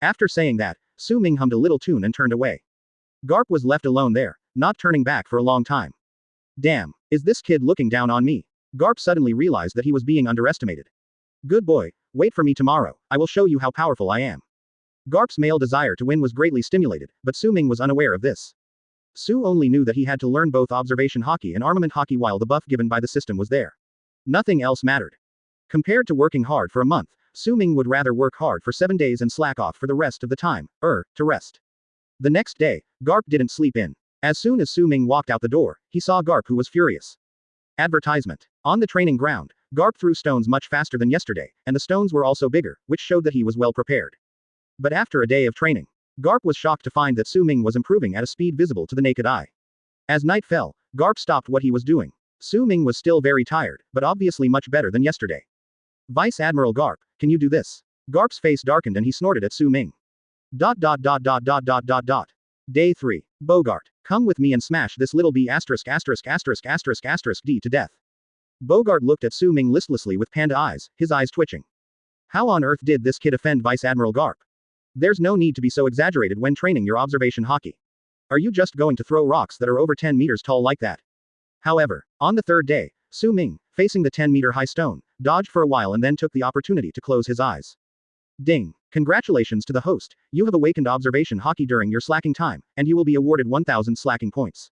A: After saying that, Su Ming hummed a little tune and turned away. Garp was left alone there, not turning back for a long time. Damn, is this kid looking down on me? Garp suddenly realized that he was being underestimated. Good boy, wait for me tomorrow, I will show you how powerful I am. Garp's male desire to win was greatly stimulated, but Su Ming was unaware of this. Su only knew that he had to learn both observation hockey and armament hockey while the buff given by the system was there. Nothing else mattered. Compared to working hard for a month, Su Ming would rather work hard for 7 days and slack off for the rest of the time, to rest. The next day, Garp didn't sleep in. As soon as Su Ming walked out the door, he saw Garp, who was furious. Advertisement. On the training ground, Garp threw stones much faster than yesterday, and the stones were also bigger, which showed that he was well prepared. But after a day of training, Garp was shocked to find that Su Ming was improving at a speed visible to the naked eye. As night fell, Garp stopped what he was doing. Su Ming was still very tired, but obviously much better than yesterday. Vice Admiral Garp, can you do this? Garp's face darkened and he snorted at Su Ming. Day 3. Bogart, come with me and smash this little b************ D to death. Bogart looked at Su Ming listlessly with panda eyes, his eyes twitching. How on earth did this kid offend Vice Admiral Garp? There's no need to be so exaggerated when training your observation hockey. Are you just going to throw rocks that are over 10 meters tall like that? However, on the third day, Su Ming, facing the 10-meter high stone, dodged for a while and then took the opportunity to close his eyes. Ding. Congratulations to the host, you have awakened observation hockey during your slacking time, and you will be awarded 1,000 slacking points.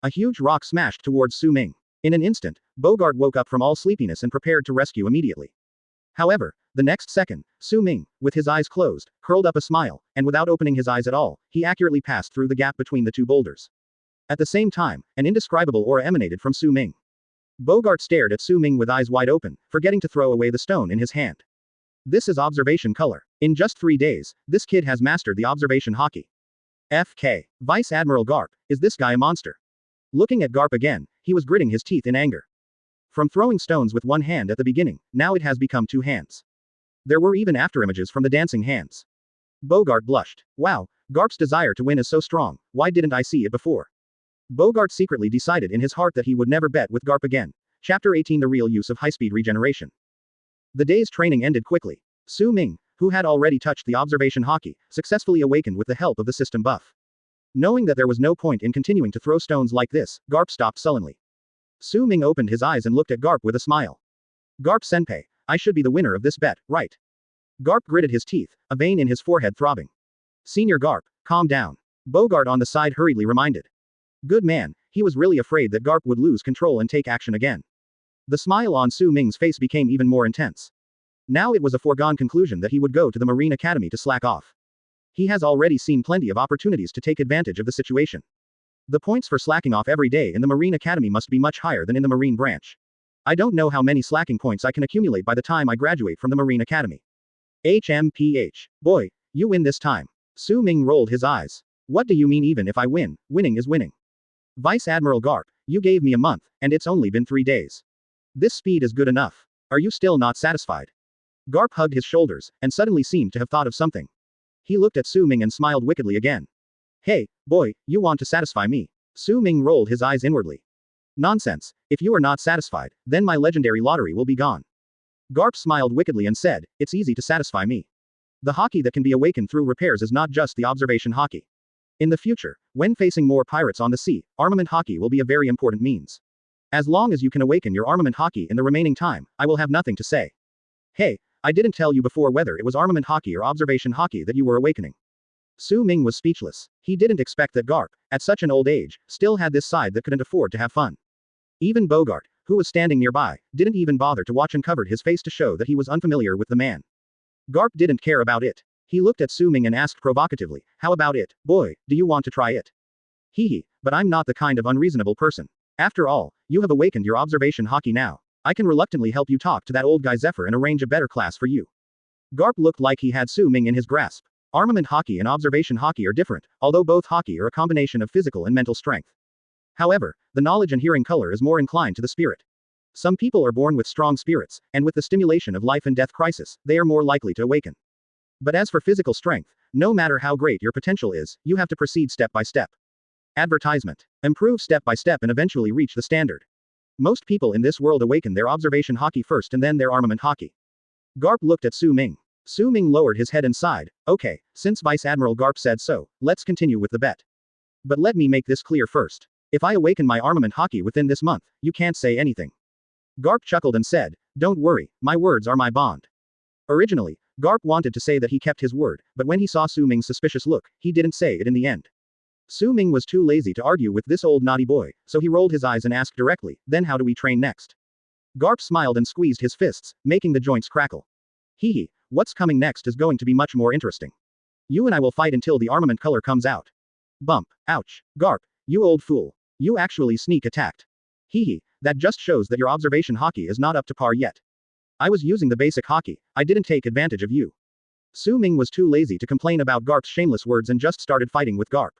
A: A huge rock smashed towards Su Ming. In an instant, Bogart woke up from all sleepiness and prepared to rescue immediately. However, the next second, Su Ming, with his eyes closed, curled up a smile, and without opening his eyes at all, he accurately passed through the gap between the two boulders. At the same time, an indescribable aura emanated from Su Ming. Bogart stared at Su Ming with eyes wide open, forgetting to throw away the stone in his hand. This is observation color. In just 3 days, this kid has mastered the observation hockey. FK. Vice Admiral Garp, is this guy a monster? Looking at Garp again, he was gritting his teeth in anger. From throwing stones with one hand at the beginning, now it has become 2 hands. There were even afterimages from the dancing hands. Bogart blushed. Wow, Garp's desire to win is so strong, why didn't I see it before? Bogart secretly decided in his heart that he would never bet with Garp again. Chapter 18 The Real Use of High-Speed Regeneration. The day's training ended quickly. Su Ming, who had already touched the observation hockey, successfully awakened with the help of the system buff. Knowing that there was no point in continuing to throw stones like this, Garp stopped sullenly. Su Ming opened his eyes and looked at Garp with a smile. Garp-senpai, I should be the winner of this bet, right? Garp gritted his teeth, a vein in his forehead throbbing. Senior Garp, calm down. Bogart on the side hurriedly reminded. Good man, he was really afraid that Garp would lose control and take action again. The smile on Su Ming's face became even more intense. Now it was a foregone conclusion that he would go to the Marine Academy to slack off. He has already seen plenty of opportunities to take advantage of the situation. The points for slacking off every day in the Marine Academy must be much higher than in the Marine branch. I don't know how many slacking points I can accumulate by the time I graduate from the Marine Academy. HMPH. Boy, you win this time. Su Ming rolled his eyes. What do you mean even if I win? Winning is winning. Vice Admiral Garp, you gave me a month, and it's only been 3 days. This speed is good enough. Are you still not satisfied? Garp hugged his shoulders, and suddenly seemed to have thought of something. He looked at Su Ming and smiled wickedly again. Hey, boy, you want to satisfy me. Su Ming rolled his eyes inwardly. Nonsense. If you are not satisfied, then my legendary lottery will be gone. Garp smiled wickedly and said, it's easy to satisfy me. The hockey that can be awakened through repairs is not just the observation hockey. In the future, when facing more pirates on the sea, armament hockey will be a very important means. As long as you can awaken your armament hockey in the remaining time, I will have nothing to say. Hey, I didn't tell you before whether it was armament hockey or observation hockey that you were awakening. Su Ming was speechless. He didn't expect that Garp, at such an old age, still had this side that couldn't afford to have fun. Even Bogart, who was standing nearby, didn't even bother to watch and covered his face to show that he was unfamiliar with the man. Garp didn't care about it. He looked at Su Ming and asked provocatively, how about it, boy, do you want to try it? Hee, but I'm not the kind of unreasonable person. After all, you have awakened your observation hockey now. I can reluctantly help you talk to that old guy Zephyr and arrange a better class for you. Garp looked like he had Su Ming in his grasp. Armament hockey and observation hockey are different, although both hockey are a combination of physical and mental strength. However, the knowledge and hearing color is more inclined to the spirit. Some people are born with strong spirits, and with the stimulation of life and death crisis, they are more likely to awaken. But as for physical strength, no matter how great your potential is, you have to proceed step by step. Advertisement. Improve step by step and eventually reach the standard. Most people in this world awaken their observation hockey first and then their armament hockey. Garp looked at Su Ming. Su Ming lowered his head and sighed. Okay, since Vice Admiral Garp said so, let's continue with the bet. But let me make this clear first. If I awaken my armament hockey within this month, you can't say anything. Garp chuckled and said, don't worry, my words are my bond. Originally, Garp wanted to say that he kept his word, but when he saw Su Ming's suspicious look, he didn't say it in the end. Su Ming was too lazy to argue with this old naughty boy, so he rolled his eyes and asked directly, then how do we train next? Garp smiled and squeezed his fists, making the joints crackle. Hee, what's coming next is going to be much more interesting. You and I will fight until the armament color comes out. Bump, ouch, Garp, you old fool. You actually sneak attacked. Hee, that just shows that your observation hockey is not up to par yet. I was using the basic hockey, I didn't take advantage of you. Su Ming was too lazy to complain about Garp's shameless words and just started fighting with Garp.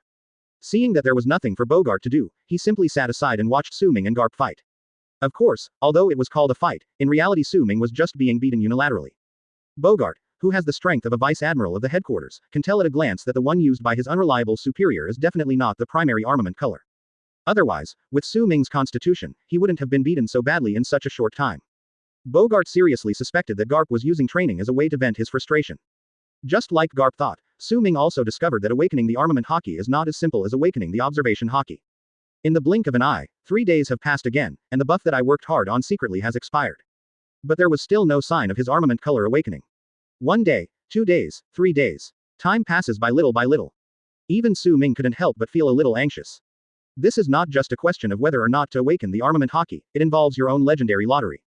A: Seeing that there was nothing for Bogart to do, he simply sat aside and watched Su Ming and Garp fight. Of course, although it was called a fight, in reality Su Ming was just being beaten unilaterally. Bogart, who has the strength of a vice admiral of the headquarters, can tell at a glance that the one used by his unreliable superior is definitely not the primary armament color. Otherwise, with Su Ming's constitution, he wouldn't have been beaten so badly in such a short time. Bogart seriously suspected that Garp was using training as a way to vent his frustration. Just like Garp thought, Su Ming also discovered that awakening the armament hockey is not as simple as awakening the observation hockey. In the blink of an eye, 3 days have passed again, and the buff that I worked hard on secretly has expired. But there was still no sign of his armament color awakening. 1 day, 2 days, 3 days. Time passes by little by little. Even Su Ming couldn't help but feel a little anxious. This is not just a question of whether or not to awaken the armament hockey, it involves your own legendary lottery.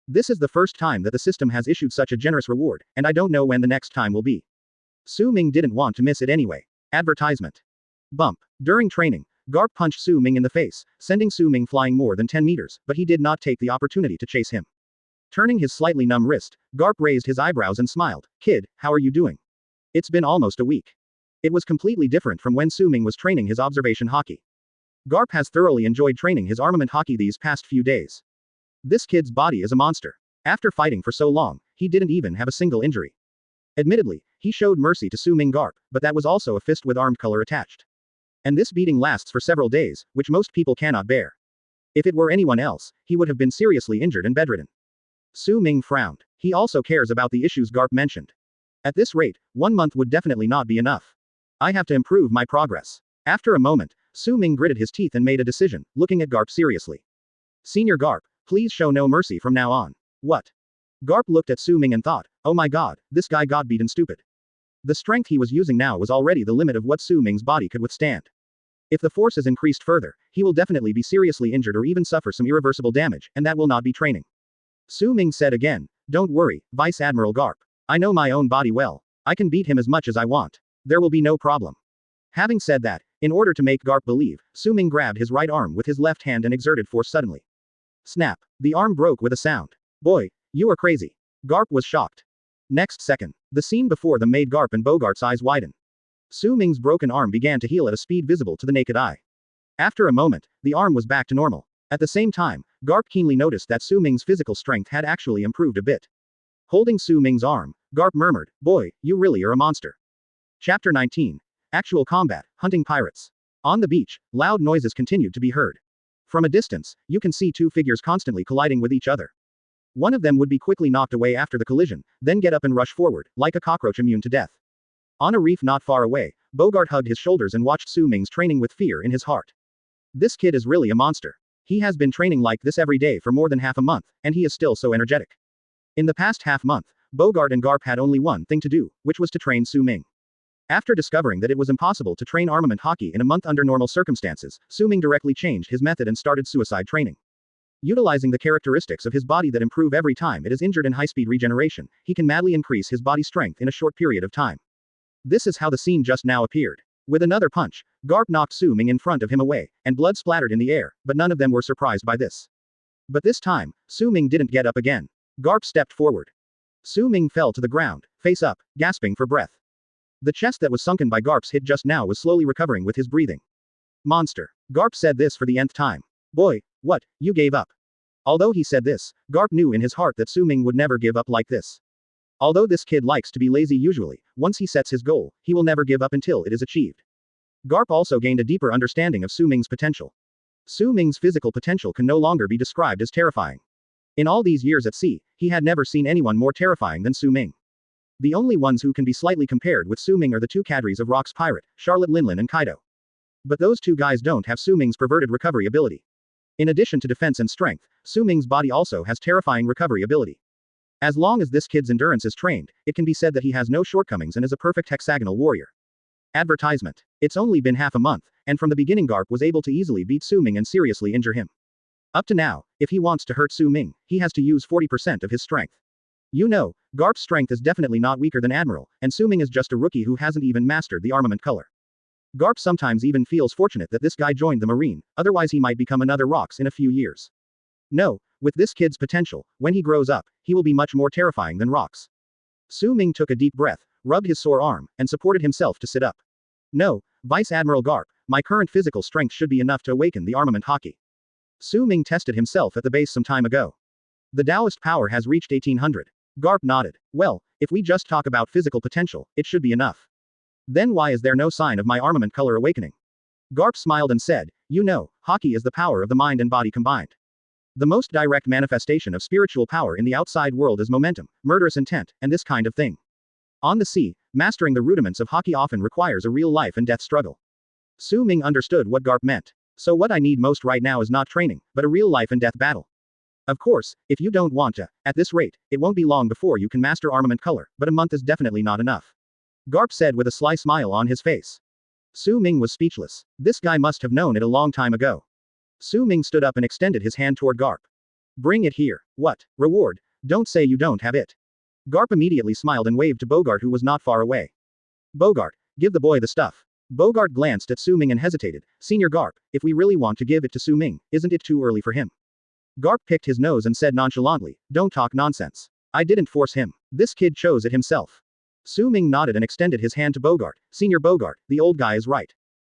A: This is the first time that the system has issued such a generous reward, and I don't know when the next time will be. Su Ming didn't want to miss it anyway. Advertisement. Bump. During training, Garp punched Su Ming in the face, sending Su Ming flying more than 10 meters, but he did not take the opportunity to chase him. Turning his slightly numb wrist, Garp raised his eyebrows and smiled. Kid, how are you doing? It's been almost a week. It was completely different from when Su Ming was training his observation hockey. Garp has thoroughly enjoyed training his armament hockey these past few days. This kid's body is a monster. After fighting for so long, he didn't even have a single injury. Admittedly, he showed mercy to Su Ming Garp, but that was also a fist with armed color attached. And this beating lasts for several days, which most people cannot bear. If it were anyone else, he would have been seriously injured and bedridden. Su Ming frowned. He also cares about the issues Garp mentioned. At this rate, 1 month would definitely not be enough. I have to improve my progress. After a moment, Su Ming gritted his teeth and made a decision, looking at Garp seriously. Senior Garp, please show no mercy from now on. What? Garp looked at Su Ming and thought, oh my god, this guy got beaten stupid. The strength he was using now was already the limit of what Su Ming's body could withstand. If the force is increased further, he will definitely be seriously injured or even suffer some irreversible damage, and that will not be training. Su Ming said again, don't worry, Vice Admiral Garp. I know my own body well. I can beat him as much as I want. There will be no problem. Having said that, in order to make Garp believe, Su Ming grabbed his right arm with his left hand and exerted force suddenly. Snap. The arm broke with a sound. Boy, you are crazy. Garp was shocked. Next second, the scene before them made Garp and Bogart's eyes widen. Su Ming's broken arm began to heal at a speed visible to the naked eye. After a moment, the arm was back to normal. At the same time, Garp keenly noticed that Su Ming's physical strength had actually improved a bit. Holding Su Ming's arm, Garp murmured, boy, you really are a monster. Chapter 19. Actual combat, hunting pirates. On the beach, loud noises continued to be heard. From a distance, you can see two figures constantly colliding with each other. One of them would be quickly knocked away after the collision, then get up and rush forward, like a cockroach immune to death. On a reef not far away, Bogart hugged his shoulders and watched Su Ming's training with fear in his heart. This kid is really a monster. He has been training like this every day for more than half a month, and he is still so energetic. In the past half month, Bogart and Garp had only one thing to do, which was to train Su Ming. After discovering that it was impossible to train armament hockey in a month under normal circumstances, Su Ming directly changed his method and started suicide training. Utilizing the characteristics of his body that improve every time it is injured in high-speed regeneration, he can madly increase his body strength in a short period of time. This is how the scene just now appeared. With another punch, Garp knocked Su Ming in front of him away, and blood splattered in the air, but none of them were surprised by this. But this time, Su Ming didn't get up again. Garp stepped forward. Su Ming fell to the ground, face up, gasping for breath. The chest that was sunken by Garp's hit just now was slowly recovering with his breathing. Monster. Garp said this for the nth time. Boy, what, you gave up. Although he said this, Garp knew in his heart that Su Ming would never give up like this. Although this kid likes to be lazy usually, once he sets his goal, he will never give up until it is achieved. Garp also gained a deeper understanding of Su Ming's potential. Su Ming's physical potential can no longer be described as terrifying. In all these years at sea, he had never seen anyone more terrifying than Su Ming. The only ones who can be slightly compared with Su Ming are the two cadres of Rock's pirate, Charlotte Linlin and Kaido. But those two guys don't have Su Ming's perverted recovery ability. In addition to defense and strength, Su Ming's body also has terrifying recovery ability. As long as this kid's endurance is trained, it can be said that he has no shortcomings and is a perfect hexagonal warrior. Advertisement. It's only been half a month, and from the beginning Garp was able to easily beat Su Ming and seriously injure him. Up to now, if he wants to hurt Su Ming, he has to use 40% of his strength. You know, Garp's strength is definitely not weaker than Admiral, and Su Ming is just a rookie who hasn't even mastered the armament color. Garp sometimes even feels fortunate that this guy joined the Marine, otherwise he might become another Rocks in a few years. No, with this kid's potential, when he grows up, he will be much more terrifying than Rocks. Su Ming took a deep breath, rubbed his sore arm, and supported himself to sit up. No, Vice Admiral Garp, my current physical strength should be enough to awaken the armament hockey. Su Ming tested himself at the base some time ago. The Taoist power has reached 1800. Garp nodded. Well, if we just talk about physical potential, it should be enough. Then why is there no sign of my armament color awakening? Garp smiled and said, you know, hockey is the power of the mind and body combined. The most direct manifestation of spiritual power in the outside world is momentum, murderous intent, and this kind of thing. On the sea, mastering the rudiments of hockey often requires a real life and death struggle. Su Ming understood what Garp meant. So what I need most right now is not training, but a real life and death battle. Of course, if you don't want to, at this rate, it won't be long before you can master armament color, but a month is definitely not enough. Garp said with a sly smile on his face. Su Ming was speechless. This guy must have known it a long time ago. Su Ming stood up and extended his hand toward Garp. Bring it here. What? Reward? Don't say you don't have it. Garp immediately smiled and waved to Bogart who was not far away. Bogart, give the boy the stuff. Bogart glanced at Su Ming and hesitated. Senior Garp, if we really want to give it to Su Ming, isn't it too early for him? Garp picked his nose and said nonchalantly, don't talk nonsense. I didn't force him. This kid chose it himself. Su Ming nodded and extended his hand to Bogart. Senior Bogart, the old guy is right.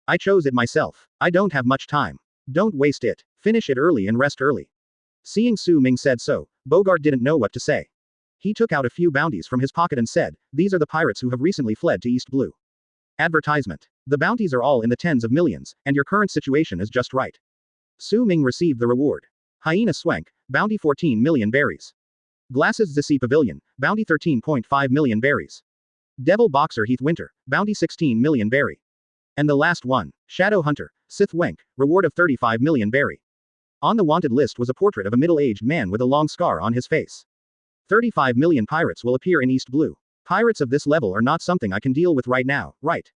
A: I chose it myself. I don't have much time. Don't waste it. Finish it early and rest early. Seeing Su Ming said so, Bogart didn't know what to say. He took out a few bounties from his pocket and said, these are the pirates who have recently fled to East Blue. Advertisement. The bounties are all in the tens of millions, and your current situation is just right. Su Ming received the reward. Hyena Swank, bounty 14 million berries. Glasses Zissy Pavilion, bounty 13.5 million berries. Devil Boxer Heath Winter, bounty 16 million berry. And the last one, Shadow Hunter, Sith Wenk, reward of 35 million berry. On the wanted list was a portrait of a middle-aged man with a long scar on his face. 35 million pirates will appear in East Blue. Pirates of this level are not something I can deal with right now, right?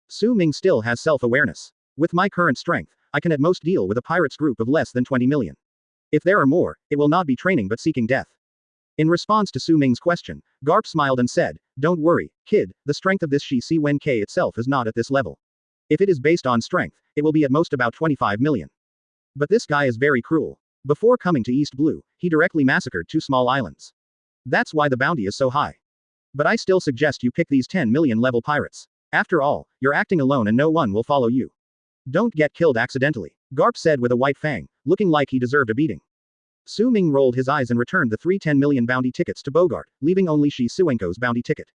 A: Su Ming still has self-awareness. With my current strength, I can at most deal with a pirates group of less than 20 million. If there are more, it will not be training but seeking death. In response to Su Ming's question, Garp smiled and said, don't worry, kid, the strength of this Shi Si Wen K itself is not at this level. If it is based on strength, it will be at most about 25 million. But this guy is very cruel. Before coming to East Blue, he directly massacred 2 small islands. That's why the bounty is so high. But I still suggest you pick these 10 million level pirates. After all, you're acting alone and no one will follow you. Don't get killed accidentally, Garp said with a white fang, looking like he deserved a beating. Su Ming rolled his eyes and returned the 3 10 million bounty tickets to Bogart, leaving only Shi Suenko's bounty ticket.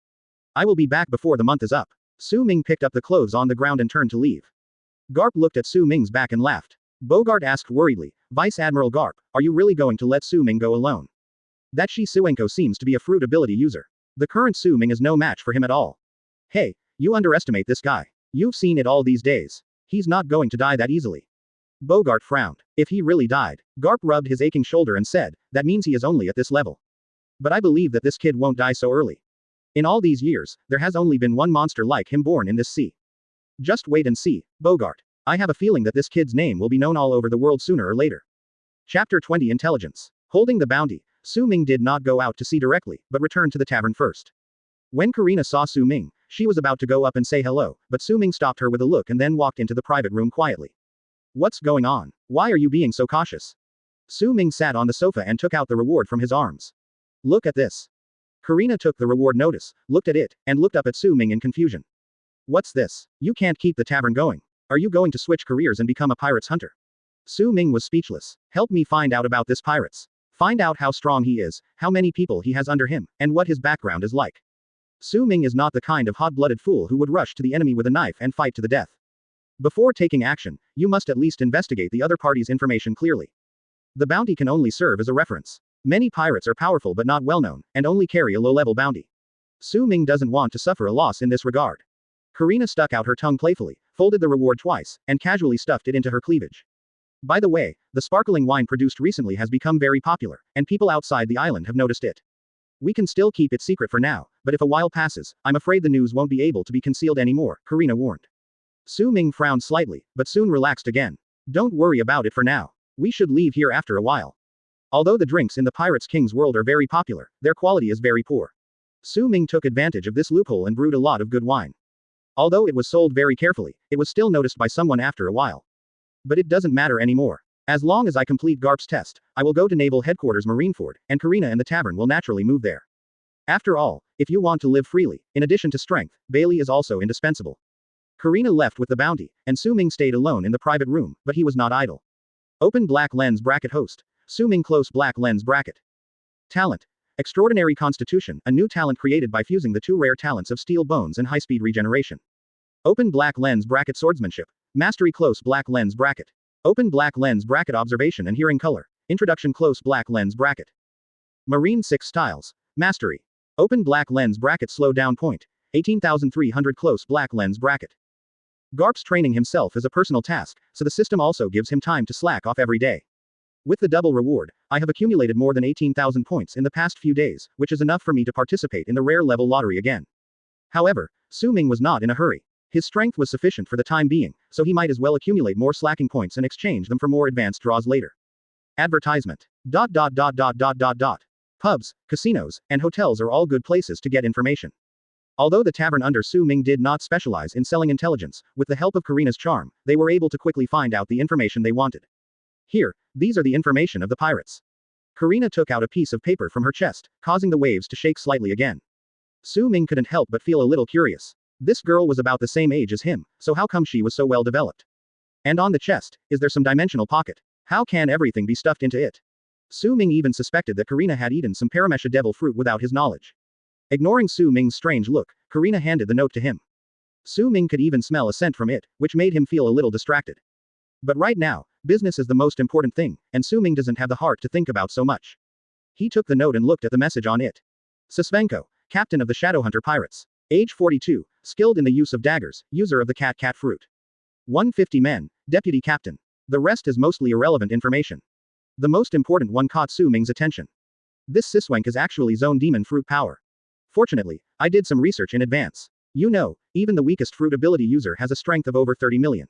A: I will be back before the month is up. Su Ming picked up the clothes on the ground and turned to leave. Garp looked at Su Ming's back and laughed. Bogart asked worriedly, Vice Admiral Garp, are you really going to let Su Ming go alone? That Sengoku seems to be a fruit ability user. The current Su Ming is no match for him at all. Hey, you underestimate this guy. You've seen it all these days. He's not going to die that easily. Bogart frowned. If he really died, Garp rubbed his aching shoulder and said, that means he is only at this level. But I believe that this kid won't die so early. In all these years, there has only been one monster like him born in this sea. Just wait and see, Bogart. I have a feeling that this kid's name will be known all over the world sooner or later. Chapter 20 Intelligence. Holding the bounty, Su Ming did not go out to sea directly, but returned to the tavern first. When Karina saw Su Ming, she was about to go up and say hello, but Su Ming stopped her with a look and then walked into the private room quietly. What's going on? Why are you being so cautious? Su Ming sat on the sofa and took out the reward from his arms. Look at this. Karina took the reward notice, looked at it, and looked up at Su Ming in confusion. What's this? You can't keep the tavern going. Are you going to switch careers and become a pirates hunter? Su Ming was speechless. Help me find out about this pirates. Find out how strong he is, how many people he has under him, and what his background is like. Su Ming is not the kind of hot-blooded fool who would rush to the enemy with a knife and fight to the death. Before taking action, you must at least investigate the other party's information clearly. The bounty can only serve as a reference. Many pirates are powerful but not well-known, and only carry a low-level bounty. Su Ming doesn't want to suffer a loss in this regard. Karina stuck out her tongue playfully, folded the reward twice, and casually stuffed it into her cleavage. By the way, the sparkling wine produced recently has become very popular, and people outside the island have noticed it. We can still keep it secret for now, but if a while passes, I'm afraid the news won't be able to be concealed anymore, Karina warned. Su Ming frowned slightly, but soon relaxed again. Don't worry about it for now. We should leave here after a while. Although the drinks in the Pirates King's world are very popular, their quality is very poor. Su Ming took advantage of this loophole and brewed a lot of good wine. Although it was sold very carefully, it was still noticed by someone after a while. But it doesn't matter anymore. As long as I complete Garp's test, I will go to Naval Headquarters Marineford, and Karina and the tavern will naturally move there. After all, if you want to live freely, in addition to strength, Bailey is also indispensable. Karina left with the bounty, and Su Ming stayed alone in the private room, but he was not idle. Open black lens bracket host. Su Ming close black lens bracket. Talent. Extraordinary Constitution, a new talent created by fusing the two rare talents of steel bones and high-speed regeneration. Open black lens bracket swordsmanship. Mastery close black lens bracket. Open black lens bracket observation and hearing color. Introduction close black lens bracket. Marine 6 styles. Mastery. Open black lens bracket slow down point. 18,300 close black lens bracket. Garp's training himself is a personal task, so the system also gives him time to slack off every day. With the double reward, I have accumulated more than 18,000 points in the past few days, which is enough for me to participate in the rare level lottery again. However, Su Ming was not in a hurry. His strength was sufficient for the time being, so he might as well accumulate more slacking points and exchange them for more advanced draws later. Advertisement. Pubs, casinos, and hotels are all good places to get information. Although the tavern under Su Ming did not specialize in selling intelligence, with the help of Karina's charm, they were able to quickly find out the information they wanted. Here, these are the information of the pirates. Karina took out a piece of paper from her chest, causing the waves to shake slightly again. Su Ming couldn't help but feel a little curious. This girl was about the same age as him, so how come she was so well developed? And on the chest, is there some dimensional pocket? How can everything be stuffed into it? Su Ming even suspected that Karina had eaten some paramesha devil fruit without his knowledge. Ignoring Su Ming's strange look, Karina handed the note to him. Su Ming could even smell a scent from it, which made him feel a little distracted. But right now, business is the most important thing, and Su Ming doesn't have the heart to think about so much. He took the note and looked at the message on it. Susvenko, captain of the Shadowhunter Pirates. Age 42, skilled in the use of daggers, user of the cat fruit. 150 men, deputy captain. The rest is mostly irrelevant information. The most important one caught Su Ming's attention. This Siswenk is actually zone demon fruit power. Fortunately, I did some research in advance. You know, even the weakest fruit ability user has a strength of over 30 million.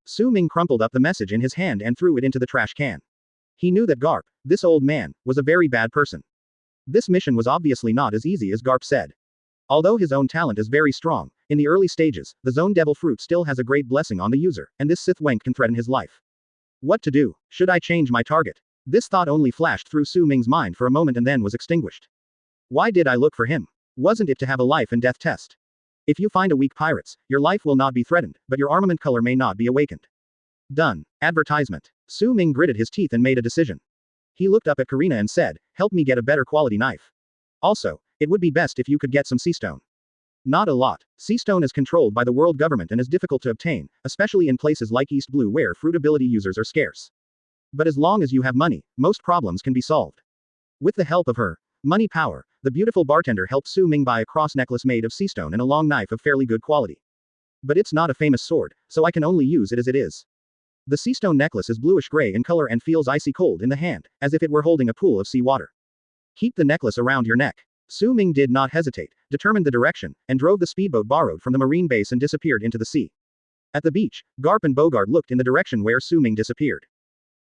A: Su Ming crumpled up the message in his hand and threw it into the trash can. He knew that Garp, this old man, was a very bad person. This mission was obviously not as easy as Garp said. Although his own talent is very strong, in the early stages, the zone devil fruit still has a great blessing on the user, and this Sith Wenk can threaten his life. What to do? Should I change my target? This thought only flashed through Su Ming's mind for a moment and then was extinguished. Why did I look for him? Wasn't it to have a life and death test? If you find a weak pirates, your life will not be threatened, but your armament color may not be awakened. Done. Advertisement. Su Ming gritted his teeth and made a decision. He looked up at Karina and said, help me get a better quality knife. Also, it would be best if you could get some sea stone. Not a lot. Sea stone is controlled by the world government and is difficult to obtain, especially in places like East Blue where fruit ability users are scarce. But as long as you have money, most problems can be solved. With the help of her money power, the beautiful bartender helped Su Ming buy a cross necklace made of sea stone and a long knife of fairly good quality. But it's not a famous sword, so I can only use it as it is. The sea stone necklace is bluish-gray in color and feels icy cold in the hand, as if it were holding a pool of sea water. Keep the necklace around your neck. Su Ming did not hesitate, determined the direction, and drove the speedboat borrowed from the marine base and disappeared into the sea. At the beach, Garp and Bogart looked in the direction where Su Ming disappeared.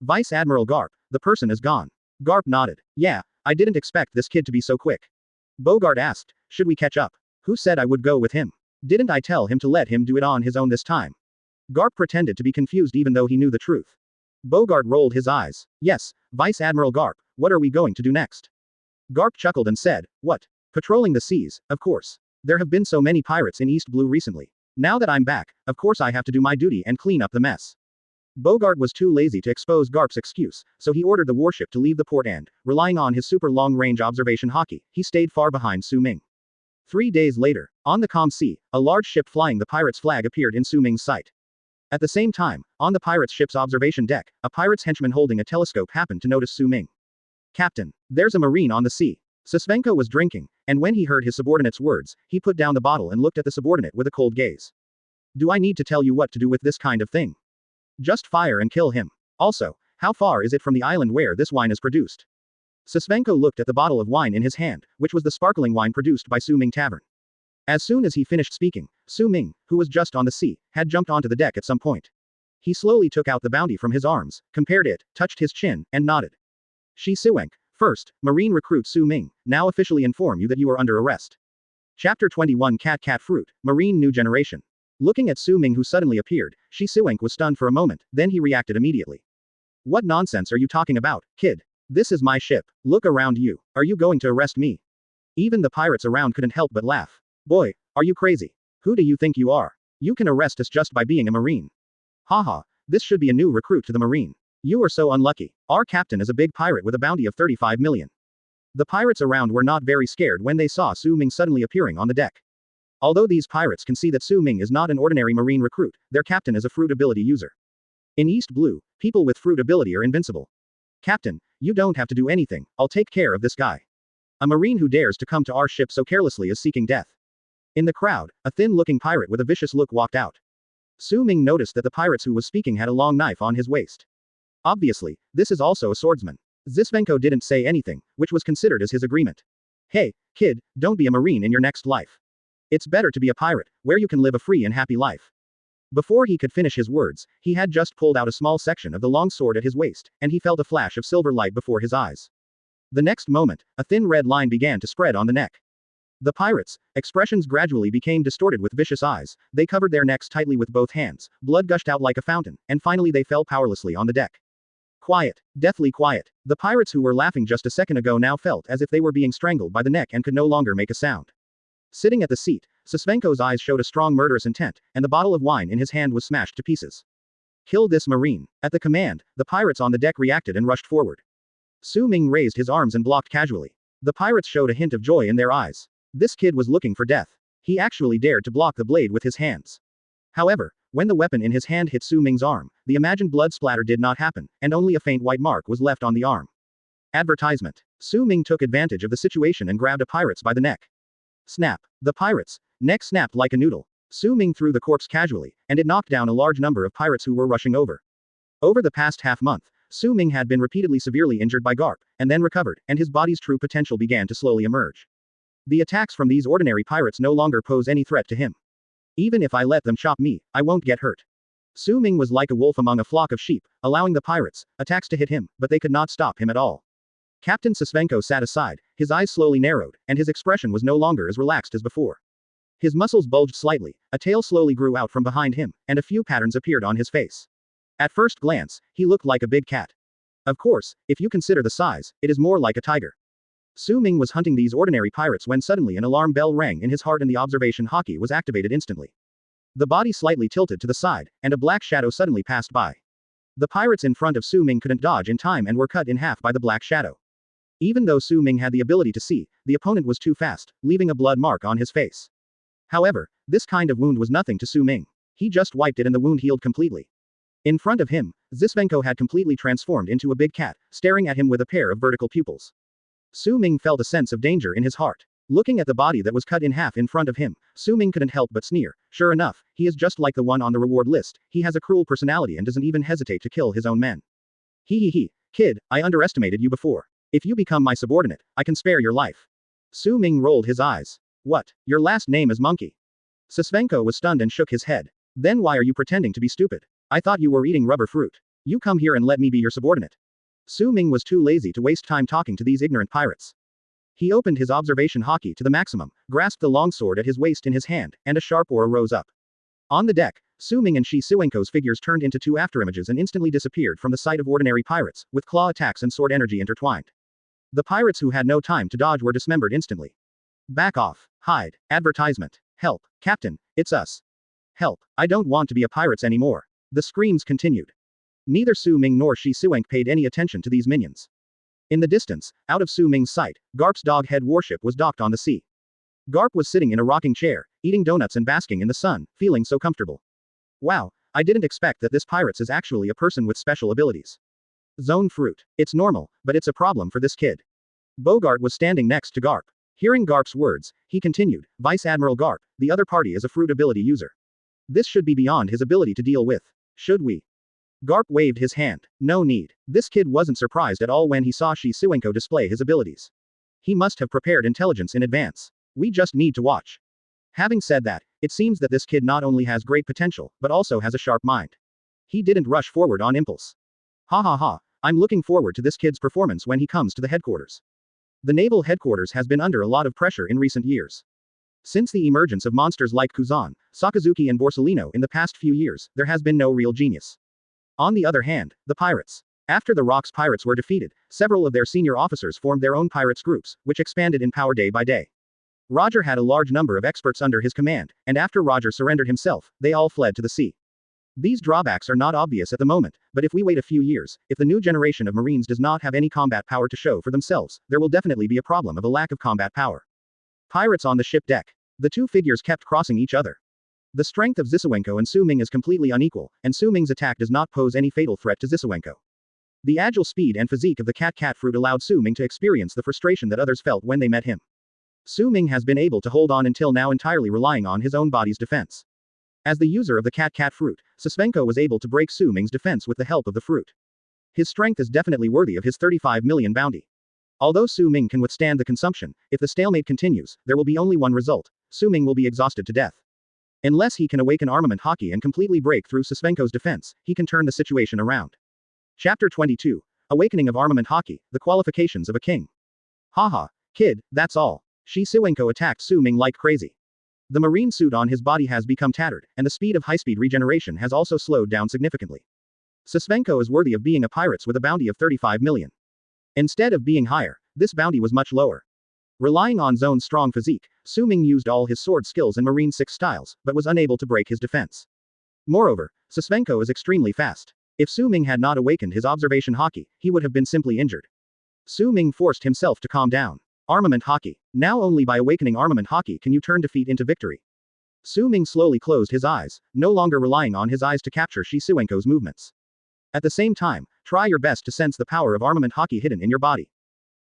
A: Vice Admiral Garp, the person is gone. Garp nodded. Yeah, I didn't expect this kid to be so quick. Bogart asked, should we catch up? Who said I would go with him? Didn't I tell him to let him do it on his own this time? Garp pretended to be confused even though he knew the truth. Bogart rolled his eyes. Yes, Vice Admiral Garp, what are we going to do next? Garp chuckled and said, what? Patrolling the seas, of course. There have been so many pirates in East Blue recently. Now that I'm back, of course I have to do my duty and clean up the mess. Bogart was too lazy to expose Garp's excuse, so he ordered the warship to leave the port and, relying on his super long-range observation hockey, he stayed far behind Su Ming. 3 days later, on the calm sea, a large ship flying the pirate's flag appeared in Su Ming's sight. At the same time, on the pirate's ship's observation deck, a pirate's henchman holding a telescope happened to notice Su Ming. Captain, there's a marine on the sea. Sengoku was drinking, and when he heard his subordinate's words, he put down the bottle and looked at the subordinate with a cold gaze. Do I need to tell you what to do with this kind of thing? Just fire and kill him. Also, how far is it from the island where this wine is produced? Sengoku looked at the bottle of wine in his hand, which was the sparkling wine produced by Su Ming Tavern. As soon as he finished speaking, Su Ming, who was just on the sea, had jumped onto the deck at some point. He slowly took out the bounty from his arms, compared it, touched his chin, and nodded. Shi Suenk, first, Marine recruit Su Ming, now officially inform you that you are under arrest. Chapter 21 Cat Fruit, Marine New Generation. Looking at Su Ming who suddenly appeared, Shi Suenk was stunned for a moment, then he reacted immediately. What nonsense are you talking about, kid? This is my ship. Look around you. Are you going to arrest me? Even the pirates around couldn't help but laugh. Boy, are you crazy? Who do you think you are? You can arrest us just by being a marine. Haha, this should be a new recruit to the marine. You are so unlucky. Our captain is a big pirate with a bounty of 35 million. The pirates around were not very scared when they saw Su Ming suddenly appearing on the deck. Although these pirates can see that Su Ming is not an ordinary marine recruit, their captain is a fruit ability user. In East Blue, people with fruit ability are invincible. Captain, you don't have to do anything, I'll take care of this guy. A marine who dares to come to our ship so carelessly is seeking death. In the crowd, a thin-looking pirate with a vicious look walked out. Su Ming noticed that the pirate who was speaking had a long knife on his waist. Obviously, this is also a swordsman. Sengoku didn't say anything, which was considered as his agreement. Hey, kid, don't be a marine in your next life. It's better to be a pirate, where you can live a free and happy life. Before he could finish his words, he had just pulled out a small section of the long sword at his waist, and he felt a flash of silver light before his eyes. The next moment, a thin red line began to spread on the neck. The pirates' expressions gradually became distorted with vicious eyes, they covered their necks tightly with both hands, blood gushed out like a fountain, and finally they fell powerlessly on the deck. Quiet, deathly quiet. The pirates who were laughing just a second ago now felt as if they were being strangled by the neck and could no longer make a sound. Sitting at the seat, Sengoku's eyes showed a strong murderous intent, and the bottle of wine in his hand was smashed to pieces. Kill this marine. At the command, the pirates on the deck reacted and rushed forward. Su Ming raised his arms and blocked casually. The pirates showed a hint of joy in their eyes. This kid was looking for death. He actually dared to block the blade with his hands. However, when the weapon in his hand hit Su Ming's arm, the imagined blood splatter did not happen, and only a faint white mark was left on the arm. Advertisement. Su Ming took advantage of the situation and grabbed a pirate by the neck. Snap. The pirate's neck snapped like a noodle. Su Ming threw the corpse casually, and it knocked down a large number of pirates who were rushing over. Over the past half-month, Su Ming had been repeatedly severely injured by Garp, and then recovered, and his body's true potential began to slowly emerge. The attacks from these ordinary pirates no longer pose any threat to him. Even if I let them chop me, I won't get hurt. Su Ming was like a wolf among a flock of sheep, allowing the pirates' attacks to hit him, but they could not stop him at all. Captain Sengoku sat aside, his eyes slowly narrowed, and his expression was no longer as relaxed as before. His muscles bulged slightly, a tail slowly grew out from behind him, and a few patterns appeared on his face. At first glance, he looked like a big cat. Of course, if you consider the size, it is more like a tiger. Su Ming was hunting these ordinary pirates when suddenly an alarm bell rang in his heart and the observation hockey was activated instantly. The body slightly tilted to the side, and a black shadow suddenly passed by. The pirates in front of Su Ming couldn't dodge in time and were cut in half by the black shadow. Even though Su Ming had the ability to see, the opponent was too fast, leaving a blood mark on his face. However, this kind of wound was nothing to Su Ming. He just wiped it and the wound healed completely. In front of him, Zisvenko had completely transformed into a big cat, staring at him with a pair of vertical pupils. Su Ming felt a sense of danger in his heart. Looking at the body that was cut in half in front of him, Su Ming couldn't help but sneer. Sure enough, he is just like the one on the reward list. He has a cruel personality and doesn't even hesitate to kill his own men. He. Kid, I underestimated you before. If you become my subordinate, I can spare your life. Su Ming rolled his eyes. What? Your last name is Monkey? Zisvenko was stunned and shook his head. Then why are you pretending to be stupid? I thought you were eating rubber fruit. You come here and let me be your subordinate. Su Ming was too lazy to waste time talking to these ignorant pirates. He opened his observation haki to the maximum, grasped the longsword at his waist in his hand, and a sharp aura rose up. On the deck, Su Ming and Zisvenko's figures turned into two afterimages and instantly disappeared from the sight of ordinary pirates, with claw attacks and sword energy intertwined. The pirates who had no time to dodge were dismembered instantly. Back off. Hide. Advertisement. Help. Captain, it's us. Help. I don't want to be a pirate anymore. The screams continued. Neither Su Ming nor Zisvenko paid any attention to these minions. In the distance, out of Su Ming's sight, Garp's dog-head warship was docked on the sea. Garp was sitting in a rocking chair, eating donuts and basking in the sun, feeling so comfortable. Wow, I didn't expect that this pirate is actually a person with special abilities. Zone fruit. It's normal, but it's a problem for this kid. Bogart was standing next to Garp. Hearing Garp's words, he continued, Vice Admiral Garp, the other party is a fruit ability user. This should be beyond his ability to deal with. Should we? Garp waved his hand. No need. This kid wasn't surprised at all when he saw Zisvenko display his abilities. He must have prepared intelligence in advance. We just need to watch. Having said that, it seems that this kid not only has great potential, but also has a sharp mind. He didn't rush forward on impulse. Ha. I'm looking forward to this kid's performance when he comes to the headquarters. The naval headquarters has been under a lot of pressure in recent years. Since the emergence of monsters like Kuzan, Sakazuki and Borsalino in the past few years, there has been no real genius. On the other hand, the pirates. After the Rocks pirates were defeated, several of their senior officers formed their own pirates groups, which expanded in power day by day. Roger had a large number of experts under his command, and after Roger surrendered himself, they all fled to the sea. These drawbacks are not obvious at the moment, but if we wait a few years, if the new generation of Marines does not have any combat power to show for themselves, there will definitely be a problem of a lack of combat power. Pirates on the ship deck. The two figures kept crossing each other. The strength of Zisvenko and Su Ming is completely unequal, and Su Ming's attack does not pose any fatal threat to Zisvenko. The agile speed and physique of the cat fruit allowed Su Ming to experience the frustration that others felt when they met him. Su Ming has been able to hold on until now entirely relying on his own body's defense. As the user of the cat fruit, Zisvenko was able to break Su Ming's defense with the help of the fruit. His strength is definitely worthy of his 35 million bounty. Although Su Ming can withstand the consumption, if the stalemate continues, there will be only one result. Su Ming will be exhausted to death. Unless he can awaken armament haki and completely break through Zisvenko's defense, he can turn the situation around. Chapter 22. Awakening of Armament Haki, the qualifications of a king. Haha, kid, that's all. Zisvenko attacked Su Ming like crazy. The marine suit on his body has become tattered, and the speed of high-speed regeneration has also slowed down significantly. Zisvenko is worthy of being a pirate with a bounty of 35 million. Instead of being higher, this bounty was much lower. Relying on Zone's strong physique, Su Ming used all his sword skills and Marine 6 styles, but was unable to break his defense. Moreover, Zisvenko is extremely fast. If Su Ming had not awakened his observation haki, he would have been simply injured. Su Ming forced himself to calm down. Armament haki. Now only by awakening armament haki can you turn defeat into victory. Su Ming slowly closed his eyes, no longer relying on his eyes to capture Zisvenko's movements. At the same time, try your best to sense the power of armament haki hidden in your body.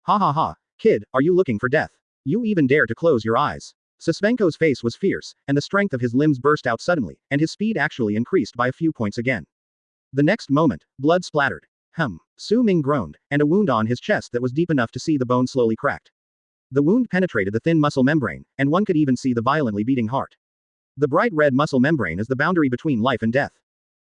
A: Ha. Kid, are you looking for death? You even dare to close your eyes. Zisvenko's face was fierce, and the strength of his limbs burst out suddenly, and his speed actually increased by a few points again. The next moment, blood splattered. Su Ming groaned, and a wound on his chest that was deep enough to see the bone slowly cracked. The wound penetrated the thin muscle membrane, and one could even see the violently beating heart. The bright red muscle membrane is the boundary between life and death.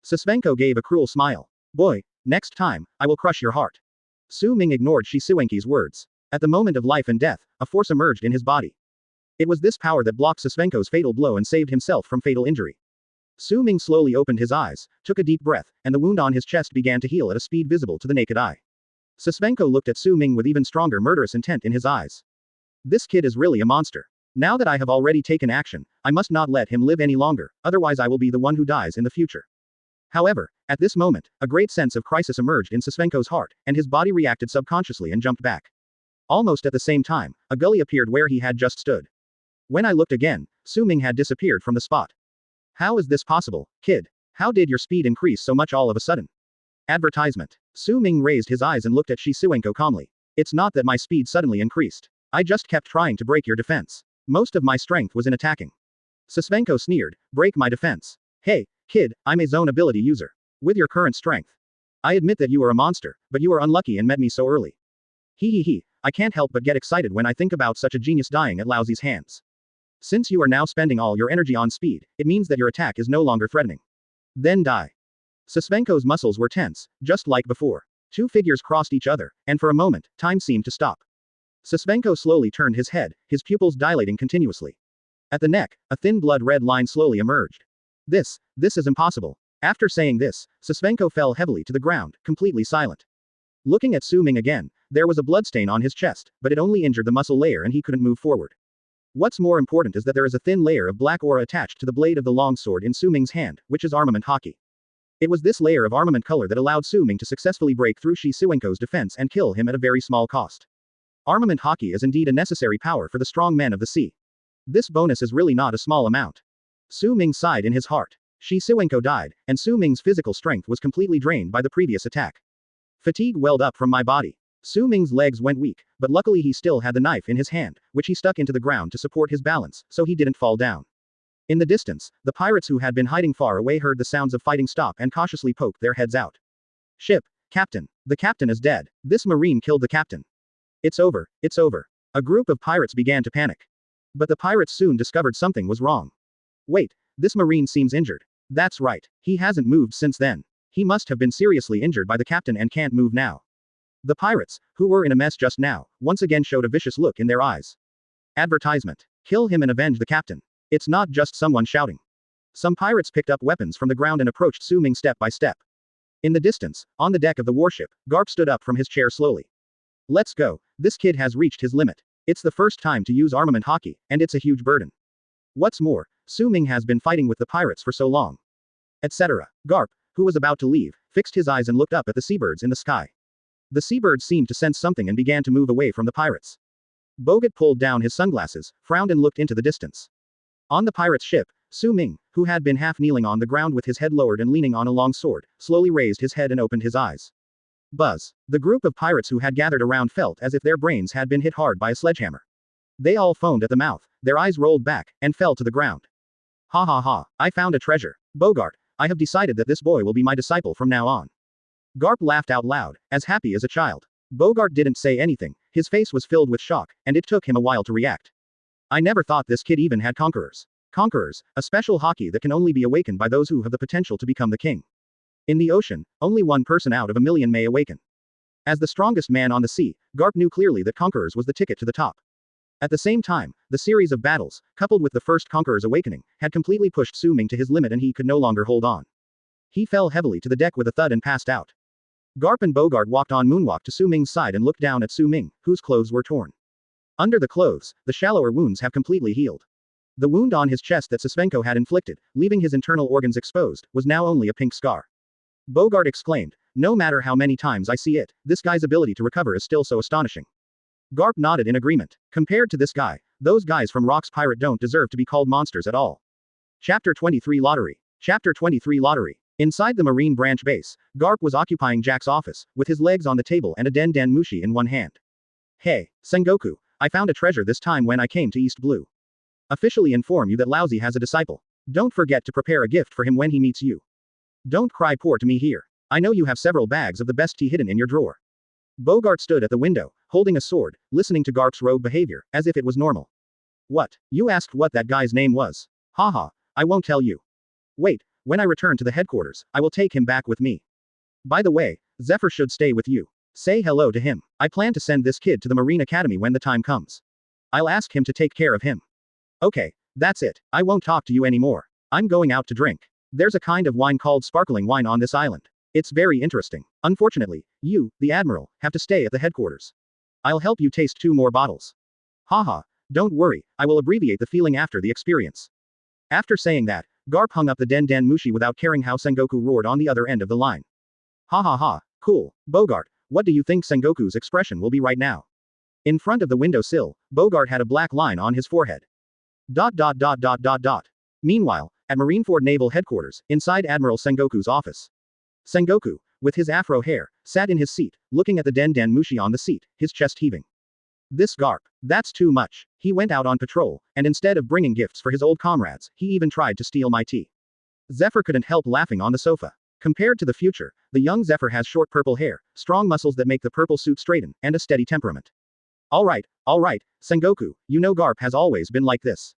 A: Zisvenko gave a cruel smile. Boy, next time, I will crush your heart. Su Ming ignored Zisvenko's words. At the moment of life and death, a force emerged in his body. It was this power that blocked Zisvenko's fatal blow and saved himself from fatal injury. Su Ming slowly opened his eyes, took a deep breath, and the wound on his chest began to heal at a speed visible to the naked eye. Zisvenko looked at Su Ming with even stronger murderous intent in his eyes. This kid is really a monster. Now that I have already taken action, I must not let him live any longer, otherwise I will be the one who dies in the future. However, at this moment, a great sense of crisis emerged in Zisvenko's heart, and his body reacted subconsciously and jumped back. Almost at the same time, a gully appeared where he had just stood. When I looked again, Su Ming had disappeared from the spot. How is this possible, kid? How did your speed increase so much all of a sudden? Advertisement. Su Ming raised his eyes and looked at Sengoku calmly. It's not that my speed suddenly increased. I just kept trying to break your defense. Most of my strength was in attacking. Sengoku sneered, break my defense. Hey, kid, I'm a zone ability user. With your current strength. I admit that you are a monster, but you are unlucky and met me so early. He, I can't help but get excited when I think about such a genius dying at Lousy's hands. Since you are now spending all your energy on speed, it means that your attack is no longer threatening. Then die. Sengoku's muscles were tense, just like before. Two figures crossed each other, and for a moment, time seemed to stop. Sengoku slowly turned his head, his pupils dilating continuously. At the neck, a thin blood-red line slowly emerged. This is impossible. After saying this, Sengoku fell heavily to the ground, completely silent. Looking at Su Ming again, there was a bloodstain on his chest, but it only injured the muscle layer and he couldn't move forward. What's more important is that there is a thin layer of black aura attached to the blade of the long sword in Su Ming's hand, which is armament haki. It was this layer of armament color that allowed Su Ming to successfully break through Sengoku's defense and kill him at a very small cost. Armament haki is indeed a necessary power for the strong men of the sea. This bonus is really not a small amount. Su Ming sighed in his heart. Sengoku died, and Su Ming's physical strength was completely drained by the previous attack. Fatigue welled up from my body. Su Ming's legs went weak, but luckily he still had the knife in his hand, which he stuck into the ground to support his balance, so he didn't fall down. In the distance, the pirates who had been hiding far away heard the sounds of fighting stop and cautiously poked their heads out. Ship, Captain. The captain is dead. This marine killed the captain. It's over, it's over. A group of pirates began to panic. But the pirates soon discovered something was wrong. Wait, this marine seems injured. That's right, he hasn't moved since then. He must have been seriously injured by the captain and can't move now. The pirates, who were in a mess just now, once again showed a vicious look in their eyes. Advertisement. Kill him and avenge the captain. It's not just someone shouting. Some pirates picked up weapons from the ground and approached Su Ming step by step. In the distance, on the deck of the warship, Garp stood up from his chair slowly. Let's go, this kid has reached his limit. It's the first time to use armament haki, and it's a huge burden. What's more, Su Ming has been fighting with the pirates for so long. Etc. Garp, who was about to leave, fixed his eyes and looked up at the seabirds in the sky. The seabirds seemed to sense something and began to move away from the pirates. Bogut pulled down his sunglasses, frowned and looked into the distance. On the pirate's ship, Su Ming, who had been half kneeling on the ground with his head lowered and leaning on a long sword, slowly raised his head and opened his eyes. Buzz. The group of pirates who had gathered around felt as if their brains had been hit hard by a sledgehammer. They all foamed at the mouth, their eyes rolled back, and fell to the ground. Ha ha ha, I found a treasure. Bogart, I have decided that this boy will be my disciple from now on. Garp laughed out loud, as happy as a child. Bogart didn't say anything, his face was filled with shock, and it took him a while to react. I never thought this kid even had conquerors. Conquerors, a special haki that can only be awakened by those who have the potential to become the king. In the ocean, only one person out of a million may awaken. As the strongest man on the sea, Garp knew clearly that conquerors was the ticket to the top. At the same time, the series of battles, coupled with the first conqueror's awakening, had completely pushed Su Ming to his limit and he could no longer hold on. He fell heavily to the deck with a thud and passed out. Garp and Bogart walked on moonwalk to Su Ming's side and looked down at Su Ming, whose clothes were torn. Under the clothes, the shallower wounds have completely healed. The wound on his chest that Sengoku had inflicted, leaving his internal organs exposed, was now only a pink scar. Bogart exclaimed, no matter how many times I see it, this guy's ability to recover is still so astonishing. Garp nodded in agreement. Compared to this guy, those guys from Rock's Pirate don't deserve to be called monsters at all. Chapter 23 Lottery. Chapter 23 Lottery. Inside the Marine branch base, Garp was occupying Jack's office, with his legs on the table and a den mushi in one hand. Hey, Sengoku, I found a treasure this time when I came to East Blue. Officially inform you that Lousy has a disciple. Don't forget to prepare a gift for him when he meets you. Don't cry poor to me here. I know you have several bags of the best tea hidden in your drawer. Bogart stood at the window, holding a sword, listening to Garp's rogue behavior, as if it was normal. What? You asked what that guy's name was? Haha, I won't tell you. Wait, when I return to the headquarters, I will take him back with me. By the way, Zephyr should stay with you. Say hello to him. I plan to send this kid to the Marine Academy when the time comes. I'll ask him to take care of him. Okay, that's it. I won't talk to you anymore. I'm going out to drink. There's a kind of wine called sparkling wine on this island. It's very interesting. Unfortunately, you, the Admiral, have to stay at the headquarters. I'll help you taste 2 more bottles. Haha, don't worry, I will abbreviate the feeling after the experience. After saying that, Garp hung up the den mushi without caring how Sengoku roared on the other end of the line. Ha ha ha, cool, Bogart, what do you think Sengoku's expression will be right now? In front of the window sill, Bogart had a black line on his forehead. Dot dot dot dot dot dot. Meanwhile, at Marineford Naval Headquarters, inside Admiral Sengoku's office. Sengoku, with his afro hair, sat in his seat, looking at the Den Den Mushi on the seat, his chest heaving. This Garp. That's too much. He went out on patrol, and instead of bringing gifts for his old comrades, he even tried to steal my tea. Zephyr couldn't help laughing on the sofa. Compared to the future, the young Zephyr has short purple hair, strong muscles that make the purple suit straighten, and a steady temperament. Alright, Sengoku, you know Garp has always been like this.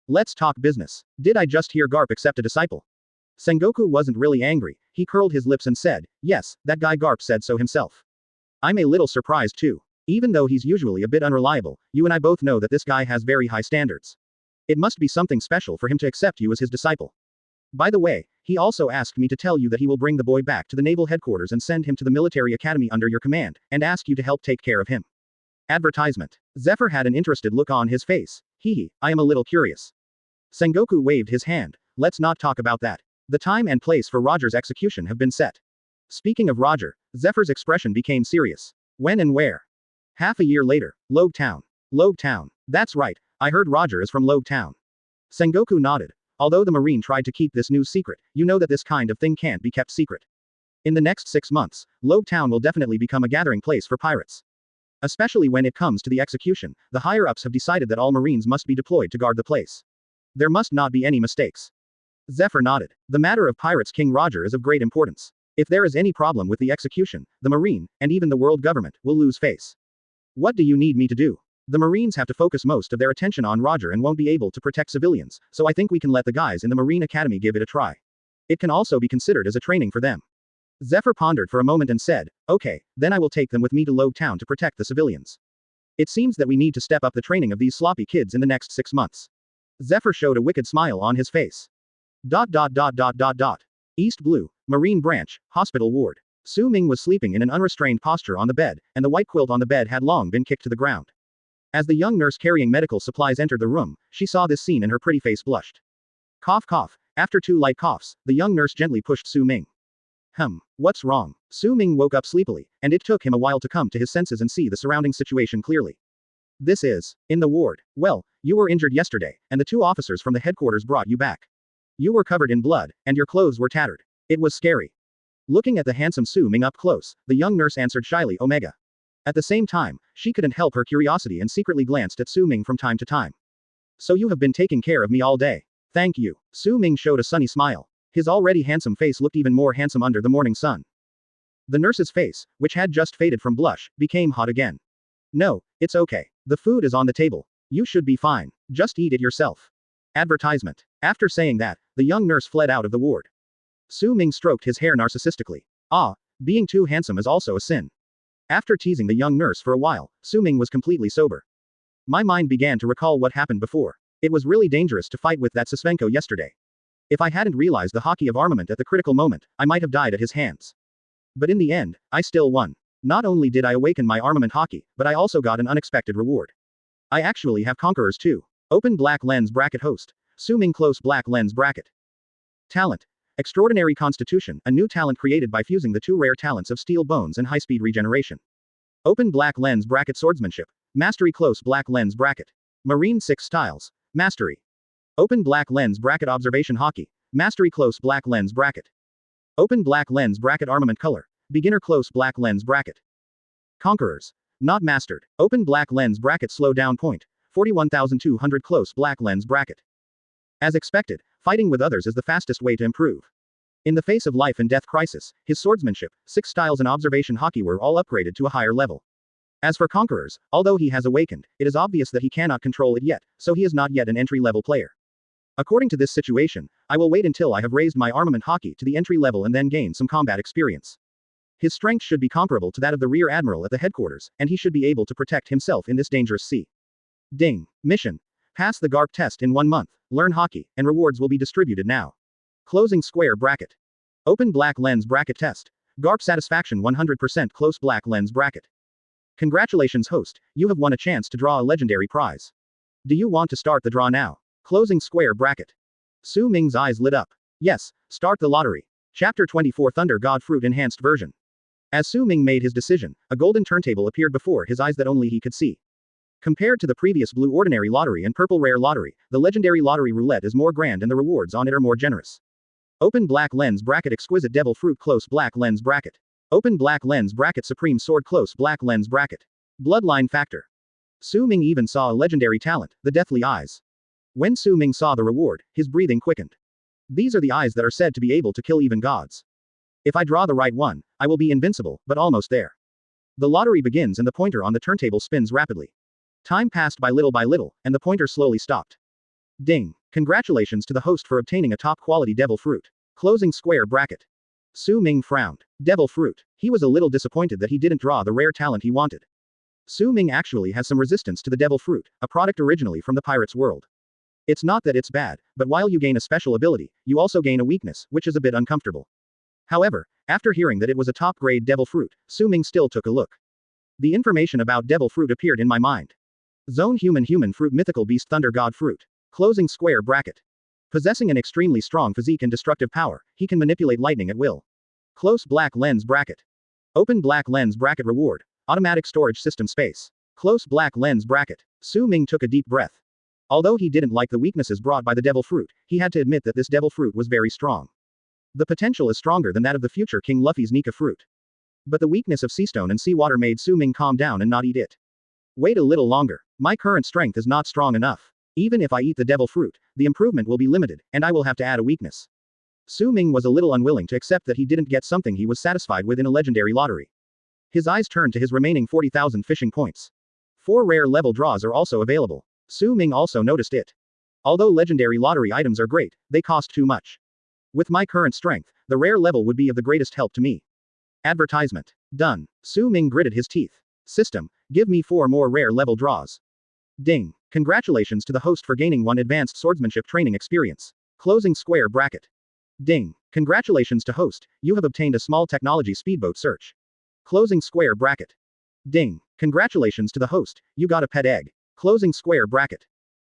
A: Let's talk business. Did I just hear Garp accept a disciple? Sengoku wasn't really angry, he curled his lips and said, yes, that guy Garp said so himself. I'm a little surprised too. Even though he's usually a bit unreliable, you and I both know that this guy has very high standards. It must be something special for him to accept you as his disciple. By the way, he also asked me to tell you that he will bring the boy back to the naval headquarters and send him to the military academy under your command, and ask you to help take care of him. Advertisement. Zephyr had an interested look on his face. Hee, I am a little curious. Sengoku waved his hand. Let's not talk about that. The time and place for Roger's execution have been set. Speaking of Roger, Zephyr's expression became serious. When and where? Half a year later, Logue Town. Logue Town. That's right, I heard Roger is from Logue Town. Sengoku nodded. Although the Marine tried to keep this news secret, you know that this kind of thing can't be kept secret. In the next 6 months, Logue Town will definitely become a gathering place for pirates. Especially when it comes to the execution, the higher-ups have decided that all Marines must be deployed to guard the place. There must not be any mistakes. Zephyr nodded. The matter of Pirates King Roger is of great importance. If there is any problem with the execution, the Marine, and even the world government, will lose face. What do you need me to do? The Marines have to focus most of their attention on Roger and won't be able to protect civilians, so I think we can let the guys in the Marine Academy give it a try. It can also be considered as a training for them. Zephyr pondered for a moment and said, okay, then I will take them with me to Logue Town to protect the civilians. It seems that we need to step up the training of these sloppy kids in the next 6 months. Zephyr showed a wicked smile on his face. East Blue, Marine Branch, Hospital Ward. Su Ming was sleeping in an unrestrained posture on the bed, and the white quilt on the bed had long been kicked to the ground. As the young nurse carrying medical supplies entered the room, she saw this scene and her pretty face blushed. Cough cough. After 2 light coughs, the young nurse gently pushed Su Ming. What's wrong? Su Ming woke up sleepily, and it took him a while to come to his senses and see the surrounding situation clearly. This is, in the ward. Well, you were injured yesterday, and the 2 officers from the headquarters brought you back. You were covered in blood, and your clothes were tattered. It was scary. Looking at the handsome Su Ming up close, the young nurse answered shyly, Omega. At the same time, she couldn't help her curiosity and secretly glanced at Su Ming from time to time. So you have been taking care of me all day. Thank you. Su Ming showed a sunny smile. His already handsome face looked even more handsome under the morning sun. The nurse's face, which had just faded from blush, became hot again. No, it's okay. The food is on the table. You should be fine. Just eat it yourself. Advertisement. After saying that, the young nurse fled out of the ward. Su Ming stroked his hair narcissistically. Being too handsome is also a sin. After teasing the young nurse for a while, Su Ming was completely sober. My mind began to recall what happened before. It was really dangerous to fight with that Susvenko yesterday. If I hadn't realized the hockey of armament at the critical moment, I might have died at his hands. But in the end, I still won. Not only did I awaken my armament hockey, but I also got an unexpected reward. I actually have conquerors too. Open black lens bracket host. Su Ming close black lens bracket. Talent. Extraordinary Constitution, a new talent created by fusing the 2 rare talents of steel bones and high-speed regeneration. Open black lens bracket swordsmanship. Mastery close black lens bracket. Marine 6 styles. Mastery. Open black lens bracket observation hockey. Mastery close black lens bracket. Open black lens bracket armament color. Beginner close black lens bracket. Conquerors. Not mastered. Open black lens bracket slow down point. 41,200 close black lens bracket. As expected, fighting with others is the fastest way to improve. In the face of life and death crisis, his swordsmanship, 6 styles and observation hockey were all upgraded to a higher level. As for conquerors, although he has awakened, it is obvious that he cannot control it yet, so he is not yet an entry-level player. According to this situation, I will wait until I have raised my armament hockey to the entry level and then gain some combat experience. His strength should be comparable to that of the rear admiral at the headquarters, and he should be able to protect himself in this dangerous sea. Ding. Mission. Pass the Garp test in 1 month, learn hockey, and rewards will be distributed now. Closing square bracket. Open black lens bracket test. Garp satisfaction 100% close black lens bracket. Congratulations host, you have won a chance to draw a legendary prize. Do you want to start the draw now? Closing square bracket. Su Ming's eyes lit up. Yes, start the lottery. Chapter 24 Thunder God Fruit Enhanced Version. As Su Ming made his decision, a golden turntable appeared before his eyes that only he could see. Compared to the previous blue ordinary lottery and purple rare lottery, the legendary lottery roulette is more grand and the rewards on it are more generous. Open black lens bracket exquisite devil fruit close black lens bracket. Open black lens bracket supreme sword close black lens bracket. Bloodline factor. Su Ming even saw a legendary talent, the deathly eyes. When Su Ming saw the reward, his breathing quickened. These are the eyes that are said to be able to kill even gods. If I draw the right one, I will be invincible, but almost there. The lottery begins and the pointer on the turntable spins rapidly. Time passed by little, and the pointer slowly stopped. Ding. Congratulations to the host for obtaining a top-quality devil fruit. Closing square bracket. Su Ming frowned. Devil fruit. He was a little disappointed that he didn't draw the rare talent he wanted. Su Ming actually has some resistance to the devil fruit, a product originally from the pirate's world. It's not that it's bad, but while you gain a special ability, you also gain a weakness, which is a bit uncomfortable. However, after hearing that it was a top-grade devil fruit, Su Ming still took a look. The information about devil fruit appeared in my mind. Zone human fruit mythical beast thunder god fruit. Closing square bracket. Possessing an extremely strong physique and destructive power, he can manipulate lightning at will. Close black lens bracket. Open black lens bracket reward. Automatic storage system space. Close black lens bracket. Su Ming took a deep breath. Although he didn't like the weaknesses brought by the devil fruit, he had to admit that this devil fruit was very strong. The potential is stronger than that of the future King Luffy's Nika fruit. But the weakness of seastone and seawater made Su Ming calm down and not eat it. Wait a little longer. My current strength is not strong enough. Even if I eat the devil fruit, the improvement will be limited, and I will have to add a weakness. Su Ming was a little unwilling to accept that he didn't get something he was satisfied with in a legendary lottery. His eyes turned to his remaining 40,000 fishing points. 4 rare level draws are also available. Su Ming also noticed it. Although legendary lottery items are great, they cost too much. With my current strength, the rare level would be of the greatest help to me. Advertisement. Done. Su Ming gritted his teeth. System, give me 4 more rare level draws. Ding. Congratulations to the host for gaining 1 advanced swordsmanship training experience. Closing square bracket. Ding. Congratulations to host, you have obtained a small technology speedboat search. Closing square bracket. Ding. Congratulations to the host, you got a pet egg. Closing square bracket.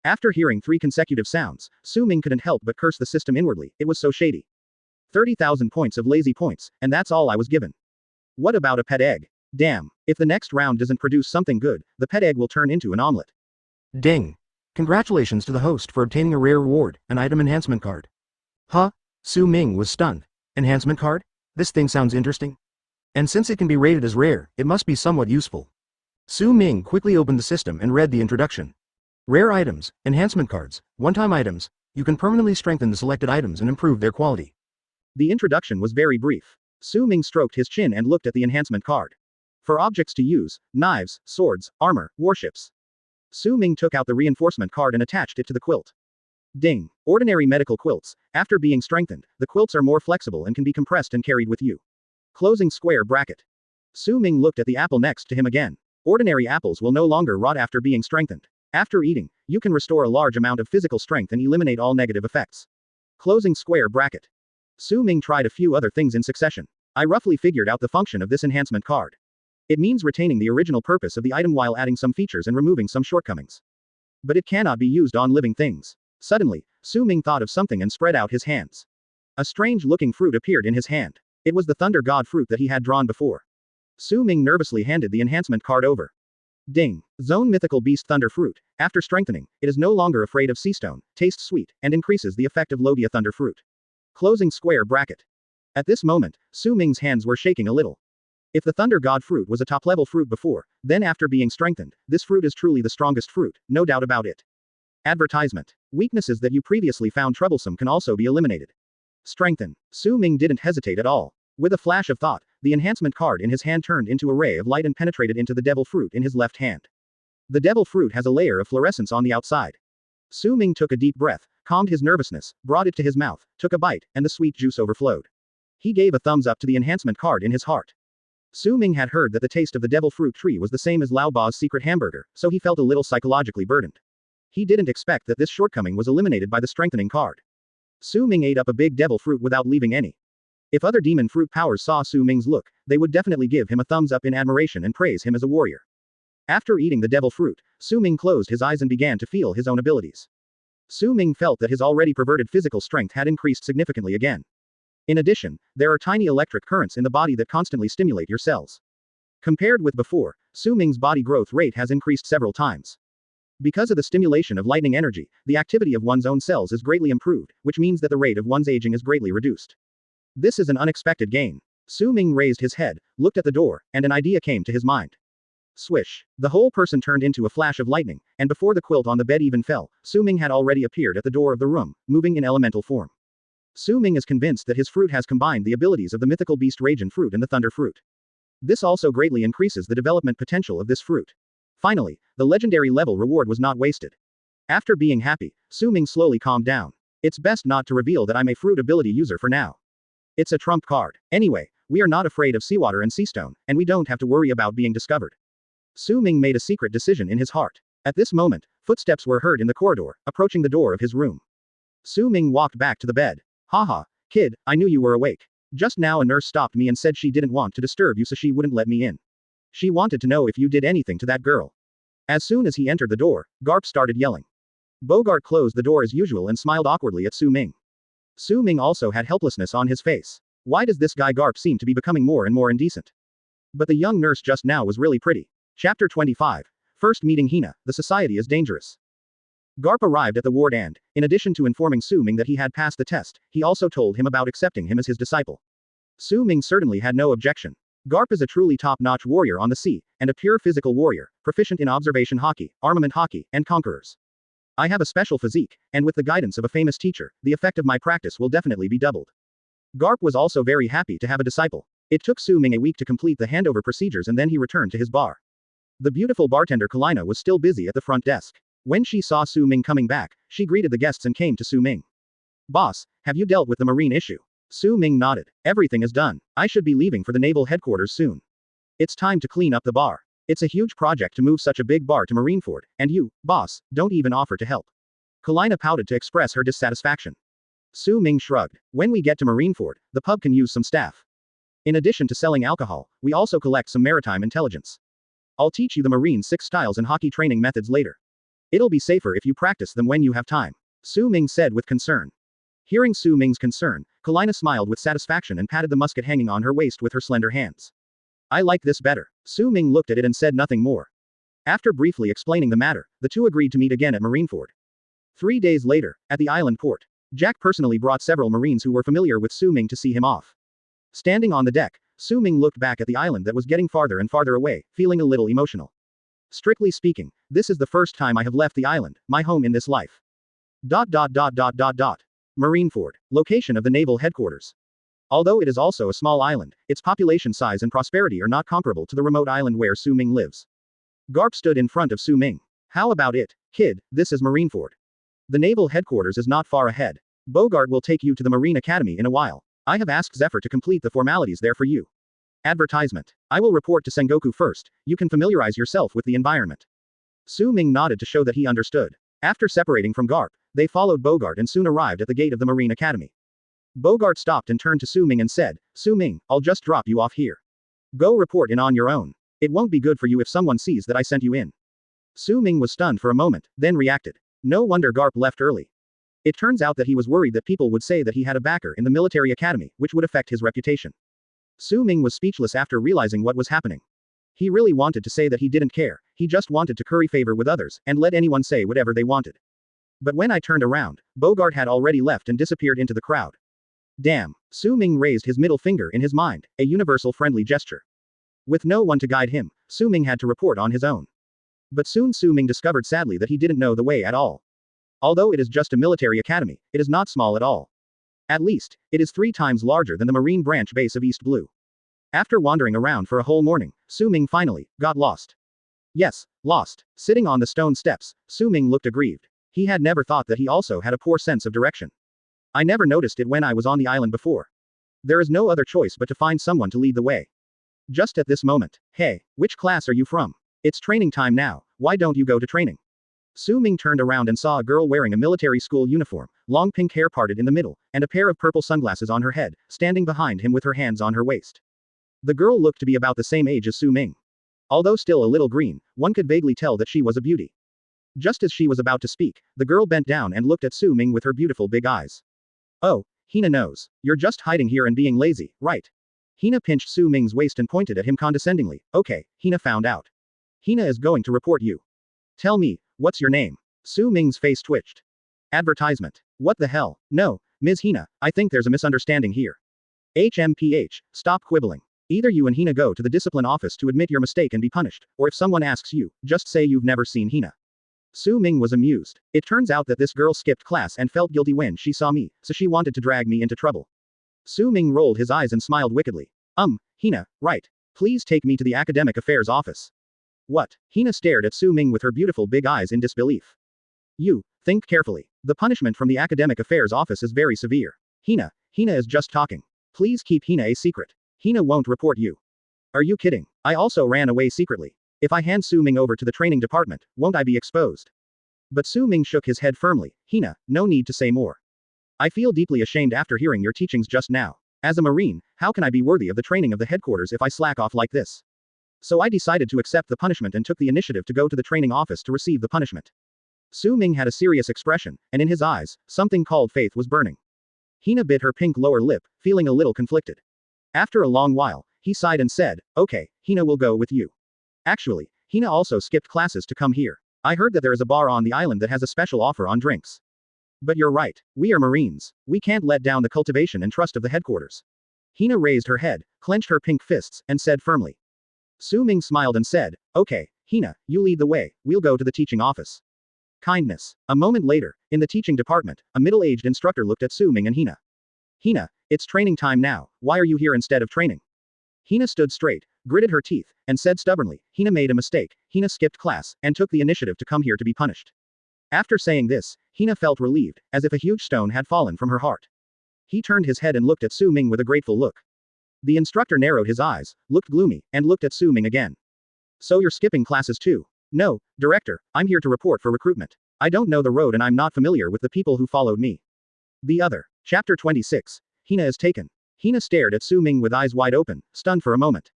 A: After hearing 3 consecutive sounds, Su Ming couldn't help but curse the system inwardly, it was so shady. 30,000 points of lazy points, and that's all I was given. What about a pet egg? Damn, if the next round doesn't produce something good, the pet egg will turn into an omelet. Ding. Congratulations to the host for obtaining a rare reward, an item enhancement card. Huh? Su Ming was stunned. Enhancement card? This thing sounds interesting. And since it can be rated as rare, it must be somewhat useful. Su Ming quickly opened the system and read the introduction. Rare items, enhancement cards, one-time items, you can permanently strengthen the selected items and improve their quality. The introduction was very brief. Su Ming stroked his chin and looked at the enhancement card. For objects to use, knives, swords, armor, warships. Su Ming took out the reinforcement card and attached it to the quilt. Ding. Ordinary medical quilts. After being strengthened, the quilts are more flexible and can be compressed and carried with you. Closing square bracket. Su Ming looked at the apple next to him again. Ordinary apples will no longer rot after being strengthened. After eating, you can restore a large amount of physical strength and eliminate all negative effects. Closing square bracket. Su Ming tried a few other things in succession. I roughly figured out the function of this enhancement card. It means retaining the original purpose of the item while adding some features and removing some shortcomings. But it cannot be used on living things. Suddenly, Su Ming thought of something and spread out his hands. A strange-looking fruit appeared in his hand. It was the thunder god fruit that he had drawn before. Su Ming nervously handed the enhancement card over. Ding. Zone mythical beast thunder fruit. After strengthening, it is no longer afraid of seastone, tastes sweet, and increases the effect of Logia thunder fruit. Closing square bracket. At this moment, Su Ming's hands were shaking a little. If the thunder god fruit was a top-level fruit before, then after being strengthened, this fruit is truly the strongest fruit, no doubt about it. Advertisement. Weaknesses that you previously found troublesome can also be eliminated. Strengthen. Su Ming didn't hesitate at all. With a flash of thought, the enhancement card in his hand turned into a ray of light and penetrated into the devil fruit in his left hand. The devil fruit has a layer of fluorescence on the outside. Su Ming took a deep breath, calmed his nervousness, brought it to his mouth, took a bite, and the sweet juice overflowed. He gave a thumbs up to the enhancement card in his heart. Su Ming had heard that the taste of the devil fruit tree was the same as Lao Ba's secret hamburger, so he felt a little psychologically burdened. He didn't expect that this shortcoming was eliminated by the strengthening card. Su Ming ate up a big devil fruit without leaving any. If other demon fruit powers saw Su Ming's look, they would definitely give him a thumbs up in admiration and praise him as a warrior. After eating the devil fruit, Su Ming closed his eyes and began to feel his own abilities. Su Ming felt that his already perverted physical strength had increased significantly again. In addition, there are tiny electric currents in the body that constantly stimulate your cells. Compared with before, Su Ming's body growth rate has increased several times. Because of the stimulation of lightning energy, the activity of one's own cells is greatly improved, which means that the rate of one's aging is greatly reduced. This is an unexpected gain. Su Ming raised his head, looked at the door, and an idea came to his mind. Swish. The whole person turned into a flash of lightning, and before the quilt on the bed even fell, Su Ming had already appeared at the door of the room, moving in elemental form. Su Ming is convinced that his fruit has combined the abilities of the mythical beast Raging Fruit and the Thunder Fruit. This also greatly increases the development potential of this fruit. Finally, the legendary level reward was not wasted. After being happy, Su Ming slowly calmed down. It's best not to reveal that I'm a fruit ability user for now. It's a trump card. Anyway, we are not afraid of seawater and seastone, and we don't have to worry about being discovered. Su Ming made a secret decision in his heart. At this moment, footsteps were heard in the corridor, approaching the door of his room. Su Ming walked back to the bed. Haha, kid, I knew you were awake. Just now a nurse stopped me and said she didn't want to disturb you so she wouldn't let me in. She wanted to know if you did anything to that girl. As soon as he entered the door, Garp started yelling. Bogart closed the door as usual and smiled awkwardly at Su Ming. Su Ming also had helplessness on his face. Why does this guy Garp seem to be becoming more and more indecent? But the young nurse just now was really pretty. Chapter 25. First meeting Hina, the society is dangerous. Garp arrived at the ward and, in addition to informing Su Ming that he had passed the test, he also told him about accepting him as his disciple. Su Ming certainly had no objection. Garp is a truly top-notch warrior on the sea, and a pure physical warrior, proficient in observation hockey, armament hockey, and conquerors. I have a special physique, and with the guidance of a famous teacher, the effect of my practice will definitely be doubled. Garp was also very happy to have a disciple. It took Su Ming a week to complete the handover procedures and then he returned to his bar. The beautiful bartender Kalina was still busy at the front desk. When she saw Su Ming coming back, she greeted the guests and came to Su Ming. Boss, have you dealt with the marine issue? Su Ming nodded. Everything is done. I should be leaving for the naval headquarters soon. It's time to clean up the bar. It's a huge project to move such a big bar to Marineford, and you, boss, don't even offer to help. Kalina pouted to express her dissatisfaction. Su Ming shrugged. When we get to Marineford, the pub can use some staff. In addition to selling alcohol, we also collect some maritime intelligence. I'll teach you the Marine 6 styles and hockey training methods later. It'll be safer if you practice them when you have time. Su Ming said with concern. Hearing Su Ming's concern, Kalina smiled with satisfaction and patted the musket hanging on her waist with her slender hands. I like this better. Su Ming looked at it and said nothing more. After briefly explaining the matter, the two agreed to meet again at Marineford. 3 days later, at the island port, Jack personally brought several Marines who were familiar with Su Ming to see him off. Standing on the deck, Su Ming looked back at the island that was getting farther and farther away, feeling a little emotional. Strictly speaking, this is the first time I have left the island, my home in this life. Marineford, location of the naval headquarters. Although it is also a small island, its population size and prosperity are not comparable to the remote island where Su Ming lives. Garp stood in front of Su Ming. How about it, kid, this is Marineford. The naval headquarters is not far ahead. Bogart will take you to the Marine Academy in a while. I have asked Zephyr to complete the formalities there for you. Advertisement. I will report to Sengoku first, you can familiarize yourself with the environment. Su Ming nodded to show that he understood. After separating from Garp, they followed Bogart and soon arrived at the gate of the Marine Academy. Bogart stopped and turned to Su Ming and said, Su Ming, I'll just drop you off here. Go report in on your own. It won't be good for you if someone sees that I sent you in. Su Ming was stunned for a moment, then reacted. No wonder Garp left early. It turns out that he was worried that people would say that he had a backer in the military academy, which would affect his reputation. Su Ming was speechless after realizing what was happening. He really wanted to say that he didn't care, he just wanted to curry favor with others, and let anyone say whatever they wanted. But when I turned around, Bogart had already left and disappeared into the crowd. Damn. Su Ming raised his middle finger in his mind, a universal friendly gesture. With no one to guide him, Su Ming had to report on his own. But soon Su Ming discovered sadly that he didn't know the way at all. Although it is just a military academy, it is not small at all. At least, it is 3 times larger than the Marine branch base of East Blue. After wandering around for a whole morning, Su Ming finally got lost. Yes, lost. Sitting on the stone steps, Su Ming looked aggrieved. He had never thought that he also had a poor sense of direction. I never noticed it when I was on the island before. There is no other choice but to find someone to lead the way. Just at this moment, hey, which class are you from? It's training time now, why don't you go to training? Su Ming turned around and saw a girl wearing a military school uniform, long pink hair parted in the middle, and a pair of purple sunglasses on her head, standing behind him with her hands on her waist. The girl looked to be about the same age as Su Ming. Although still a little green, one could vaguely tell that she was a beauty. Just as she was about to speak, the girl bent down and looked at Su Ming with her beautiful big eyes. Oh, Hina knows. You're just hiding here and being lazy, right? Hina pinched Su Ming's waist and pointed at him condescendingly. Okay, Hina found out. Hina is going to report you. Tell me, what's your name? Su Ming's face twitched. Advertisement. What the hell? No, Ms. Hina, I think there's a misunderstanding here. HMPH, stop quibbling. Either you and Hina go to the discipline office to admit your mistake and be punished, or if someone asks you, just say you've never seen Hina. Su Ming was amused. It turns out that this girl skipped class and felt guilty when she saw me, so she wanted to drag me into trouble. Su Ming rolled his eyes and smiled wickedly. Hina, right. Please take me to the academic affairs office. What? Hina stared at Su Ming with her beautiful big eyes in disbelief. You, think carefully. The punishment from the academic affairs office is very severe. Hina is just talking. Please keep Hina a secret. Hina won't report you. Are you kidding? I also ran away secretly. If I hand Su Ming over to the training department, won't I be exposed? But Su Ming shook his head firmly. Hina, no need to say more. I feel deeply ashamed after hearing your teachings just now. As a Marine, how can I be worthy of the training of the headquarters if I slack off like this? So I decided to accept the punishment and took the initiative to go to the training office to receive the punishment. Su Ming had a serious expression, and in his eyes, something called faith was burning. Hina bit her pink lower lip, feeling a little conflicted. After a long while, he sighed and said, okay, Hina will go with you. Actually, Hina also skipped classes to come here. I heard that there is a bar on the island that has a special offer on drinks. But you're right, we are Marines. We can't let down the cultivation and trust of the headquarters. Hina raised her head, clenched her pink fists, and said firmly. Su Ming smiled and said, okay, Hina, you lead the way, we'll go to the teaching office. Kindness. A moment later, in the teaching department, a middle-aged instructor looked at Su Ming and Hina. Hina, it's training time now, why are you here instead of training? Hina stood straight, gritted her teeth, and said stubbornly, Hina made a mistake, Hina skipped class, and took the initiative to come here to be punished. After saying this, Hina felt relieved, as if a huge stone had fallen from her heart. He turned his head and looked at Su Ming with a grateful look. The instructor narrowed his eyes, looked gloomy, and looked at Su Ming again. So you're skipping classes too? No, director, I'm here to report for recruitment. I don't know the road and I'm not familiar with the people who followed me. The other. Chapter 26. Hina is taken. Hina stared at Su Ming with eyes wide open, stunned for a moment.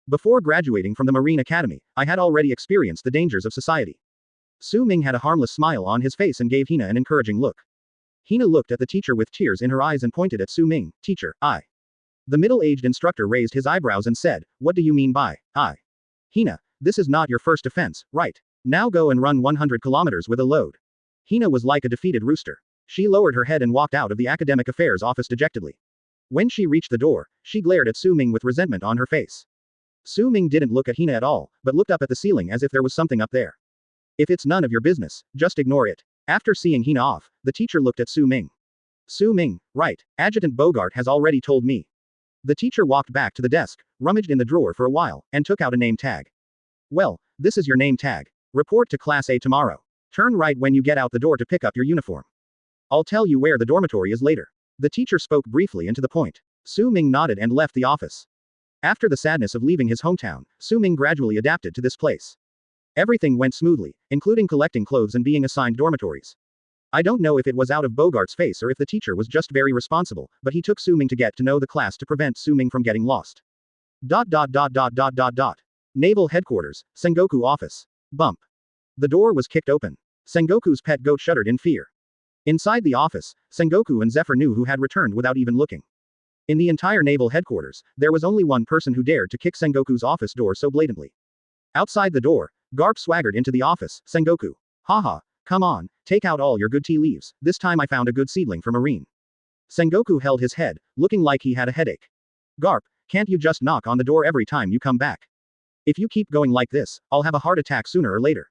A: Before graduating from the Marine Academy, I had already experienced the dangers of society. Su Ming had a harmless smile on his face and gave Hina an encouraging look. Hina looked at the teacher with tears in her eyes and pointed at Su Ming, teacher, I. The middle-aged instructor raised his eyebrows and said, what do you mean by, I? Hina, this is not your first offense, right? Now go and run 100 kilometers with a load. Hina was like a defeated rooster. She lowered her head and walked out of the academic affairs office dejectedly. When she reached the door, she glared at Su Ming with resentment on her face. Su Ming didn't look at Hina at all, but looked up at the ceiling as if there was something up there. If it's none of your business, just ignore it. After seeing Hina off, the teacher looked at Su Ming. Su Ming, right, Adjutant Bogart has already told me. The teacher walked back to the desk, rummaged in the drawer for a while, and took out a name tag. Well, this is your name tag. Report to Class A tomorrow. Turn right when you get out the door to pick up your uniform. I'll tell you where the dormitory is later. The teacher spoke briefly and to the point. Su Ming nodded and left the office. After the sadness of leaving his hometown, Su Ming gradually adapted to this place. Everything went smoothly, including collecting clothes and being assigned dormitories. I don't know if it was out of Bogart's face or if the teacher was just very responsible, but he took Su Ming to get to know the class to prevent Su Ming from getting lost. Naval Headquarters, Sengoku Office. Bump. The door was kicked open. Sengoku's pet goat shuddered in fear. Inside the office, Sengoku and Zephyr knew who had returned without even looking. In the entire Naval Headquarters, there was only one person who dared to kick Sengoku's office door so blatantly. Outside the door, Garp swaggered into the office. Sengoku. Haha, come on, take out all your good tea leaves, this time I found a good seedling for Marine. Sengoku held his head, looking like he had a headache. Garp, can't you just knock on the door every time you come back? If you keep going like this, I'll have a heart attack sooner or later.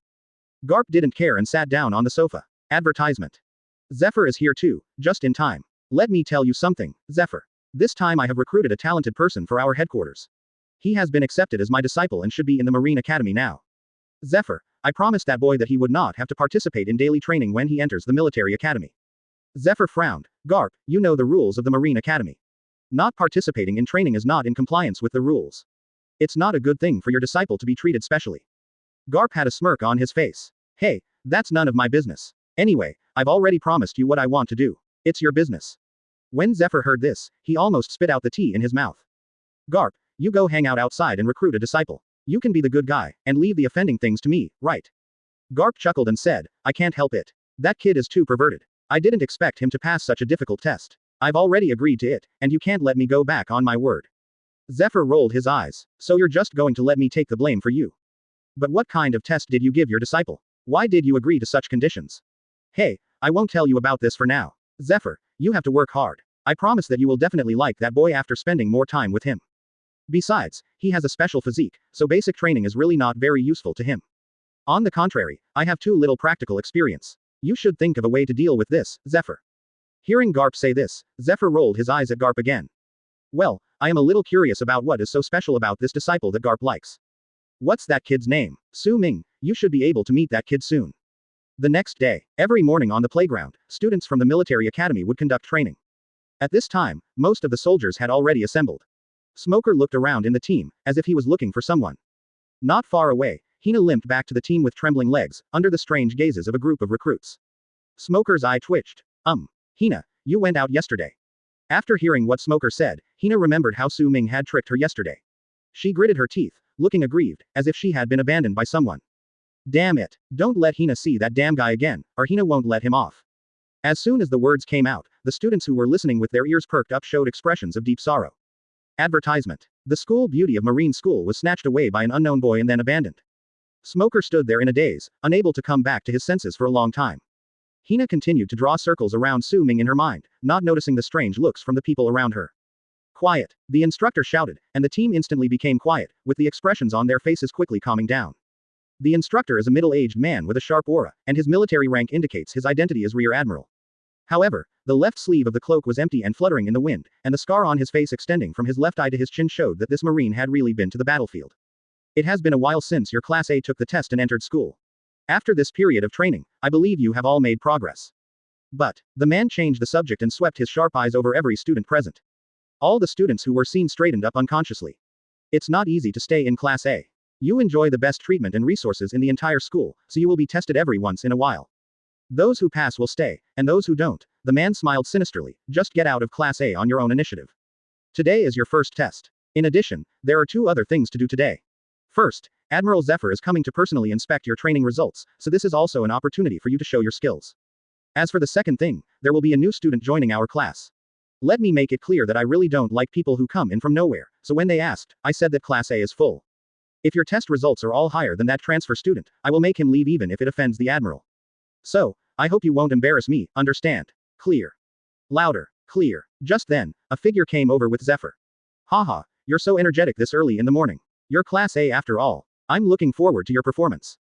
A: Garp didn't care and sat down on the sofa. Advertisement. Zephyr is here too, just in time. Let me tell you something, Zephyr. This time I have recruited a talented person for our headquarters. He has been accepted as my disciple and should be in the Marine Academy now. Zephyr, I promised that boy that he would not have to participate in daily training when he enters the military academy. Zephyr frowned. Garp, you know the rules of the Marine Academy. Not participating in training is not in compliance with the rules. It's not a good thing for your disciple to be treated specially. Garp had a smirk on his face. Hey, that's none of my business. Anyway, I've already promised you what I want to do. It's your business. When Zephyr heard this, he almost spit out the tea in his mouth. Garp, you go hang out outside and recruit a disciple. You can be the good guy, and leave the offending things to me, right? Garp chuckled and said, I can't help it. That kid is too perverted. I didn't expect him to pass such a difficult test. I've already agreed to it, and you can't let me go back on my word. Zephyr rolled his eyes. So you're just going to let me take the blame for you? But what kind of test did you give your disciple? Why did you agree to such conditions? Hey, I won't tell you about this for now. Zephyr, you have to work hard. I promise that you will definitely like that boy after spending more time with him. Besides, he has a special physique, so basic training is really not very useful to him. On the contrary, I have too little practical experience. You should think of a way to deal with this, Zephyr. Hearing Garp say this, Zephyr rolled his eyes at Garp again. Well, I am a little curious about what is so special about this disciple that Garp likes. What's that kid's name? Su Ming. You should be able to meet that kid soon. The next day, every morning on the playground, students from the military academy would conduct training. At this time, most of the soldiers had already assembled. Smoker looked around in the team, as if he was looking for someone. Not far away, Hina limped back to the team with trembling legs, under the strange gazes of a group of recruits. Smoker's eye twitched. Hina, you went out yesterday. After hearing what Smoker said, Hina remembered how Su Ming had tricked her yesterday. She gritted her teeth, looking aggrieved, as if she had been abandoned by someone. Damn it, don't let Hina see that damn guy again, or Hina won't let him off. As soon as the words came out, the students who were listening with their ears perked up showed expressions of deep sorrow. Advertisement. The school beauty of Marine School was snatched away by an unknown boy and then abandoned. Smoker stood there in a daze, unable to come back to his senses for a long time. Hina continued to draw circles around Su Ming in her mind, not noticing the strange looks from the people around her. Quiet, the instructor shouted, and the team instantly became quiet, with the expressions on their faces quickly calming down. The instructor is a middle-aged man with a sharp aura, and his military rank indicates his identity as Rear Admiral. However, the left sleeve of the cloak was empty and fluttering in the wind, and the scar on his face extending from his left eye to his chin showed that this Marine had really been to the battlefield. It has been a while since your Class A took the test and entered school. After this period of training, I believe you have all made progress. But, the man changed the subject and swept his sharp eyes over every student present. All the students who were seen straightened up unconsciously. It's not easy to stay in Class A. You enjoy the best treatment and resources in the entire school, so you will be tested every once in a while. Those who pass will stay, and those who don't, the man smiled sinisterly, just get out of Class A on your own initiative. Today is your first test. In addition, there are 2 other things to do today. First, Admiral Zephyr is coming to personally inspect your training results, so this is also an opportunity for you to show your skills. As for the second thing, there will be a new student joining our class. Let me make it clear that I really don't like people who come in from nowhere, so when they asked, I said that Class A is full. If your test results are all higher than that transfer student, I will make him leave even if it offends the Admiral. So, I hope you won't embarrass me, understand? Clear. Louder. Clear. Just then, a figure came over with Zephyr. Haha, you're so energetic this early in the morning. You're Class A after all. I'm looking forward to your performance.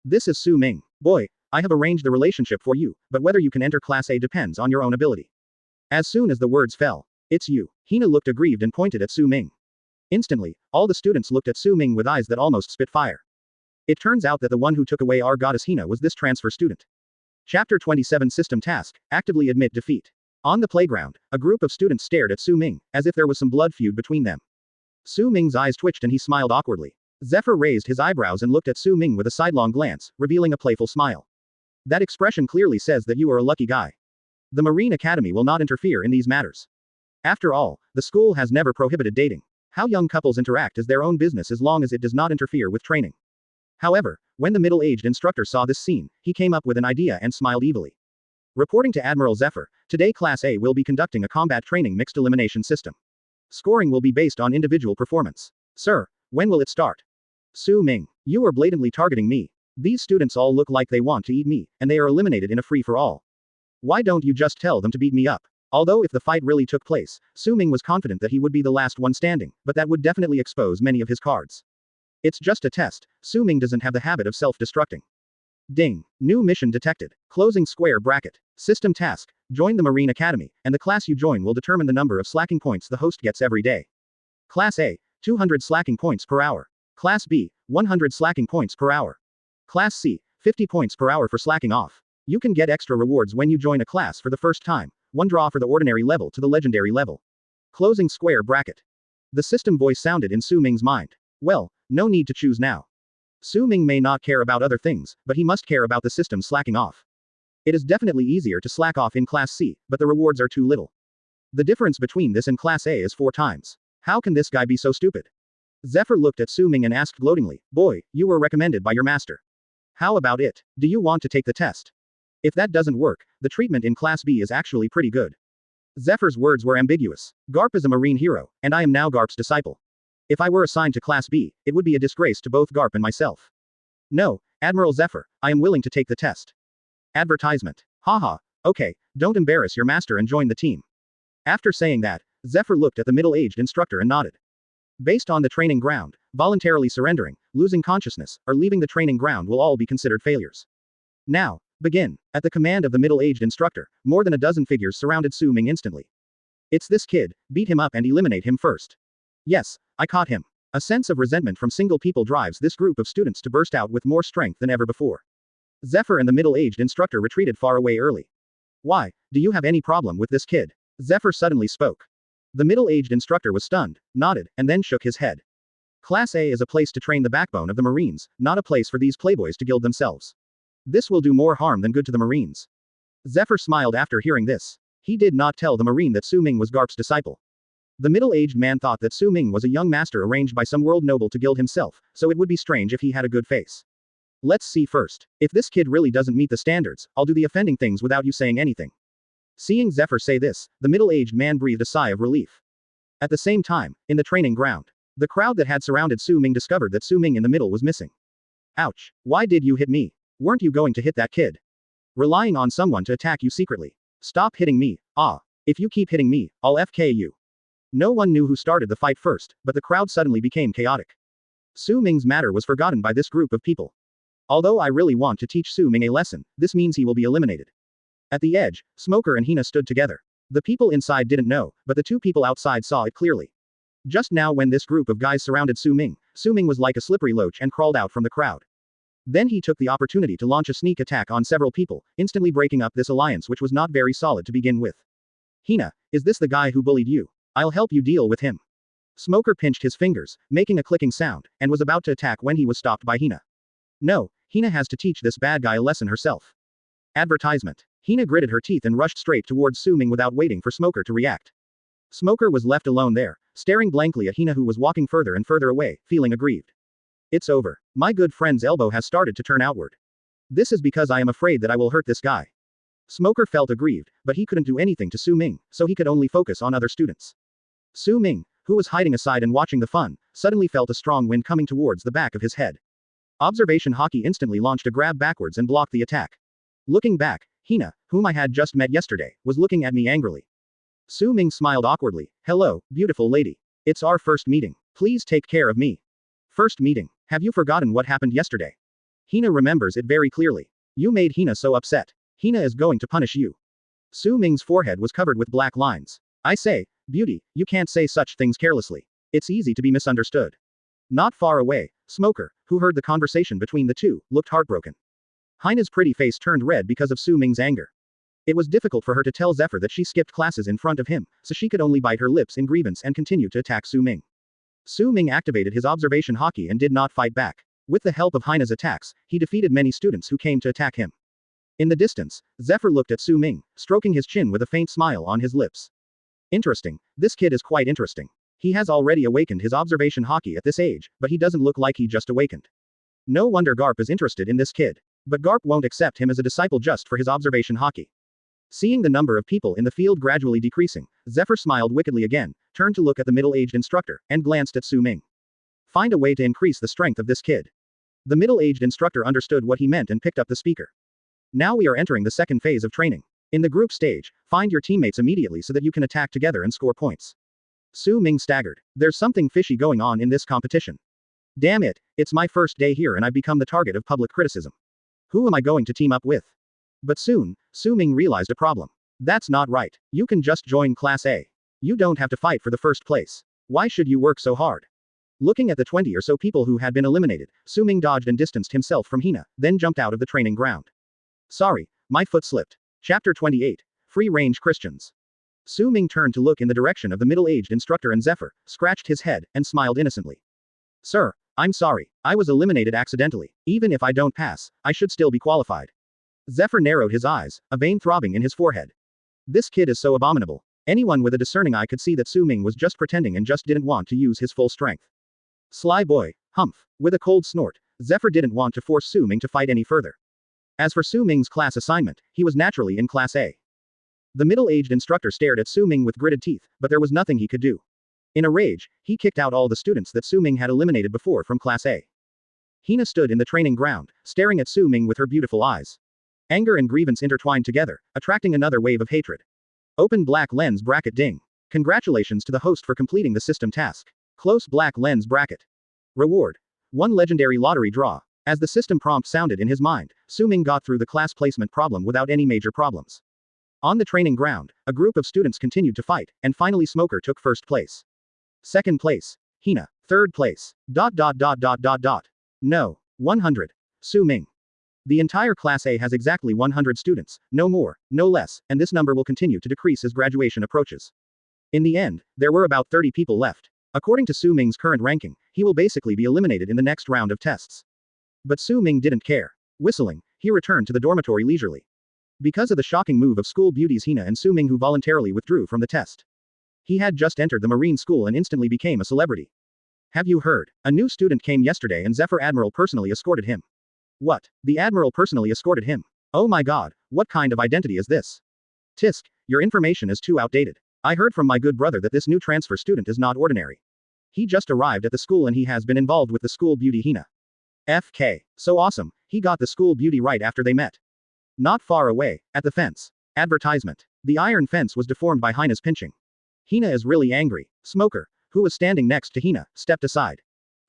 A: This is Su Ming. Boy, I have arranged the relationship for you, but whether you can enter Class A depends on your own ability. As soon as the words fell, it's you, Hina looked aggrieved and pointed at Su Ming. Instantly, all the students looked at Su Ming with eyes that almost spit fire. It turns out that the one who took away our goddess Hina was this transfer student. Chapter 27 System Task, Actively Admit Defeat. On the playground, a group of students stared at Su Ming, as if there was some blood feud between them. Su Ming's eyes twitched and he smiled awkwardly. Zephyr raised his eyebrows and looked at Su Ming with a sidelong glance, revealing a playful smile. That expression clearly says that you are a lucky guy. The Marine Academy will not interfere in these matters. After all, the school has never prohibited dating. How young couples interact is their own business as long as it does not interfere with training. However, when the middle-aged instructor saw this scene, he came up with an idea and smiled evilly. Reporting to Admiral Zephyr, today Class A will be conducting a combat training mixed elimination system. Scoring will be based on individual performance. Sir, when will it start? Su Ming, you are blatantly targeting me. These students all look like they want to eat me, and they are eliminated in a free-for-all. Why don't you just tell them to beat me up? Although if the fight really took place, Su Ming was confident that he would be the last one standing, but that would definitely expose many of his cards. It's just a test. Su Ming doesn't have the habit of self-destructing. Ding. New mission detected. Closing square bracket. System task. Join the Marine Academy, and the class you join will determine the number of slacking points the host gets every day. Class A, 200 slacking points per hour. Class B, 100 slacking points per hour. Class C, 50 points per hour for slacking off. You can get extra rewards when you join a class for the first time. 1 draw for the ordinary level to the legendary level. Closing square bracket. The system voice sounded in Su Ming's mind. Well, no need to choose now. Su Ming may not care about other things, but he must care about the system slacking off. It is definitely easier to slack off in Class C, but the rewards are too little. The difference between this and Class A is 4 times. How can this guy be so stupid? Zephyr looked at Su Ming and asked gloatingly, boy, you were recommended by your master. How about it? Do you want to take the test? If that doesn't work, the treatment in Class B is actually pretty good. Zephyr's words were ambiguous. Garp is a Marine hero, and I am now Garp's disciple. If I were assigned to Class B, it would be a disgrace to both Garp and myself. No, Admiral Zephyr, I am willing to take the test. Advertisement. Haha, okay, don't embarrass your master and join the team. After saying that, Zephyr looked at the middle-aged instructor and nodded. Based on the training ground, voluntarily surrendering, losing consciousness, or leaving the training ground will all be considered failures. Now, begin. At the command of the middle-aged instructor, more than a dozen figures surrounded Su Ming instantly. It's this kid, beat him up and eliminate him first. Yes, I caught him. A sense of resentment from single people drives this group of students to burst out with more strength than ever before. Zephyr and the middle-aged instructor retreated far away early. Why, do you have any problem with this kid? Zephyr suddenly spoke. The middle-aged instructor was stunned, nodded, and then shook his head. Class A is a place to train the backbone of the Marines, not a place for these playboys to gild themselves. This will do more harm than good to the Marines. Zephyr smiled after hearing this. He did not tell the Marine that Su Ming was Garp's disciple. The middle-aged man thought that Su Ming was a young master arranged by some world noble to gild himself, so it would be strange if he had a good face. Let's see first. If this kid really doesn't meet the standards, I'll do the offending things without you saying anything. Seeing Zephyr say this, the middle-aged man breathed a sigh of relief. At the same time, in the training ground, the crowd that had surrounded Su Ming discovered that Su Ming in the middle was missing. Ouch. Why did you hit me? Weren't you going to hit that kid? Relying on someone to attack you secretly. Stop hitting me. Ah. If you keep hitting me, I'll FK you. No one knew who started the fight first, but the crowd suddenly became chaotic. Su Ming's matter was forgotten by this group of people. Although I really want to teach Su Ming a lesson, this means he will be eliminated. At the edge, Smoker and Hina stood together. The people inside didn't know, but the two people outside saw it clearly. Just now when this group of guys surrounded Su Ming was like a slippery loach and crawled out from the crowd. Then he took the opportunity to launch a sneak attack on several people, instantly breaking up this alliance which was not very solid to begin with. Hina, is this the guy who bullied you? I'll help you deal with him. Smoker pinched his fingers, making a clicking sound, and was about to attack when he was stopped by Hina. No, Hina has to teach this bad guy a lesson herself. Advertisement. Hina gritted her teeth and rushed straight towards Su Ming without waiting for Smoker to react. Smoker was left alone there, staring blankly at Hina who was walking further and further away, feeling aggrieved. It's over. My good friend's elbow has started to turn outward. This is because I am afraid that I will hurt this guy. Smoker felt aggrieved, but he couldn't do anything to Su Ming, so he could only focus on other students. Su Ming, who was hiding aside and watching the fun, suddenly felt a strong wind coming towards the back of his head. Observation Hockey instantly launched a grab backwards and blocked the attack. Looking back, Hina, whom I had just met yesterday, was looking at me angrily. Su Ming smiled awkwardly. Hello, beautiful lady. It's our first meeting. Please take care of me. First meeting. Have you forgotten what happened yesterday? Hina remembers it very clearly. You made Hina so upset. Hina is going to punish you. Su Ming's forehead was covered with black lines. I say, beauty, you can't say such things carelessly. It's easy to be misunderstood. Not far away, Smoker, who heard the conversation between the two, looked heartbroken. Hina's pretty face turned red because of Su Ming's anger. It was difficult for her to tell Zephyr that she skipped classes in front of him, so she could only bite her lips in grievance and continue to attack Su Ming. Su Ming activated his observation hockey and did not fight back. With the help of Hina's attacks, he defeated many students who came to attack him. In the distance, Zephyr looked at Su Ming, stroking his chin with a faint smile on his lips. Interesting, this kid is quite interesting. He has already awakened his observation hockey at this age, but he doesn't look like he just awakened. No wonder Garp is interested in this kid. But Garp won't accept him as a disciple just for his observation hockey. Seeing the number of people in the field gradually decreasing, Zephyr smiled wickedly again, turned to look at the middle-aged instructor, and glanced at Su Ming. Find a way to increase the strength of this kid. The middle-aged instructor understood what he meant and picked up the speaker. Now we are entering the second phase of training. In the group stage, find your teammates immediately so that you can attack together and score points. Su Ming staggered. There's something fishy going on in this competition. Damn it, it's my first day here and I've become the target of public criticism. Who am I going to team up with? But soon, Su Ming realized a problem. That's not right. You can just join Class A. You don't have to fight for the first place. Why should you work so hard? Looking at the 20 or so people who had been eliminated, Su Ming dodged and distanced himself from Hina, then jumped out of the training ground. Sorry, my foot slipped. Chapter 28. Free-range Christians. Su Ming turned to look in the direction of the middle-aged instructor and Zephyr, scratched his head, and smiled innocently. Sir, I'm sorry, I was eliminated accidentally. Even if I don't pass, I should still be qualified. Zephyr narrowed his eyes, a vein throbbing in his forehead. This kid is so abominable. Anyone with a discerning eye could see that Su Ming was just pretending and just didn't want to use his full strength. Sly boy, humph. With a cold snort, Zephyr didn't want to force Su Ming to fight any further. As for Su Ming's class assignment, he was naturally in Class A. The middle-aged instructor stared at Su Ming with gritted teeth, but there was nothing he could do. In a rage, he kicked out all the students that Su Ming had eliminated before from Class A. Hina stood in the training ground, staring at Su Ming with her beautiful eyes. Anger and grievance intertwined together, attracting another wave of hatred. Open black lens bracket ding. Congratulations to the host for completing the system task. Close black lens bracket. Reward. 1 legendary lottery draw. As the system prompt sounded in his mind, Su Ming got through the class placement problem without any major problems. On the training ground, a group of students continued to fight, and finally Smoker took first place. Second place. Hina. Third place. ... No. 100. Su Ming. The entire Class A has exactly 100 students, no more, no less, and this number will continue to decrease as graduation approaches. In the end, there were about 30 people left. According to Su Ming's current ranking, he will basically be eliminated in the next round of tests. But Su Ming didn't care. Whistling, he returned to the dormitory leisurely. Because of the shocking move of school beauties Hina and Su Ming, who voluntarily withdrew from the test. He had just entered the Marine School and instantly became a celebrity. Have you heard? A new student came yesterday and Zephyr Admiral personally escorted him. What? The Admiral personally escorted him? Oh my god, what kind of identity is this? Tisk, your information is too outdated. I heard from my good brother that this new transfer student is not ordinary. He just arrived at the school and he has been involved with the school beauty Hina. FK. So awesome, he got the school beauty right after they met. Not far away, at the fence. Advertisement. The iron fence was deformed by Hina's pinching. Hina is really angry. Smoker, who was standing next to Hina, stepped aside.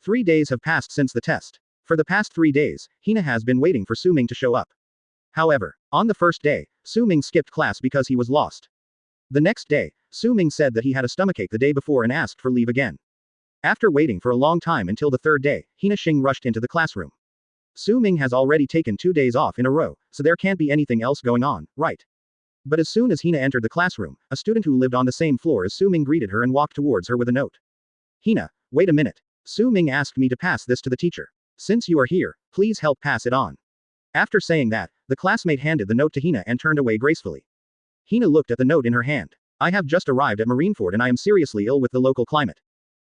A: 3 days have passed since the test. For the past 3 days, Hina has been waiting for Su Ming to show up. However, on the first day, Su Ming skipped class because he was lost. The next day, Su Ming said that he had a stomachache the day before and asked for leave again. After waiting for a long time until the third day, Hina Xing rushed into the classroom. Su Ming has already taken 2 days off in a row, so there can't be anything else going on, right? But as soon as Hina entered the classroom, a student who lived on the same floor as Su Ming greeted her and walked towards her with a note. Hina, wait a minute. Su Ming asked me to pass this to the teacher. Since you are here, please help pass it on. After saying that, the classmate handed the note to Hina and turned away gracefully. Hina looked at the note in her hand. I have just arrived at Marine Fort and I am seriously ill with the local climate.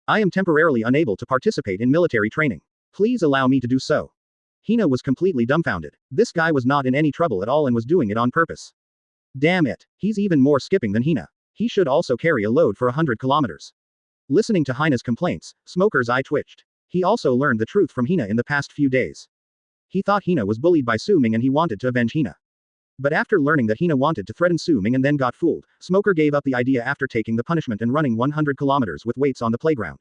A: I am temporarily unable to participate in military training. Please allow me to do so. Hina was completely dumbfounded. This guy was not in any trouble at all and was doing it on purpose. Damn it, he's even more skipping than Hina. He should also carry a load for 100 kilometers. Listening to Hina's complaints, Smoker's eye twitched. He also learned the truth from Hina in the past few days. He thought Hina was bullied by Su Ming and he wanted to avenge Hina. But after learning that Hina wanted to threaten Su Ming and then got fooled, Smoker gave up the idea after taking the punishment and running 100 kilometers with weights on the playground.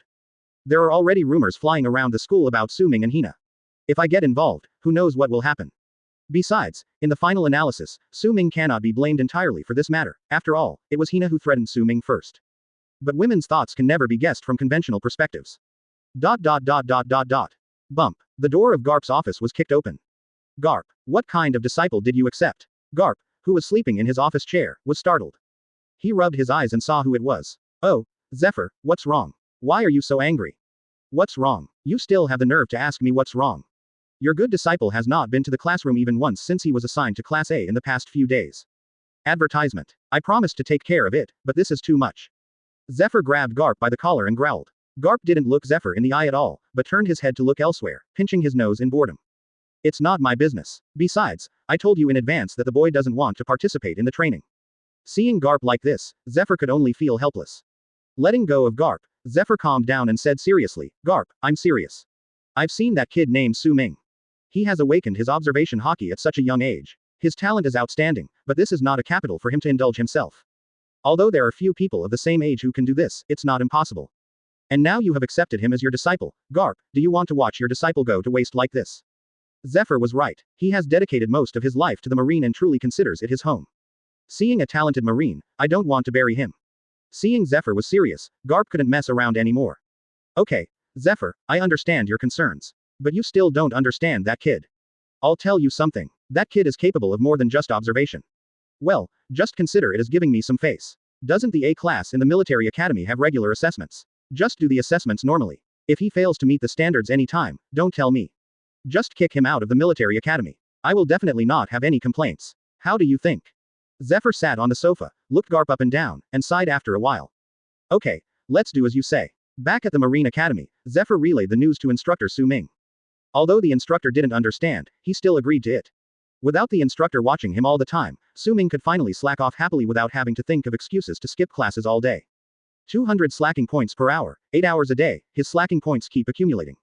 A: There are already rumors flying around the school about Su Ming and Hina. If I get involved, who knows what will happen. Besides, in the final analysis, Su Ming cannot be blamed entirely for this matter. After all, it was Hina who threatened Su Ming first. But women's thoughts can never be guessed from conventional perspectives. ... Bump. The door of Garp's office was kicked open. Garp, what kind of disciple did you accept? Garp, who was sleeping in his office chair, was startled. He rubbed his eyes and saw who it was. Oh, Zephyr, what's wrong? Why are you so angry? What's wrong? You still have the nerve to ask me what's wrong. Your good disciple has not been to the classroom even once since he was assigned to Class A in the past few days. Advertisement. I promised to take care of it, but this is too much. Zephyr grabbed Garp by the collar and growled. Garp didn't look Zephyr in the eye at all, but turned his head to look elsewhere, pinching his nose in boredom. It's not my business. Besides, I told you in advance that the boy doesn't want to participate in the training. Seeing Garp like this, Zephyr could only feel helpless. Letting go of Garp, Zephyr calmed down and said seriously, Garp, I'm serious. I've seen that kid named Su Ming. He has awakened his observation hockey at such a young age. His talent is outstanding, but this is not a capital for him to indulge himself. Although there are few people of the same age who can do this, it's not impossible. And now you have accepted him as your disciple. Garp, do you want to watch your disciple go to waste like this? Zephyr was right. He has dedicated most of his life to the Marine and truly considers it his home. Seeing a talented Marine, I don't want to bury him. Seeing Zephyr was serious, Garp couldn't mess around anymore. Okay, Zephyr, I understand your concerns. But you still don't understand that kid. I'll tell you something. That kid is capable of more than just observation. Well, just consider it as giving me some face. Doesn't the A class in the military academy have regular assessments? Just do the assessments normally. If he fails to meet the standards any time, don't tell me. Just kick him out of the military academy. I will definitely not have any complaints. How do you think? Zephyr sat on the sofa, looked Garp up and down, and sighed after a while. Okay, let's do as you say. Back at the Marine Academy, Zephyr relayed the news to instructor Su Ming. Although the instructor didn't understand, he still agreed to it. Without the instructor watching him all the time, Su Ming could finally slack off happily without having to think of excuses to skip classes all day. 200 slacking points per hour, 8 hours a day, his slacking points keep accumulating.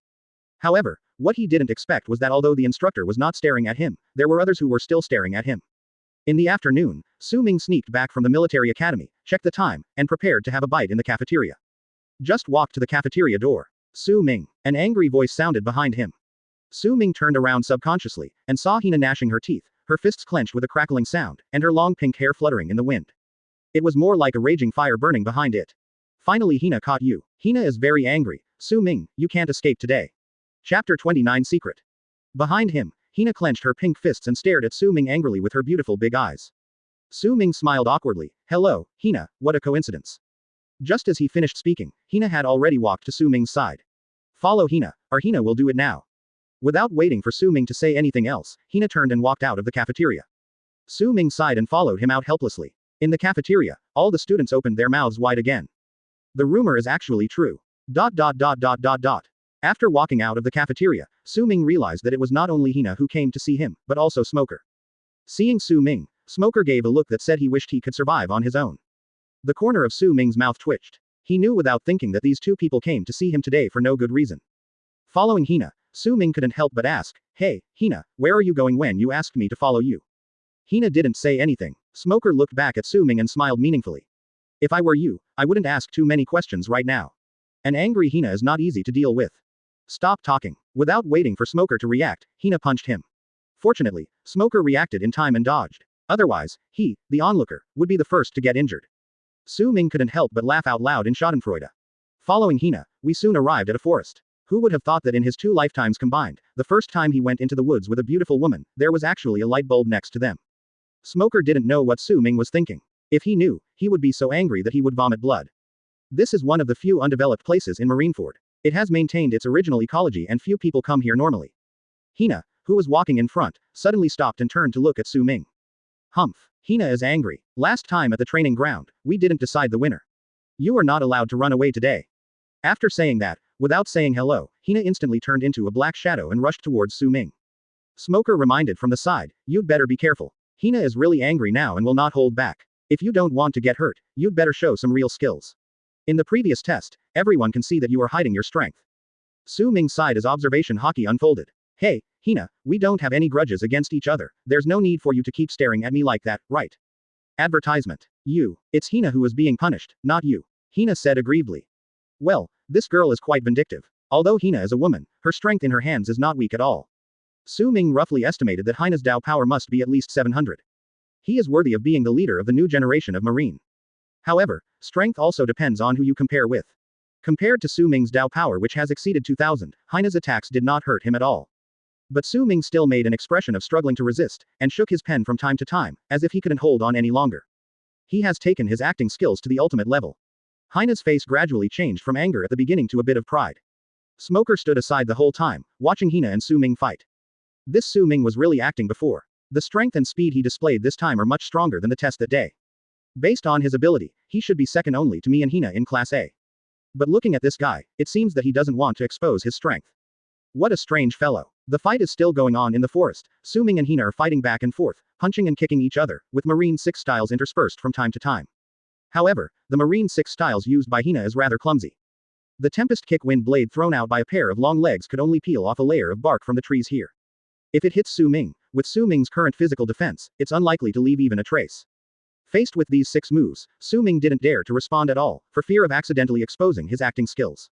A: However, what he didn't expect was that although the instructor was not staring at him, there were others who were still staring at him. In the afternoon, Su Ming sneaked back from the military academy, checked the time, and prepared to have a bite in the cafeteria. Just walked to the cafeteria door. Su Ming. An angry voice sounded behind him. Su Ming turned around subconsciously, and saw Hina gnashing her teeth, her fists clenched with a crackling sound, and her long pink hair fluttering in the wind. It was more like a raging fire burning behind it. Finally Hina caught you. Hina is very angry. Su Ming, you can't escape today. Chapter 29 Secret. Behind him, Hina clenched her pink fists and stared at Su Ming angrily with her beautiful big eyes. Su Ming smiled awkwardly. Hello, Hina, what a coincidence. Just as he finished speaking, Hina had already walked to Su Ming's side. Follow Hina, or Hina will do it now. Without waiting for Su Ming to say anything else, Hina turned and walked out of the cafeteria. Su Ming sighed and followed him out helplessly. In the cafeteria, all the students opened their mouths wide again. The rumor is actually true. After walking out of the cafeteria, Su Ming realized that it was not only Hina who came to see him, but also Smoker. Seeing Su Ming, Smoker gave a look that said he wished he could survive on his own. The corner of Su Ming's mouth twitched. He knew without thinking that these two people came to see him today for no good reason. Following Hina, Su Ming couldn't help but ask, Hey, Hina, where are you going when you asked me to follow you? Hina didn't say anything. Smoker looked back at Su Ming and smiled meaningfully. If I were you, I wouldn't ask too many questions right now. An angry Hina is not easy to deal with. Stop talking. Without waiting for Smoker to react, Hina punched him. Fortunately, Smoker reacted in time and dodged. Otherwise, he, the onlooker, would be the first to get injured. Su Ming couldn't help but laugh out loud in schadenfreude. Following Hina, we soon arrived at a forest. Who would have thought that in his 2 lifetimes combined, the first time he went into the woods with a beautiful woman, there was actually a light bulb next to them. Smoker didn't know what Su Ming was thinking. If he knew, he would be so angry that he would vomit blood. This is one of the few undeveloped places in Marine Fleet. It has maintained its original ecology and few people come here normally. Hina, who was walking in front, suddenly stopped and turned to look at Su Ming. Humph. Hina is angry. Last time at the training ground, we didn't decide the winner. You are not allowed to run away today. After saying that, without saying hello, Hina instantly turned into a black shadow and rushed towards Su Ming. Smoker reminded from the side, you'd better be careful. Hina is really angry now and will not hold back. If you don't want to get hurt, you'd better show some real skills. In the previous test, everyone can see that you are hiding your strength. Su Ming sighed as observation hockey unfolded. Hey, Hina, we don't have any grudges against each other. There's no need for you to keep staring at me like that, right? Advertisement. It's Hina who is being punished, not you. Hina said aggrievedly. Well, this girl is quite vindictive. Although Hina is a woman, her strength in her hands is not weak at all. Su Ming roughly estimated that Hina's Dao power must be at least 700. He is worthy of being the leader of the new generation of Marine. However, strength also depends on who you compare with. Compared to Su Ming's Dao power which has exceeded 2000, Hina's attacks did not hurt him at all. But Su Ming still made an expression of struggling to resist, and shook his pen from time to time, as if he couldn't hold on any longer. He has taken his acting skills to the ultimate level. Hina's face gradually changed from anger at the beginning to a bit of pride. Smoker stood aside the whole time, watching Hina and Su Ming fight. This Su Ming was really acting before. The strength and speed he displayed this time are much stronger than the test that day. Based on his ability, he should be second only to me and Hina in Class A. But looking at this guy, it seems that he doesn't want to expose his strength. What a strange fellow. The fight is still going on in the forest. Su Ming and Hina are fighting back and forth, punching and kicking each other, with Marine 6 styles interspersed from time to time. However, the Marine 6 styles used by Hina is rather clumsy. The Tempest Kick wind blade thrown out by a pair of long legs could only peel off a layer of bark from the trees here. If it hits Su Ming, with Su Ming's current physical defense, it's unlikely to leave even a trace. Faced with these 6 moves, Su Ming didn't dare to respond at all, for fear of accidentally exposing his acting skills.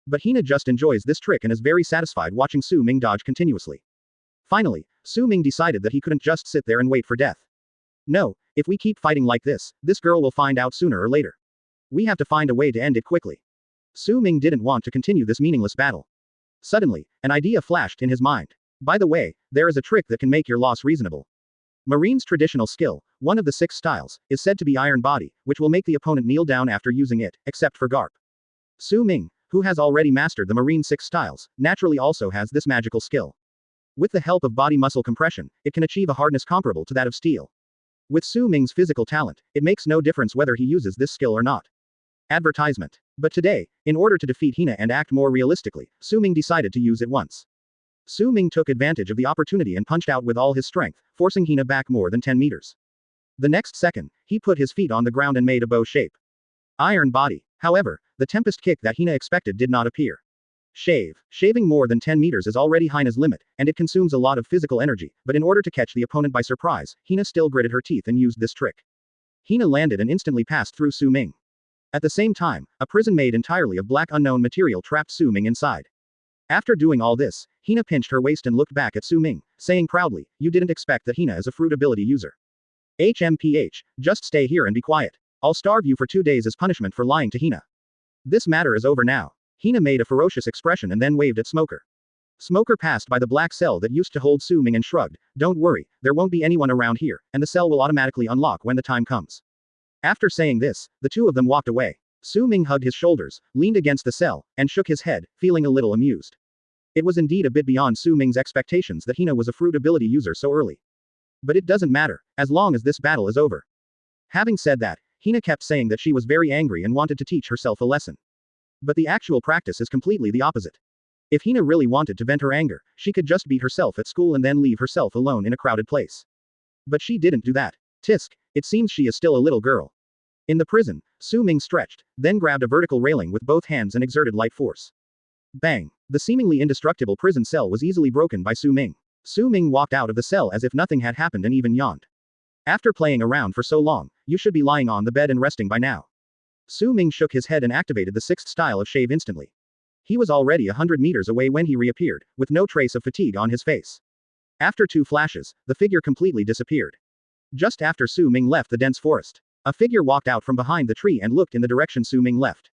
A: But Hina just enjoys this trick and is very satisfied watching Su Ming dodge continuously. Finally, Su Ming decided that he couldn't just sit there and wait for death. No, if we keep fighting like this girl will find out sooner or later. We have to find a way to end it quickly. Su Ming didn't want to continue this meaningless battle. Suddenly, an idea flashed in his mind. By the way, there is a trick that can make your loss reasonable. Marine's traditional skill, one of the 6 styles, is said to be Iron Body, which will make the opponent kneel down after using it, except for Garp. Su Ming, who has already mastered the Marine 6 styles, naturally also has this magical skill. With the help of body muscle compression, it can achieve a hardness comparable to that of steel. With Su Ming's physical talent, it makes no difference whether he uses this skill or not. Advertisement. But today, in order to defeat Hina and act more realistically, Su Ming decided to use it once. Su Ming took advantage of the opportunity and punched out with all his strength, forcing Hina back more than 10 meters. The next second, he put his feet on the ground and made a bow shape. Iron Body. However, the Tempest Kick that Hina expected did not appear. Shaving more than 10 meters is already Hina's limit, and it consumes a lot of physical energy, but in order to catch the opponent by surprise, Hina still gritted her teeth and used this trick. Hina landed and instantly passed through Su Ming. At the same time, a prison made entirely of black unknown material trapped Su Ming inside. After doing all this, Hina pinched her waist and looked back at Su Ming, saying proudly, "You didn't expect that Hina is a fruit ability user. HMPH, just stay here and be quiet. I'll starve you for 2 days as punishment for lying to Hina. This matter is over now." Hina made a ferocious expression and then waved at Smoker. Smoker passed by the black cell that used to hold Su Ming and shrugged, "Don't worry, there won't be anyone around here, and the cell will automatically unlock when the time comes." After saying this, the two of them walked away. Su Ming hugged his shoulders, leaned against the cell, and shook his head, feeling a little amused. It was indeed a bit beyond Su Ming's expectations that Hina was a fruit ability user so early. But it doesn't matter, as long as this battle is over. Having said that, Hina kept saying that she was very angry and wanted to teach herself a lesson. But the actual practice is completely the opposite. If Hina really wanted to vent her anger, she could just beat herself at school and then leave herself alone in a crowded place. But she didn't do that. Tisk, it seems she is still a little girl. In the prison, Su Ming stretched, then grabbed a vertical railing with both hands and exerted light force. Bang! The seemingly indestructible prison cell was easily broken by Su Ming. Su Ming walked out of the cell as if nothing had happened and even yawned. "After playing around for so long, you should be lying on the bed and resting by now." Su Ming shook his head and activated the sixth style of shave instantly. He was already 100 meters away when he reappeared, with no trace of fatigue on his face. After 2 flashes, the figure completely disappeared. Just after Su Ming left the dense forest, a figure walked out from behind the tree and looked in the direction Su Ming left.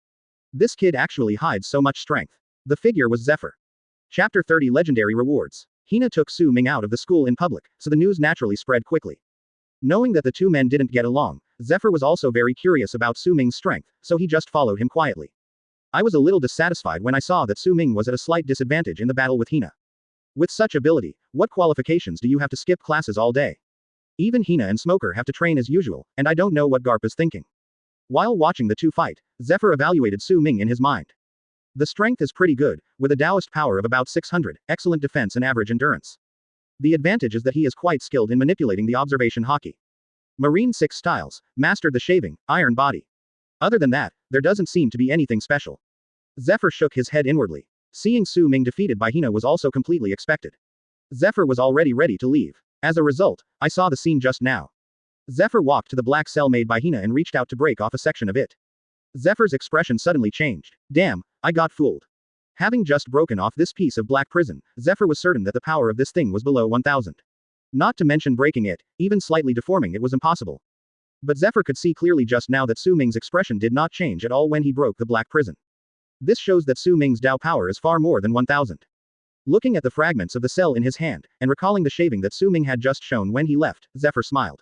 A: This kid actually hides so much strength. The figure was Zephyr. Chapter 30 Legendary Rewards. Hina took Su Ming out of the school in public, so the news naturally spread quickly. Knowing that the two men didn't get along, Zephyr was also very curious about Su Ming's strength, so he just followed him quietly. I was a little dissatisfied when I saw that Su Ming was at a slight disadvantage in the battle with Hina. With such ability, what qualifications do you have to skip classes all day? Even Hina and Smoker have to train as usual, and I don't know what Garp is thinking. While watching the two fight, Zephyr evaluated Su Ming in his mind. The strength is pretty good, with a Taoist power of about 600, excellent defense and average endurance. The advantage is that he is quite skilled in manipulating the observation hockey. Marine 6 styles, mastered the shaving, iron body. Other than that, there doesn't seem to be anything special. Zephyr shook his head inwardly. Seeing Su Ming defeated by Hina was also completely expected. Zephyr was already ready to leave. As a result, I saw the scene just now. Zephyr walked to the black cell made by Hina and reached out to break off a section of it. Zephyr's expression suddenly changed. Damn, I got fooled. Having just broken off this piece of black prison, Zephyr was certain that the power of this thing was below 1000. Not to mention breaking it, even slightly deforming it was impossible. But Zephyr could see clearly just now that Su Ming's expression did not change at all when he broke the black prison. This shows that Su Ming's Dao power is far more than 1000. Looking at the fragments of the cell in his hand, and recalling the shaving that Su Ming had just shown when he left, Zephyr smiled.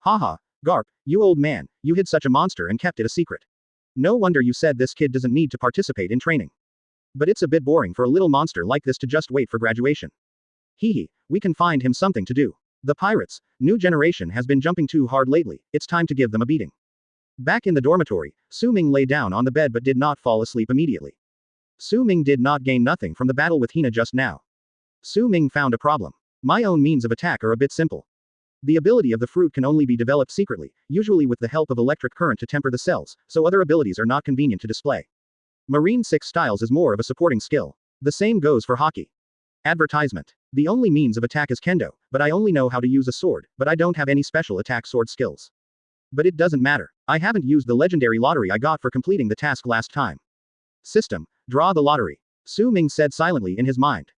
A: Haha, Garp, you old man, you hid such a monster and kept it a secret. No wonder you said this kid doesn't need to participate in training. But it's a bit boring for a little monster like this to just wait for graduation. Hehe, we can find him something to do. The pirates, new generation has been jumping too hard lately, it's time to give them a beating. Back in the dormitory, Su Ming lay down on the bed but did not fall asleep immediately. Su Ming did not gain nothing from the battle with Hina just now. Su Ming found a problem. My own means of attack are a bit simple. The ability of the fruit can only be developed secretly, usually with the help of electric current to temper the cells, so other abilities are not convenient to display. Marine 6 styles is more of a supporting skill. The same goes for hockey. Advertisement. The only means of attack is kendo, but I only know how to use a sword, but I don't have any special attack sword skills. But it doesn't matter. I haven't used the legendary lottery I got for completing the task last time. System. Draw the lottery. Su Ming said silently in his mind.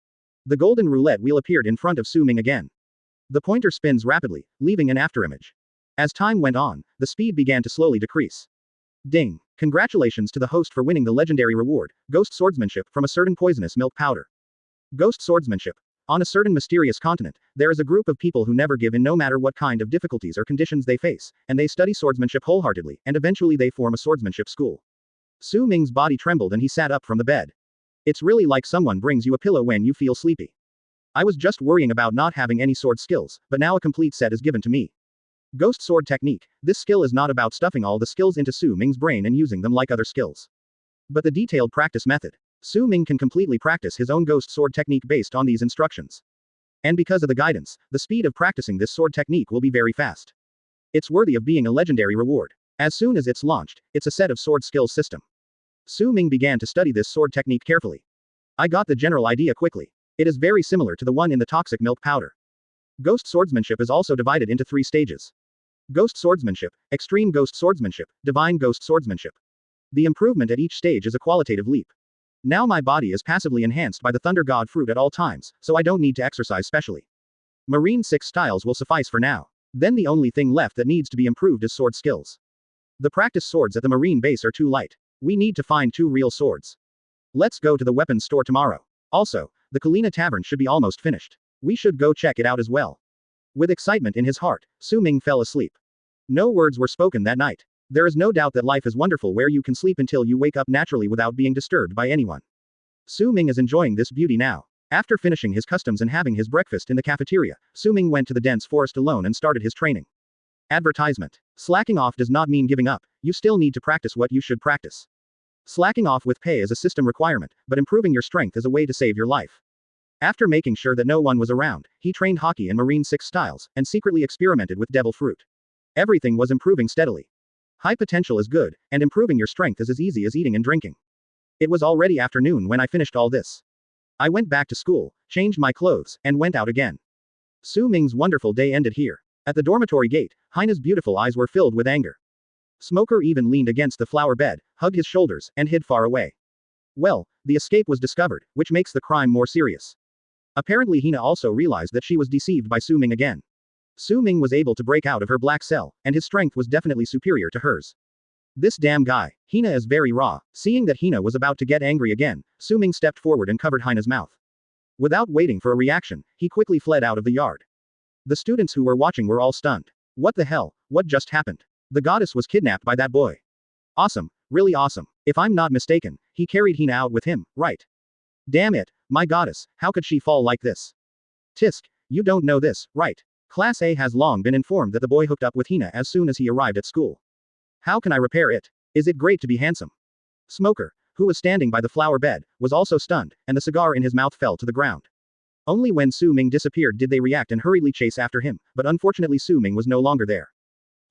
A: The golden roulette wheel appeared in front of Su Ming again. The pointer spins rapidly, leaving an afterimage. As time went on, the speed began to slowly decrease. Ding. Congratulations to the host for winning the legendary reward, Ghost Swordsmanship from a certain poisonous milk powder. Ghost Swordsmanship. On a certain mysterious continent, there is a group of people who never give in no matter what kind of difficulties or conditions they face, and they study swordsmanship wholeheartedly, and eventually they form a swordsmanship school. Su Ming's body trembled and he sat up from the bed. It's really like someone brings you a pillow when you feel sleepy. I was just worrying about not having any sword skills, but now a complete set is given to me. Ghost Sword Technique. This skill is not about stuffing all the skills into Su Ming's brain and using them like other skills, but the detailed practice method. Su Ming can completely practice his own Ghost Sword Technique based on these instructions. And because of the guidance, the speed of practicing this sword technique will be very fast. It's worthy of being a legendary reward. As soon as it's launched, it's a set of sword skills system. Su Ming began to study this sword technique carefully. I got the general idea quickly. It is very similar to the one in the toxic milk powder. Ghost swordsmanship is also divided into 3 stages. Ghost swordsmanship, extreme ghost swordsmanship, divine ghost swordsmanship. The improvement at each stage is a qualitative leap. Now my body is passively enhanced by the Thunder God fruit at all times, so I don't need to exercise specially. Marine 6 styles will suffice for now. Then the only thing left that needs to be improved is sword skills. The practice swords at the Marine base are too light. We need to find 2 real swords. Let's go to the weapons store tomorrow. Also, the Kalina Tavern should be almost finished. We should go check it out as well. With excitement in his heart, Su Ming fell asleep. No words were spoken that night. There is no doubt that life is wonderful where you can sleep until you wake up naturally without being disturbed by anyone. Su Ming is enjoying this beauty now. After finishing his customs and having his breakfast in the cafeteria, Su Ming went to the dense forest alone and started his training. Advertisement. Slacking off does not mean giving up, you still need to practice what you should practice. Slacking off with pay is a system requirement, but improving your strength is a way to save your life. After making sure that no one was around, he trained hockey in Marine 6 styles, and secretly experimented with devil fruit. Everything was improving steadily. High potential is good, and improving your strength is as easy as eating and drinking. It was already afternoon when I finished all this. I went back to school, changed my clothes, and went out again. Su Ming's wonderful day ended here. At the dormitory gate, Haina's beautiful eyes were filled with anger. Smoker even leaned against the flower bed, hugged his shoulders, and hid far away. Well, the escape was discovered, which makes the crime more serious. Apparently Hina also realized that she was deceived by Su Ming again. Su Ming was able to break out of her black cell, and his strength was definitely superior to hers. This damn guy, Hina is very raw. Seeing that Hina was about to get angry again, Su Ming stepped forward and covered Hina's mouth. Without waiting for a reaction, he quickly fled out of the yard. The students who were watching were all stunned. What the hell, what just happened? The goddess was kidnapped by that boy. Awesome, really awesome. If I'm not mistaken, he carried Hina out with him, right? Damn it, my goddess, how could she fall like this? Tisk, you don't know this, right? Class A has long been informed that the boy hooked up with Hina as soon as he arrived at school. How can I repair it? Is it great to be handsome? Smoker, who was standing by the flower bed, was also stunned, and the cigar in his mouth fell to the ground. Only when Su Ming disappeared did they react and hurriedly chase after him, but unfortunately Su Ming was no longer there.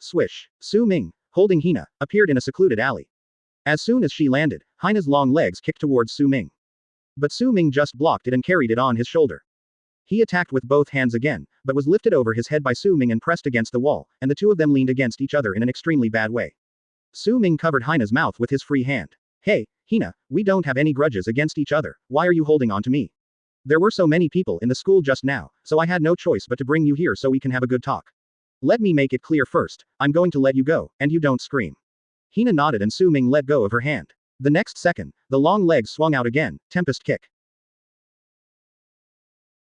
A: Swish. Su Ming, holding Hina, appeared in a secluded alley. As soon as she landed, Hina's long legs kicked towards Su Ming. But Su Ming just blocked it and carried it on his shoulder. He attacked with both hands again, but was lifted over his head by Su Ming and pressed against the wall, and the two of them leaned against each other in an extremely bad way. Su Ming covered Hina's mouth with his free hand. Hey, Hina, we don't have any grudges against each other, why are you holding on to me? There were so many people in the school just now, so I had no choice but to bring you here so we can have a good talk. Let me make it clear first, I'm going to let you go, and you don't scream. Hina nodded and Su Ming let go of her hand. The next second, the long legs swung out again, tempest kick.